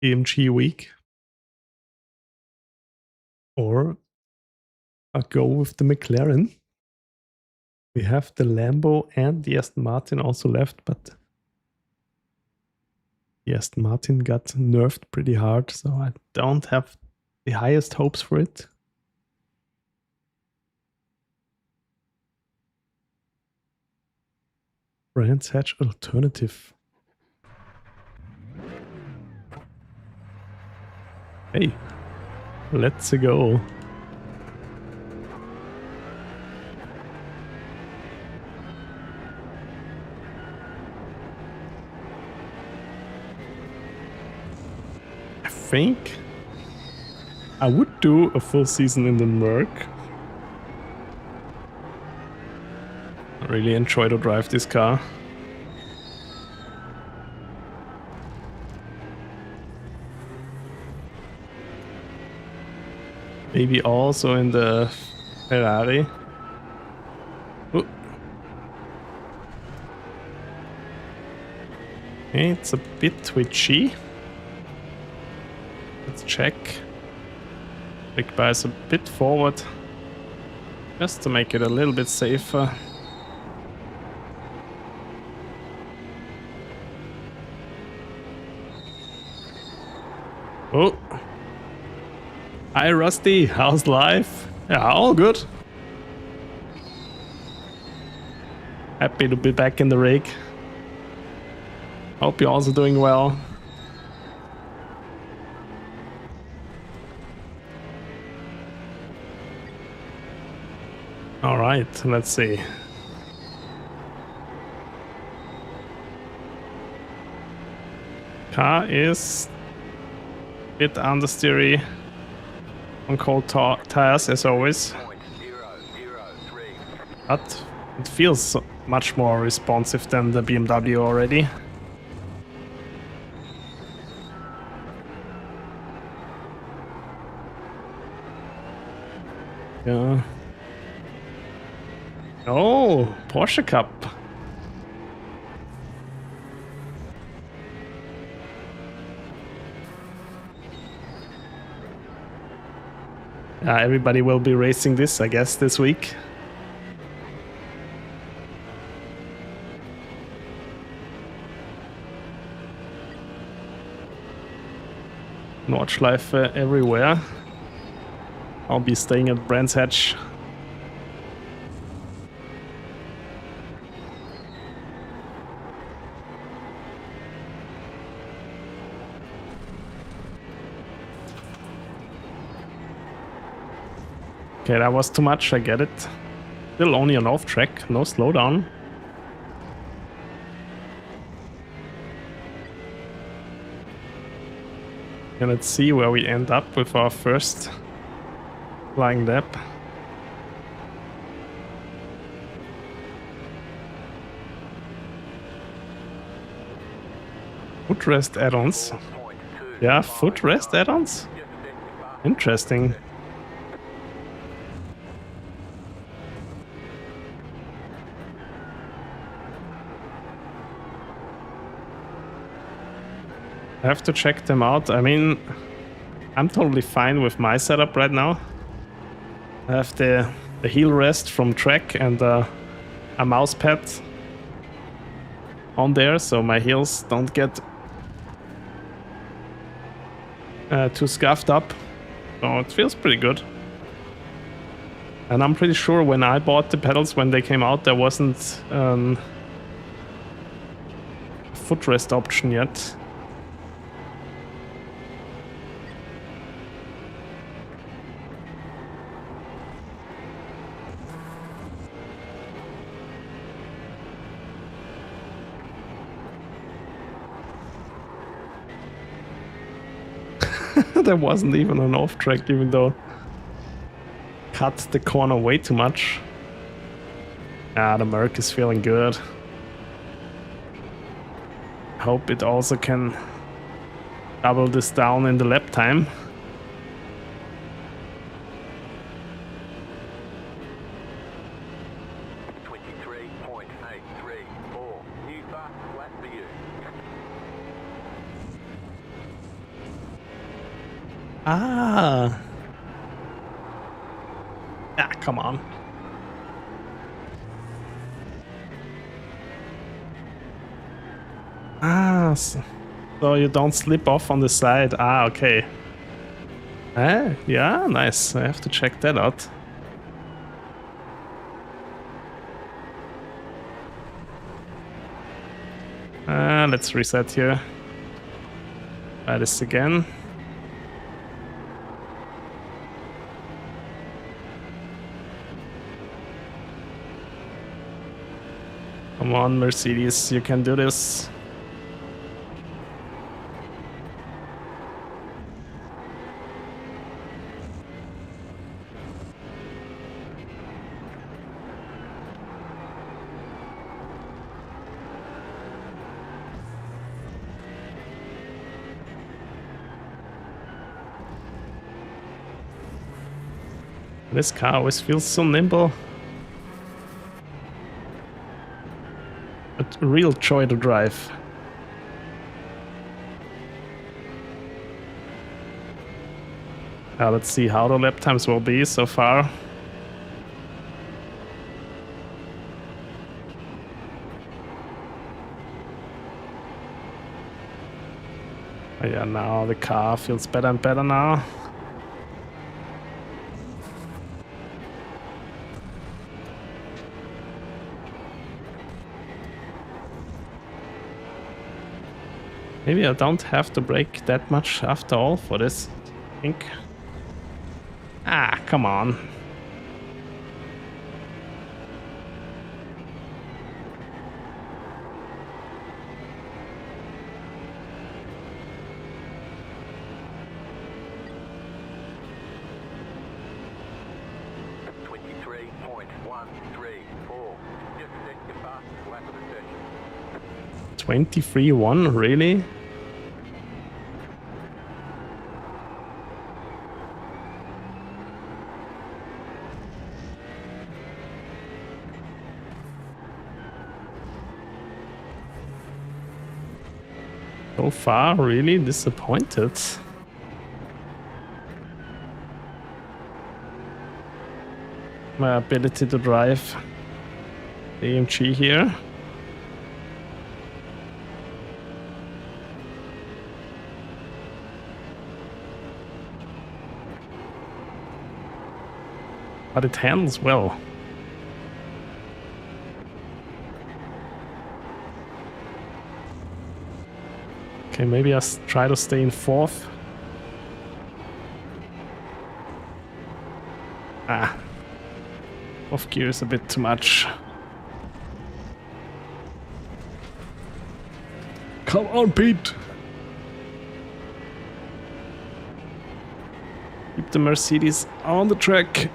AMG week. Or I'll go with the McLaren. We have the Lambo and the Aston Martin also left, but the Aston Martin got nerfed pretty hard, so I don't have the highest hopes for it. Brands Hatch Alternative. Hey, let's go. I think I would do a full season in the Merc. I really enjoy to drive this car. Maybe also in the Ferrari. Ooh. Okay, it's a bit twitchy. Let's check. Brake bias a bit forward. Just to make it a little bit safer. Oh. Hi Rusty, how's life? Yeah, all good. Happy to be back in the rig. Hope you're also doing well. All right, let's see. Car is a bit understeery on cold tires as always, but it feels much more responsive than the BMW already. Yeah. Oh, Porsche Cup. Everybody will be racing this, I guess, this week. Nordschleife everywhere. I'll be staying at Brands Hatch. Okay, that was too much, I get it. Still only an off track, no slowdown. And let's see where we end up with our first flying lap. Footrest add-ons. Yeah, footrest add-ons? Interesting. I have to check them out. I mean, I'm totally fine with my setup right now. I have the heel rest from Treq and a mouse pad on there, so my heels don't get too scuffed up. So it feels pretty good. And I'm pretty sure when I bought the pedals, when they came out, there wasn't a footrest option yet. There wasn't even an off track, even though cut the corner way too much. The Merc is feeling good. Hope it also can double this down in the lap time. Come on. So you don't slip off on the side. Okay. Yeah, nice. I have to check that out. Let's reset here. Try this again. Come on, Mercedes, you can do this. This car always feels so nimble. A real joy to drive. Now let's see how the lap times will be so far. Yeah, now the car feels better and better now. Maybe I don't have to brake that much after all for this, I think. Come on. Just set your fastest lap of the session. 23-1, really? So far, really disappointed. My ability to drive the AMG here. But it handles well. Okay, maybe I try to stay in fourth. Ah. Off gear is a bit too much. Come on, Pete! Keep the Mercedes on the track.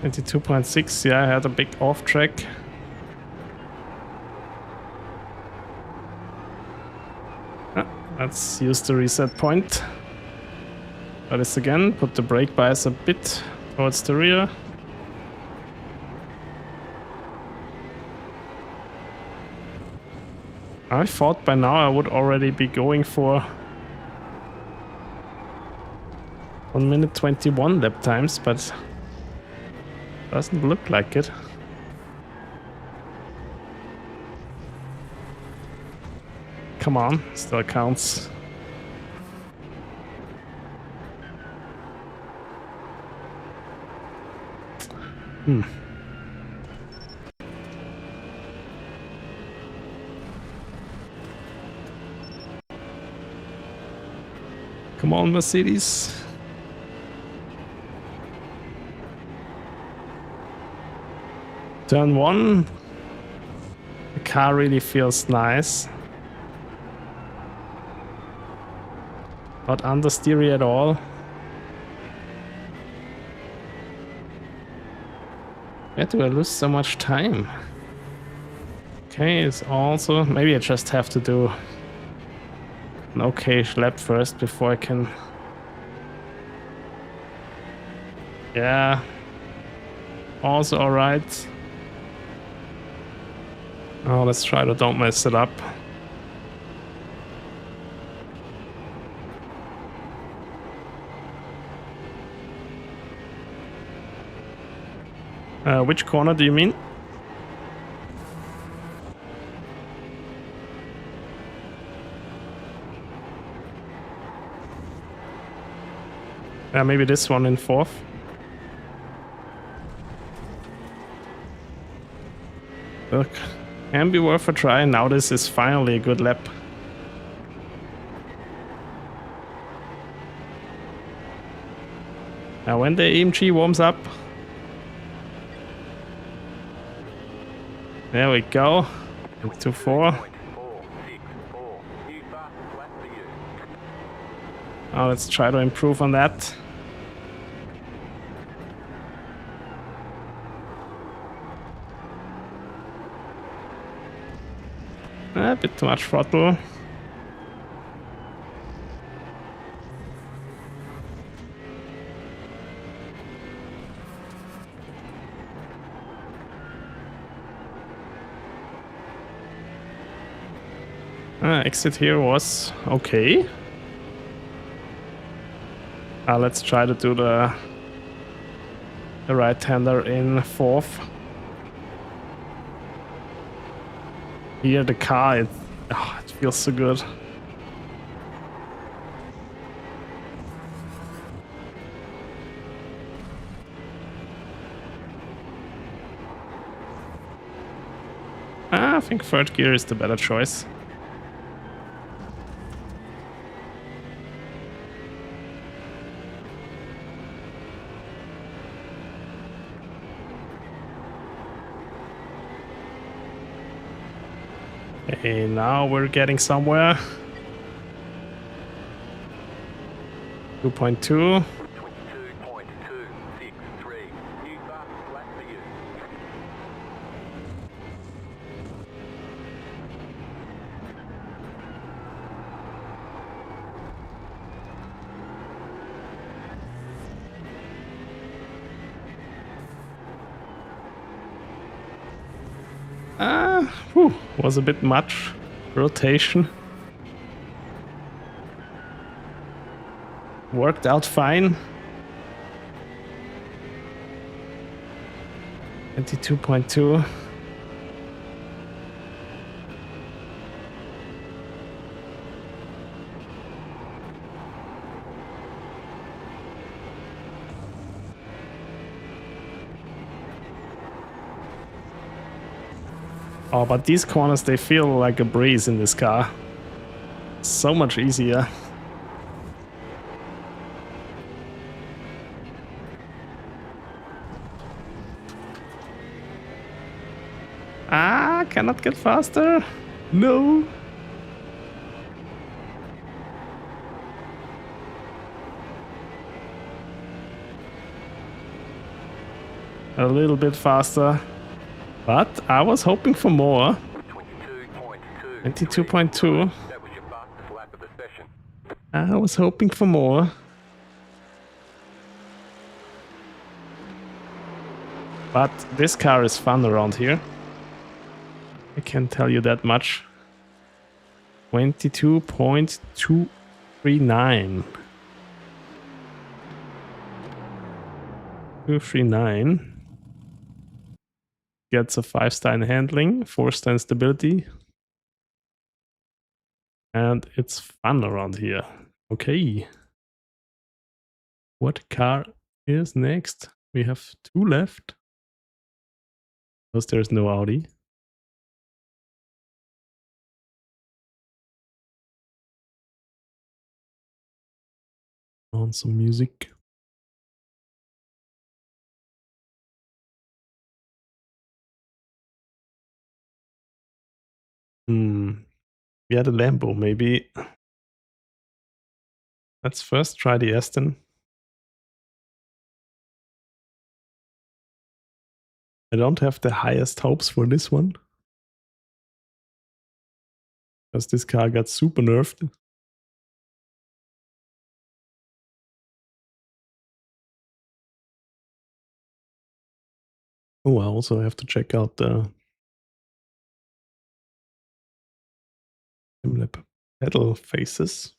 22.6, yeah, I had a big off track. Let's use the reset point. Try this again, put the brake bias a bit towards the rear. I thought by now I would already be going for 1 minute 21 lap times, but doesn't look like it. Come on, still counts. Come on, Mercedes. Turn 1. The car really feels nice. Not understeery at all. Where do I lose so much time? Okay, it's also... Maybe I just have to do an okay lap first before I can... Yeah. Also alright. Oh, let's try to don't mess it up. Which corner do you mean? Maybe this one in fourth. Look, can be worth a try. Now this is finally a good lap. Now when the AMG warms up. There we go. 2-4. Now let's try to improve on that. A bit too much throttle. Exit here was okay. Let's try to do the right-hander in fourth. Here the car, it feels so good. I think third gear is the better choice. Okay, now we're getting somewhere. 2.2. 22.263. New fastest lap for you. Was a bit much rotation. Worked out fine. 22.2. Oh, but these corners, they feel like a breeze in this car. So much easier. Ah, cannot get faster. No. A little bit faster. But I was hoping for more. 22.2. That was your fastest lap of the session. I was hoping for more. But this car is fun around here. I can tell you that much. 22.239. 239. Gets a 5-star in handling, 4-star in stability. And it's fun around here. Okay. What car is next? We have 2 left. Because there's no Audi. On some music. Yeah, the Lambo, maybe. Let's first try the Aston. I don't have the highest hopes for this one. Because this car got super nerfed. Oh, I also have to check out the Simlab pedal faces.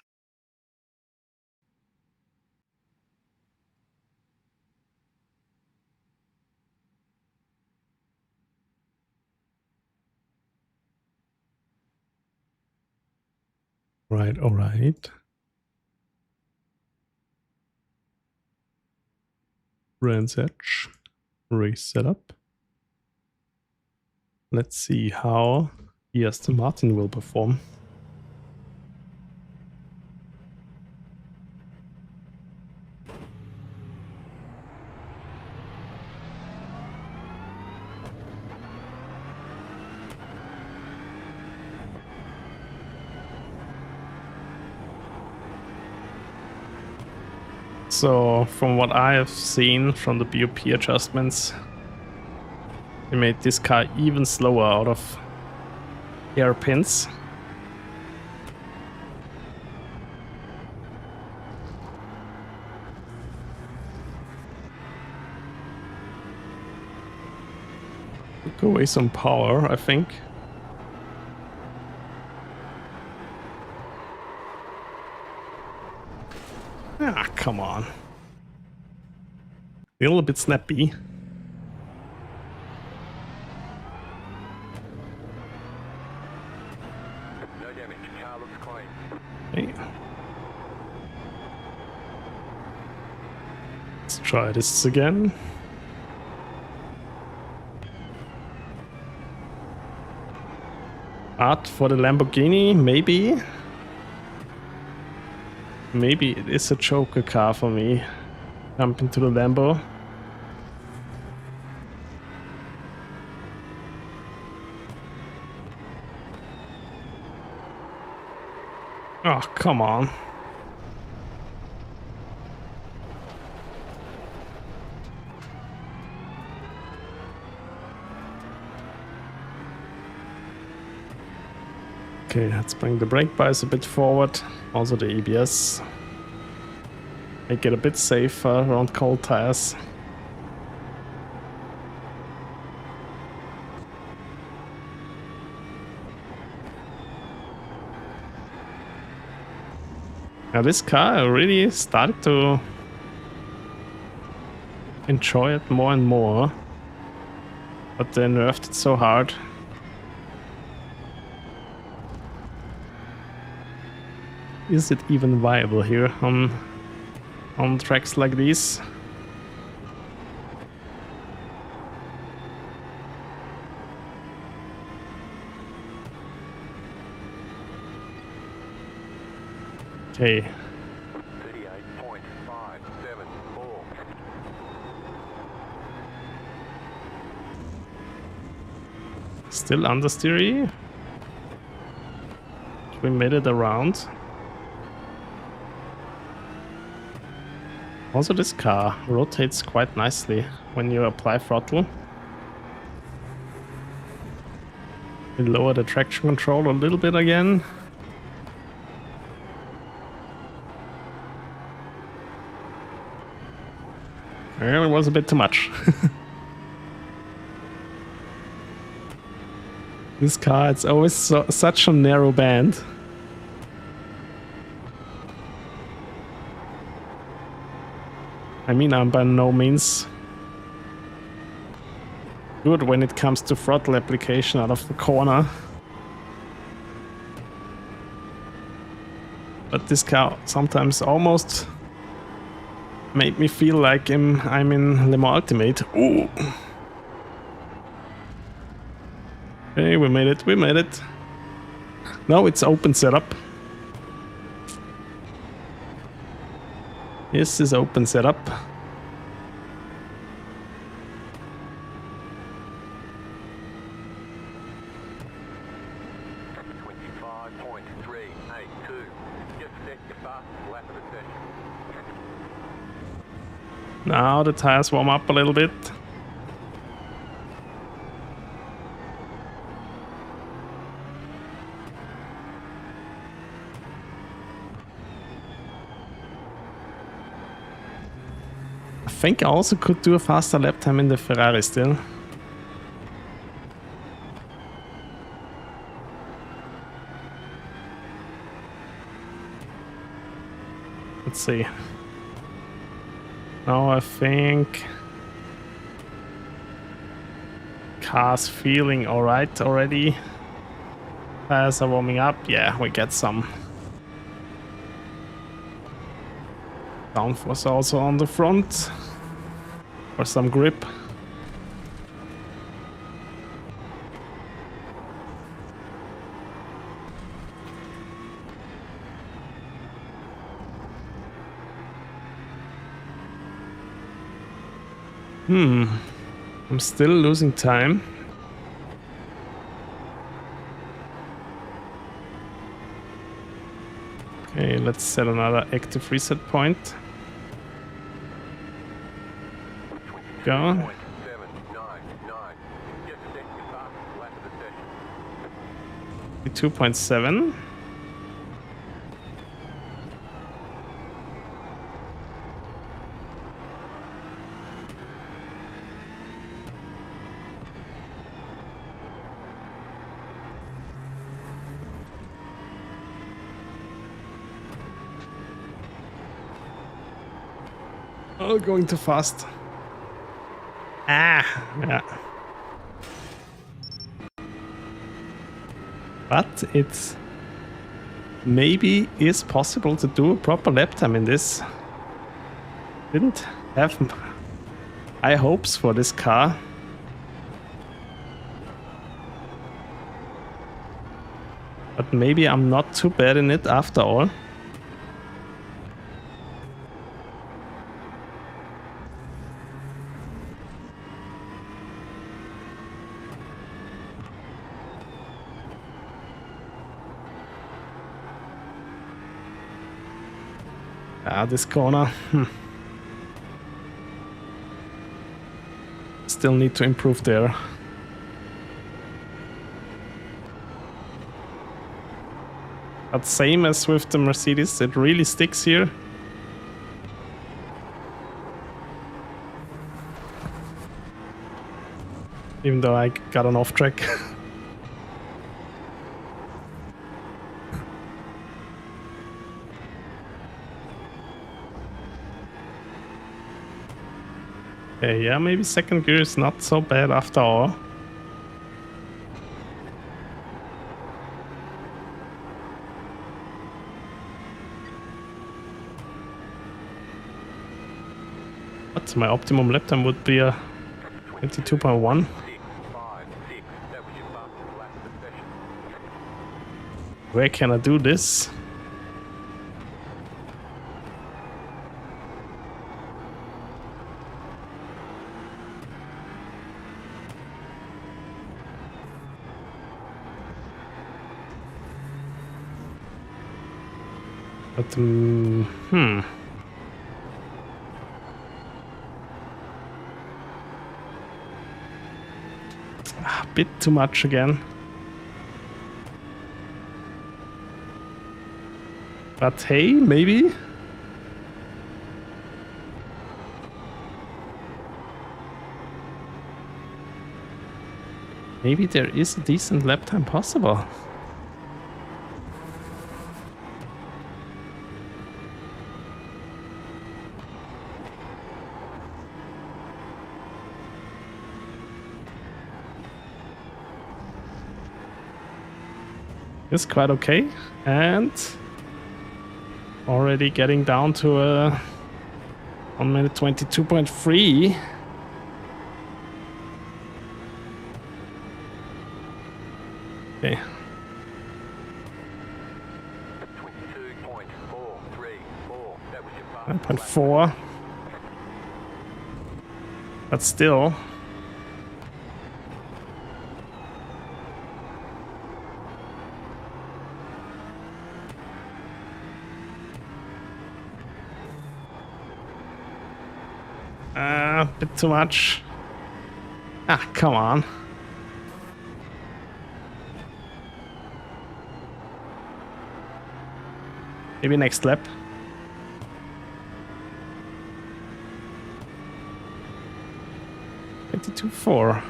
Right, all right. Brands Edge. Race setup. Let's see how the Aston Martin will perform. So, from what I have seen from the BoP adjustments, they made this car even slower out of hairpins. Took away some power, I think. Ah, come on. A little bit snappy. No damage. Car looks clean. Okay. Let's try this again. But for the Lamborghini, maybe. Maybe it is a joker car for me. Jump into the Lambo. Oh, come on. Okay, let's bring the brake bias a bit forward. Also the ABS. Make it a bit safer around cold tires. Now this car, I really started to enjoy it more and more. But they nerfed it so hard. Is it even viable here on tracks like these? Okay. 38.574. Still understeery. We made it around. Also this car rotates quite nicely when you apply throttle. We lower the traction control a little bit again. Well, it was a bit too much. This car, it's always such a narrow band. I mean, I'm by no means good when it comes to throttle application out of the corner. But this car sometimes almost made me feel like I'm in Le Mans Ultimate. Ooh. Okay, we made it, we made it. No, it's open setup. This is open setup. Now the tires warm up a little bit. I think I also could do a faster lap time in the Ferrari still. Let's see. Now I think car's feeling alright already. Tires are warming up. Yeah, we get some downforce also on the front for some grip. I'm still losing time. Okay, let's set another active reset point. Go. 2.7. Oh, going too fast. Ah, yeah. But it's maybe is possible to do a proper lap time in this. Didn't have high hopes for this car. But maybe I'm not too bad in it after all. Ah, this corner. Still need to improve there. But same as with the Mercedes, it really sticks here. Even though I got an off track. Okay, yeah, maybe second gear is not so bad after all. But my optimum lap time would be a 22.1. Where can I do this? But, a bit too much again. But hey, maybe? Maybe there is a decent lap time possible. It's quite okay, and already getting down to a 1 minute 22.3. Okay. 9.4. But still. A bit too much. Ah, come on. Maybe next lap. .4.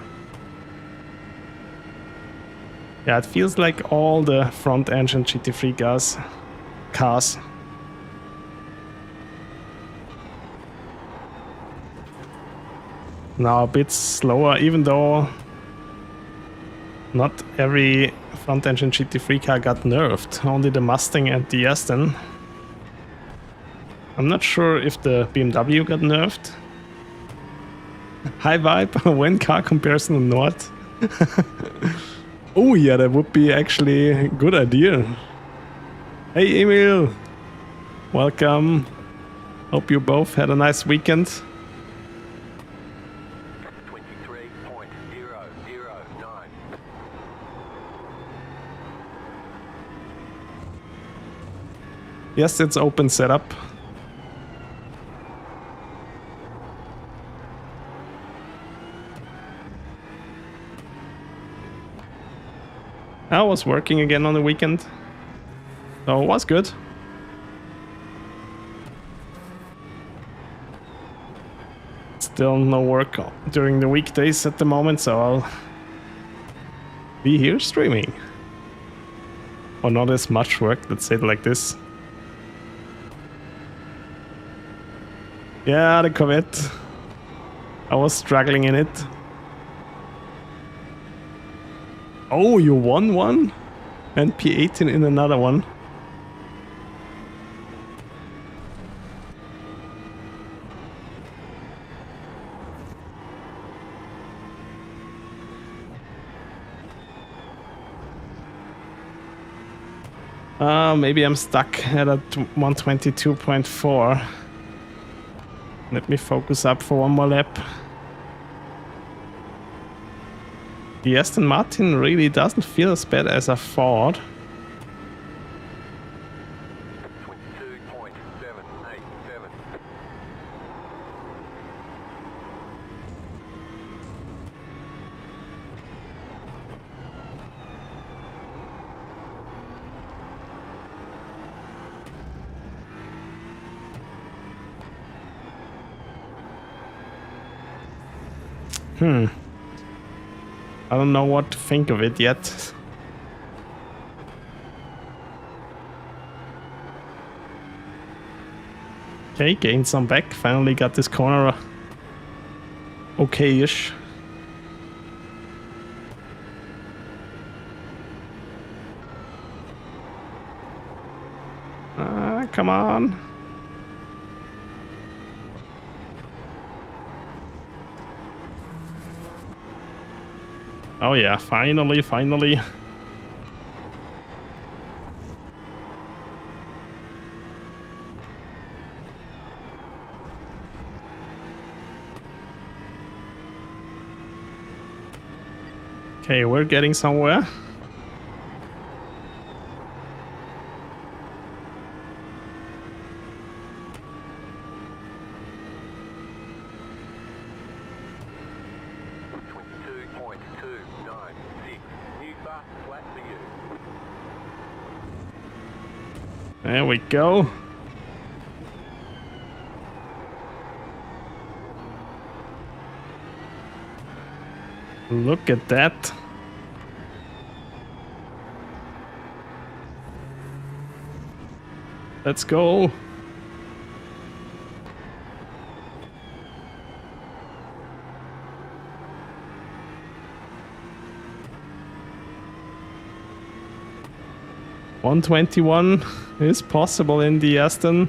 Yeah, it feels like all the front engine GT3 cars. Now a bit slower, even though not every front engine GT3 car got nerfed, only the Mustang and the Aston. I'm not sure if the BMW got nerfed. Hi Vibe, when car comparison or not? Oh yeah, that would be actually a good idea. Hey Emil, welcome. Hope you both had a nice weekend. 23.009. Yes, it's open setup. I was working again on the weekend, so it was good. Still no work during the weekdays at the moment, so I'll be here streaming. Or not as much work, let's say it like this. Yeah, the Corvette. I was struggling in it. Oh, you won one? And P18 in another one. Maybe I'm stuck at a 122.4. Let me focus up for one more lap. The Aston Martin really doesn't feel as bad as I thought. 22.78. I don't know what to think of it yet. Okay, gained some back. Finally got this corner okay-ish. Come on. Oh yeah, finally. Okay, we're getting somewhere. There we go. Look at that. Let's go. .121 is possible in the Aston.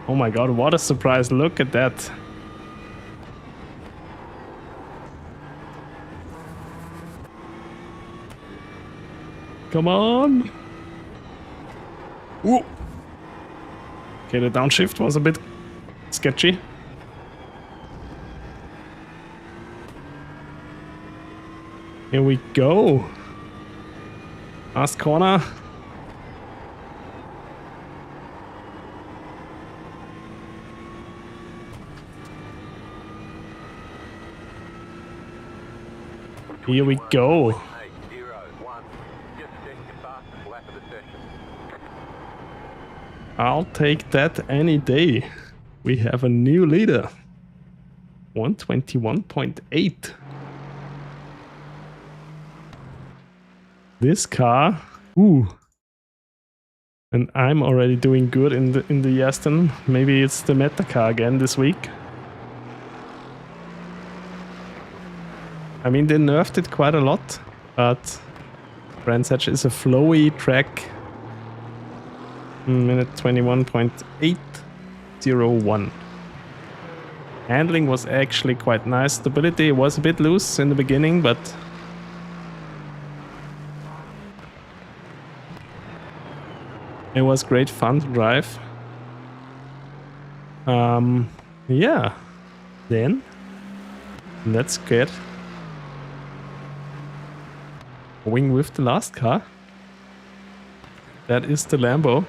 Oh my god, what a surprise. Look at that. Come on. Ooh. Okay, the downshift was a bit sketchy. Here we go. Last corner. Here we go. I'll take that any day. We have a new leader. 121.8. This car, ooh, and I'm already doing good in the Aston. Maybe it's the meta car again this week. I mean, they nerfed it quite a lot, but Brandsetch is a flowy track. Minute 21.801. Handling was actually quite nice. Stability was a bit loose in the beginning, but it was great fun to drive. Yeah. Then let's get going with the last car. That is the Lambo.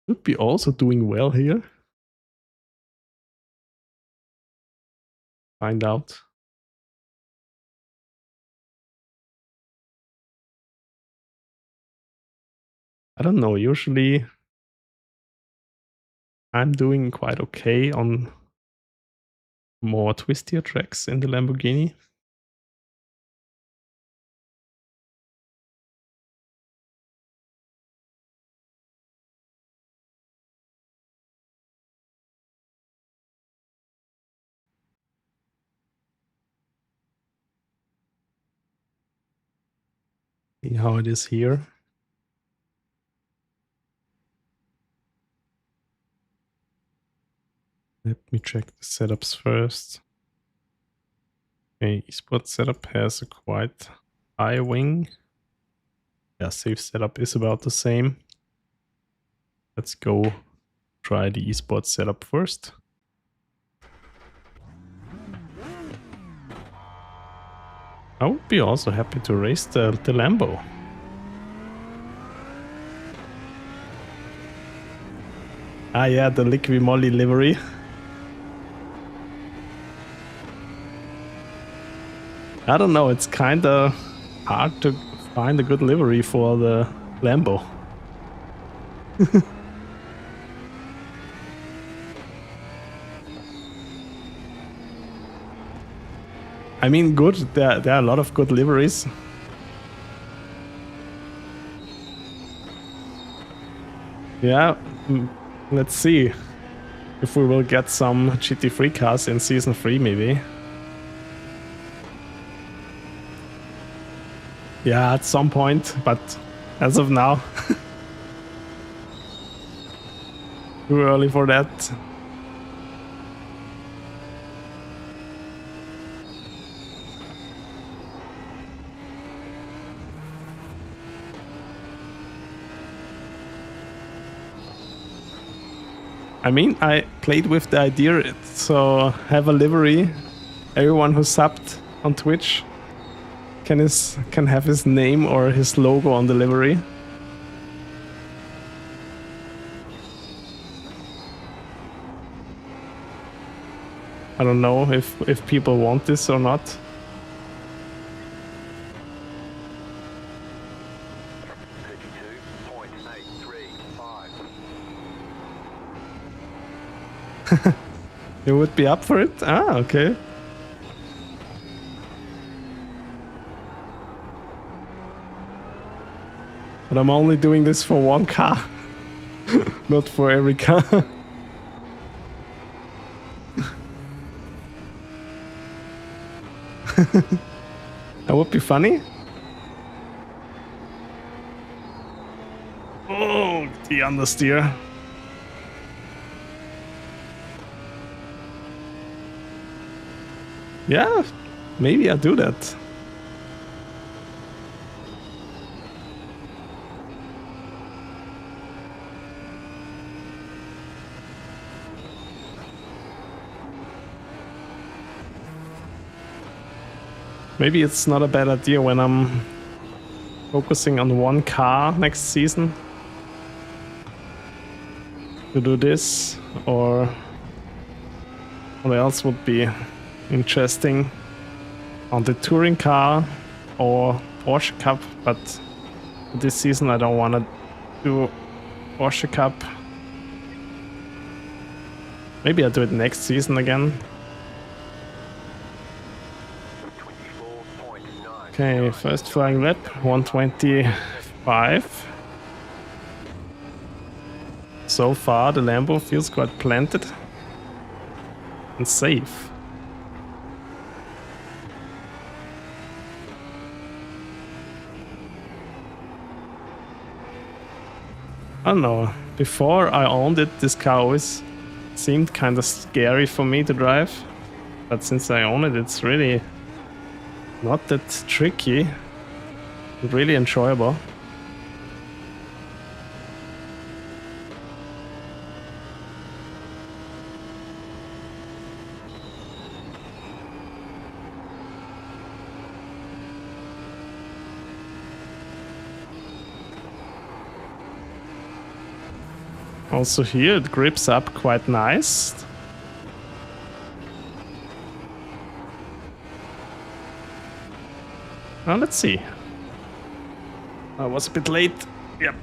Should be also doing well here. Find out. I don't know, usually I'm doing quite okay on more twistier tracks in the Lamborghini. See how it is here. Let me check the setups first. Okay, esports setup has a quite high wing. Yeah, safe setup is about the same. Let's go try the esports setup first. I would be also happy to race the Lambo. Ah yeah, the Liqui Moly livery. I don't know, it's kinda hard to find a good livery for the Lambo. I mean, good. There are a lot of good liveries. Yeah, let's see if we will get some GT3 cars in Season 3 maybe. Yeah, at some point, but as of now, too early for that. I mean, I played with the idea, so have a livery. Everyone who subbed on Twitch can have his name or his logo on the livery. I don't know if people want this or not. You would be up for it? Ah, okay. But I'm only doing this for one car, not for every car. That would be funny. Oh, the understeer. Yeah, maybe I do that. Maybe it's not a bad idea when I'm focusing on one car next season to do this, or what else would be interesting on the touring car or Porsche Cup, but this season I don't want to do Porsche Cup. Maybe I'll do it next season again. Okay, first flying lap, 125. So far the Lambo feels quite planted and safe. I don't know, before I owned it, this car always seemed kind of scary for me to drive, but since I own it, it's really not that tricky, really enjoyable. Also here it grips up quite nice. Now let's see. I was a bit late. Yep.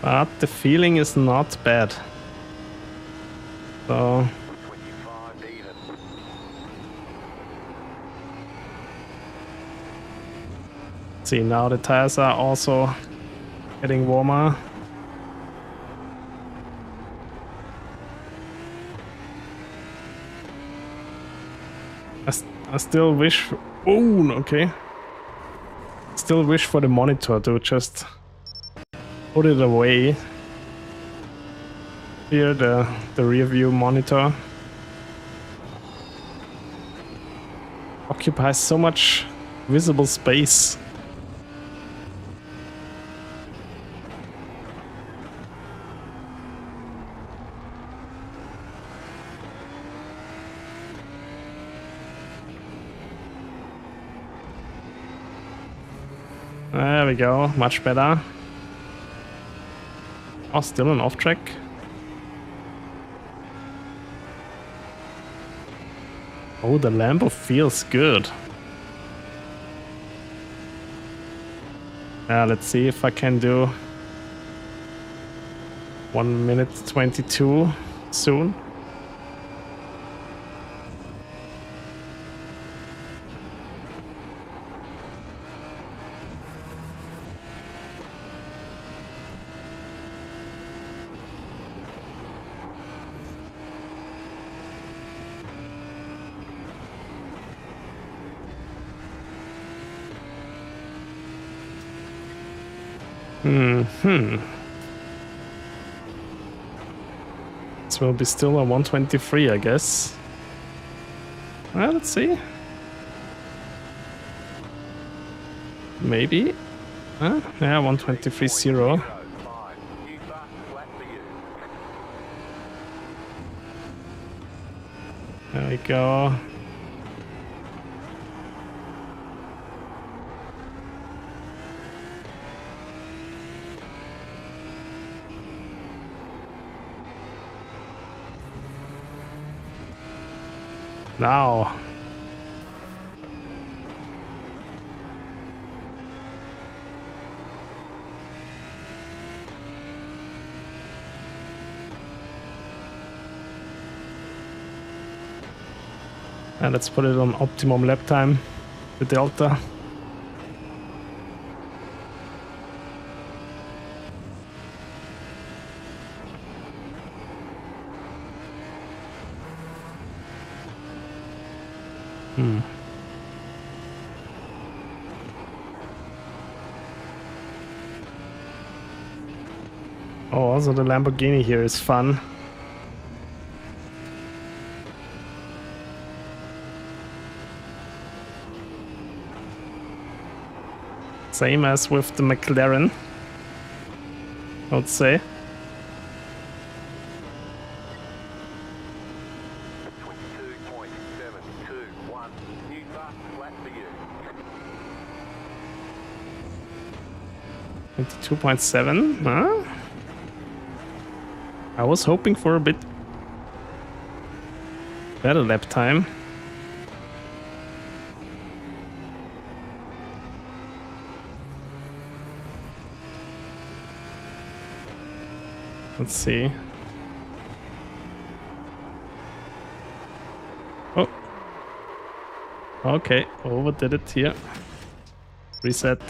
But the feeling is not bad. So see, now the tires are also getting warmer. I still wish. Oh, okay. Still wish for the monitor to just put it away. Here, the rear view monitor occupies so much visible space. There we go, much better. Oh, still an off track. Oh, the Lambo feels good. Let's see if I can do 1 minute 22 soon. This will be still a 123, I guess. Well, let's see. Maybe. Yeah, 123.0. There we go. Now. And let's put it on optimum lap time, the delta. Oh, also the Lamborghini here is fun. Same as with the McLaren, I would say. 22.7, huh? I was hoping for a bit better lap time. Let's see. Oh. Okay, overdid it here. Reset.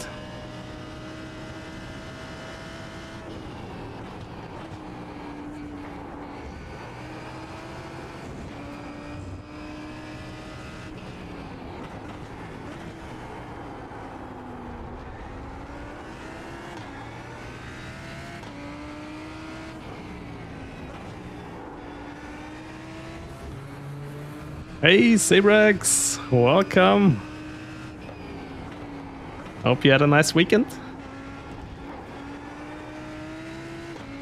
Hey Simrex, welcome. Hope you had a nice weekend.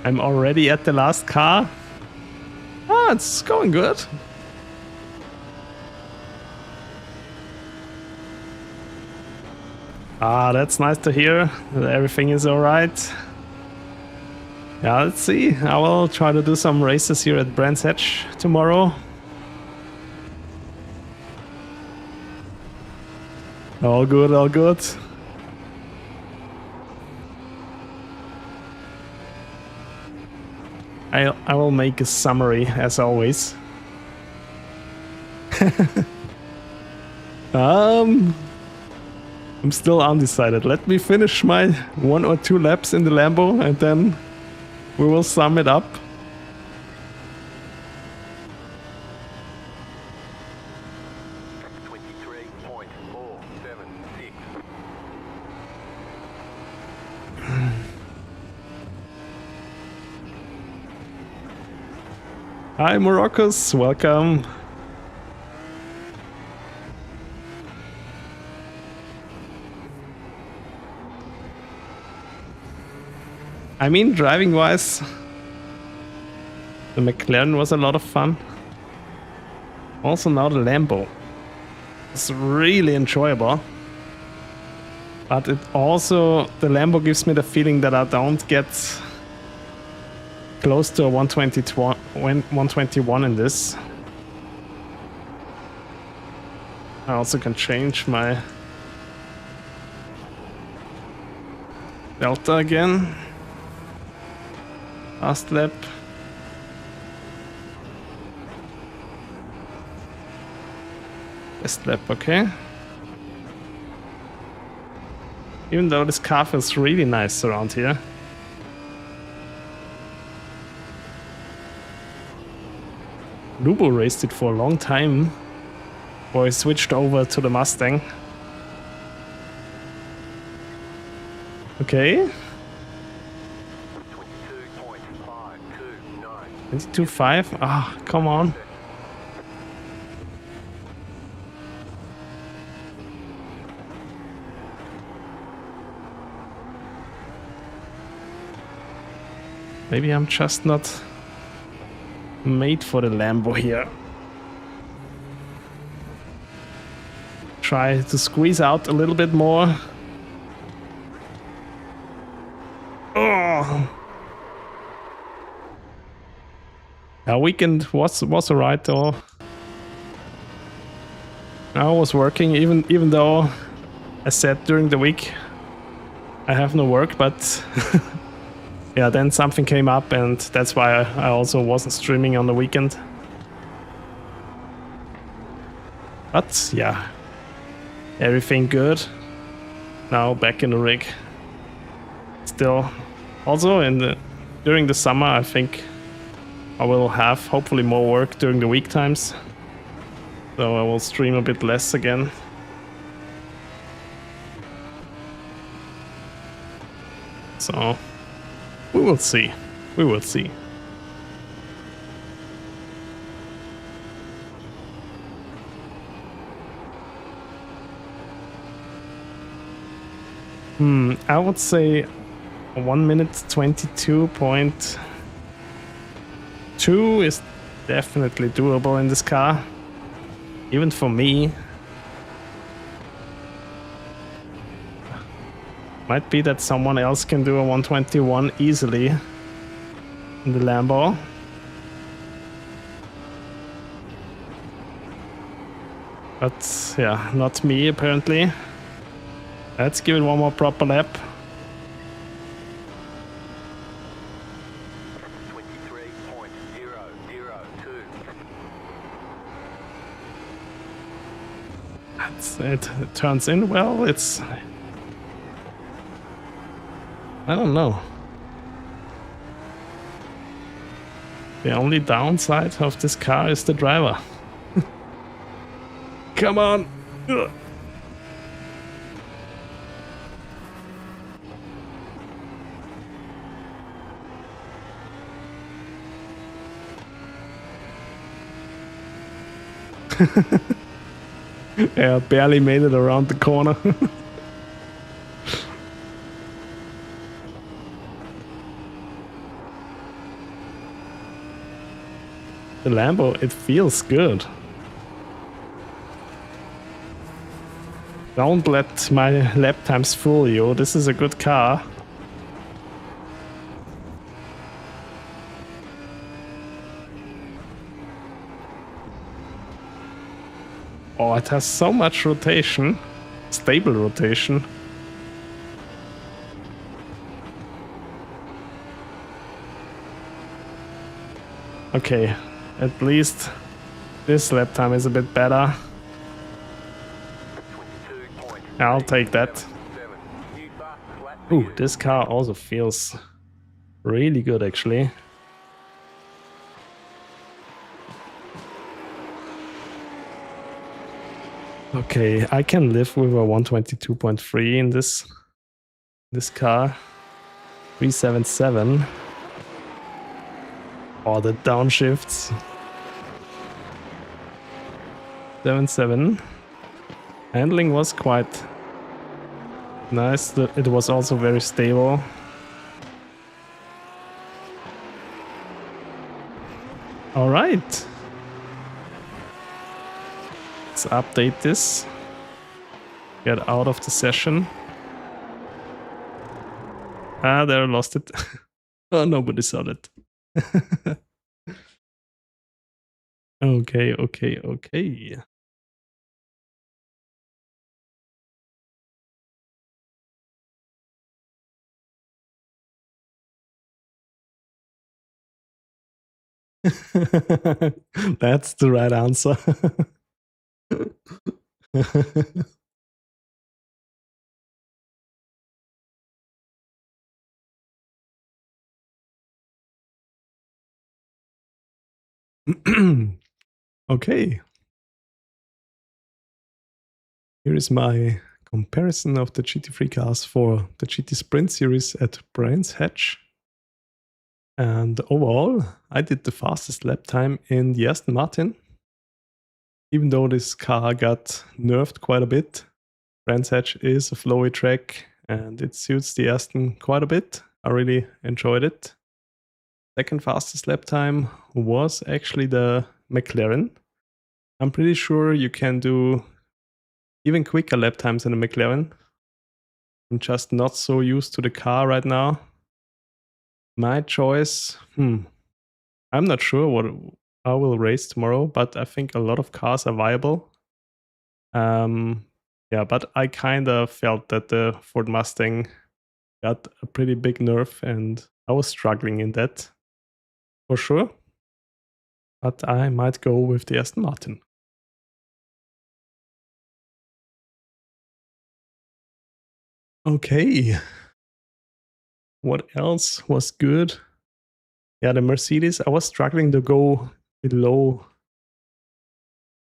I'm already at the last car. Ah, it's going good. Ah, that's nice to hear that everything is alright. Yeah, let's see. I will try to do some races here at Brands Hatch tomorrow. All good, all good. I will make a summary as always. I'm still undecided. Let me finish my 1 or 2 laps in the Lambo and then we will sum it up. Hi Moroccos, welcome. I mean, driving wise, the McLaren was a lot of fun. Also now the Lambo. It's really enjoyable. But it also, the Lambo gives me the feeling that I don't get close to a 121 in this. I also can change my Delta again. Last lap. Best lap, okay. Even though this car feels really nice around here. Lubo raced it for a long time before he switched over to the Mustang. Okay. 22.5. Ah, come on. Maybe I'm just not made for the Lambo here. Try to squeeze out a little bit more. Oh. Our weekend was alright though. I was working even though I said during the week I have no work, but yeah, then something came up and that's why I also wasn't streaming on the weekend. But yeah, everything good. Now back in the rig. Still, also during the summer, I think I will have hopefully more work during the week times. So I will stream a bit less again. So we will see. We will see. I would say 1 minute 22.2 is definitely doable in this car. Even for me. Might be that someone else can do a 121 easily in the Lambo. But yeah, not me apparently. Let's give it one more proper lap. 23.002. It turns in well. It's... I don't know. The only downside of this car is the driver. Come on! Ugh. Yeah, barely made it around the corner. The Lambo, it feels good. Don't let my lap times fool you. This is a good car. Oh, it has so much rotation. Stable rotation. Okay, at least this lap time is a bit better. I'll take that. Ooh, this car also feels really good actually. Okay, I can live with a 122.3 in this car. 377. Oh, the downshifts. 77. Handling was quite nice. It was also very stable. All right. Let's update this. Get out of the session. Ah, there, I lost it. Oh, nobody saw it. Okay. That's the right answer. Okay. Here is my comparison of the GT3 cars for the GT Sprint series at Brands Hatch. And overall, I did the fastest lap time in the Aston Martin. Even though this car got nerfed quite a bit, Brands Hatch is a flowy track and it suits the Aston quite a bit. I really enjoyed it. Second fastest lap time was actually the McLaren. I'm pretty sure you can do even quicker lap times in the McLaren. I'm just not so used to the car right now. My choice, I'm not sure what I will race tomorrow, but I think a lot of cars are viable. Yeah, but I kind of felt that the Ford Mustang got a pretty big nerf and I was struggling in that for sure. But I might go with the Aston Martin. Okay. What else was good? Yeah, the Mercedes. I was struggling to go below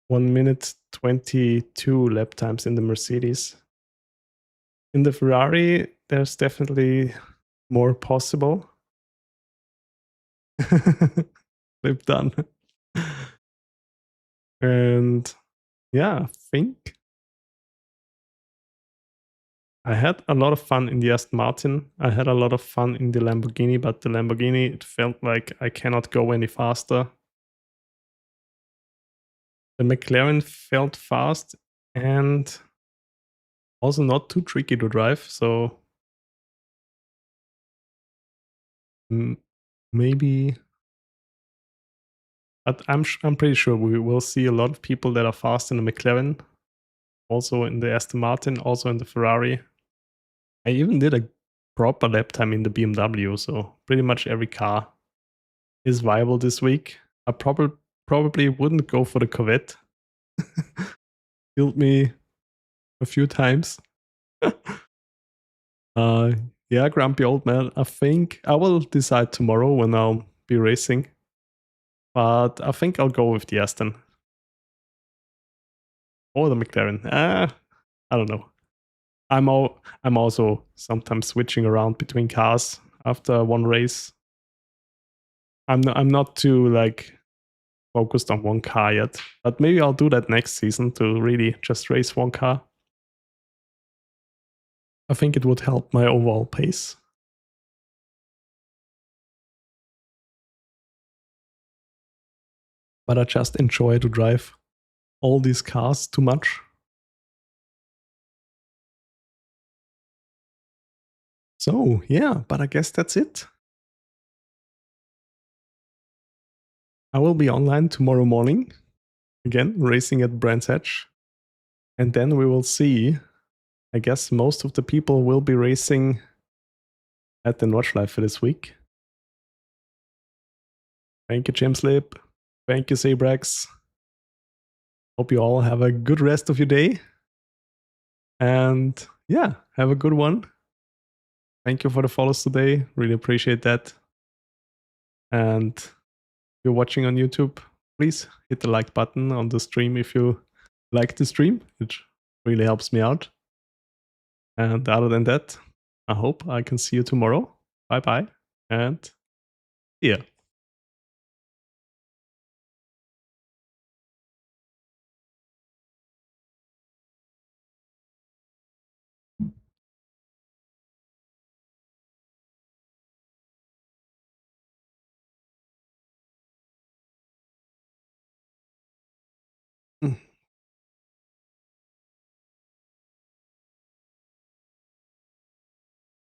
1 minute 22 lap times in the Mercedes. In the Ferrari, there's definitely more possible. Flip done. And yeah, I think I had a lot of fun in the Aston Martin. I had a lot of fun in the Lamborghini, but the Lamborghini, it felt like I cannot go any faster. The McLaren felt fast and also not too tricky to drive, so maybe. But I'm pretty sure we will see a lot of people that are fast in the McLaren, also in the Aston Martin, also in the Ferrari. I even did a proper lap time in the BMW, so pretty much every car is viable this week. I probably wouldn't go for the Corvette. Killed me a few times. Yeah, grumpy old man. I think I will decide tomorrow when I'll be racing. But I think I'll go with the Aston. Or the McLaren. I don't know. I'm also sometimes switching around between cars after one race. I'm not too like focused on one car yet, but maybe I'll do that next season to really just race one car. I think it would help my overall pace. But I just enjoy to drive all these cars too much. So yeah, but I guess that's it. I will be online tomorrow morning, again, racing at Brands Hatch. And then we will see. I guess most of the people will be racing at the Nordschleife for this week. Thank you, Jimslip. Thank you, Zebrax. Hope you all have a good rest of your day. And yeah, have a good one. Thank you for the follows today. Really appreciate that. And if you're watching on YouTube, please hit the like button on the stream if you like the stream. It really helps me out. And other than that, I hope I can see you tomorrow. Bye bye and see ya.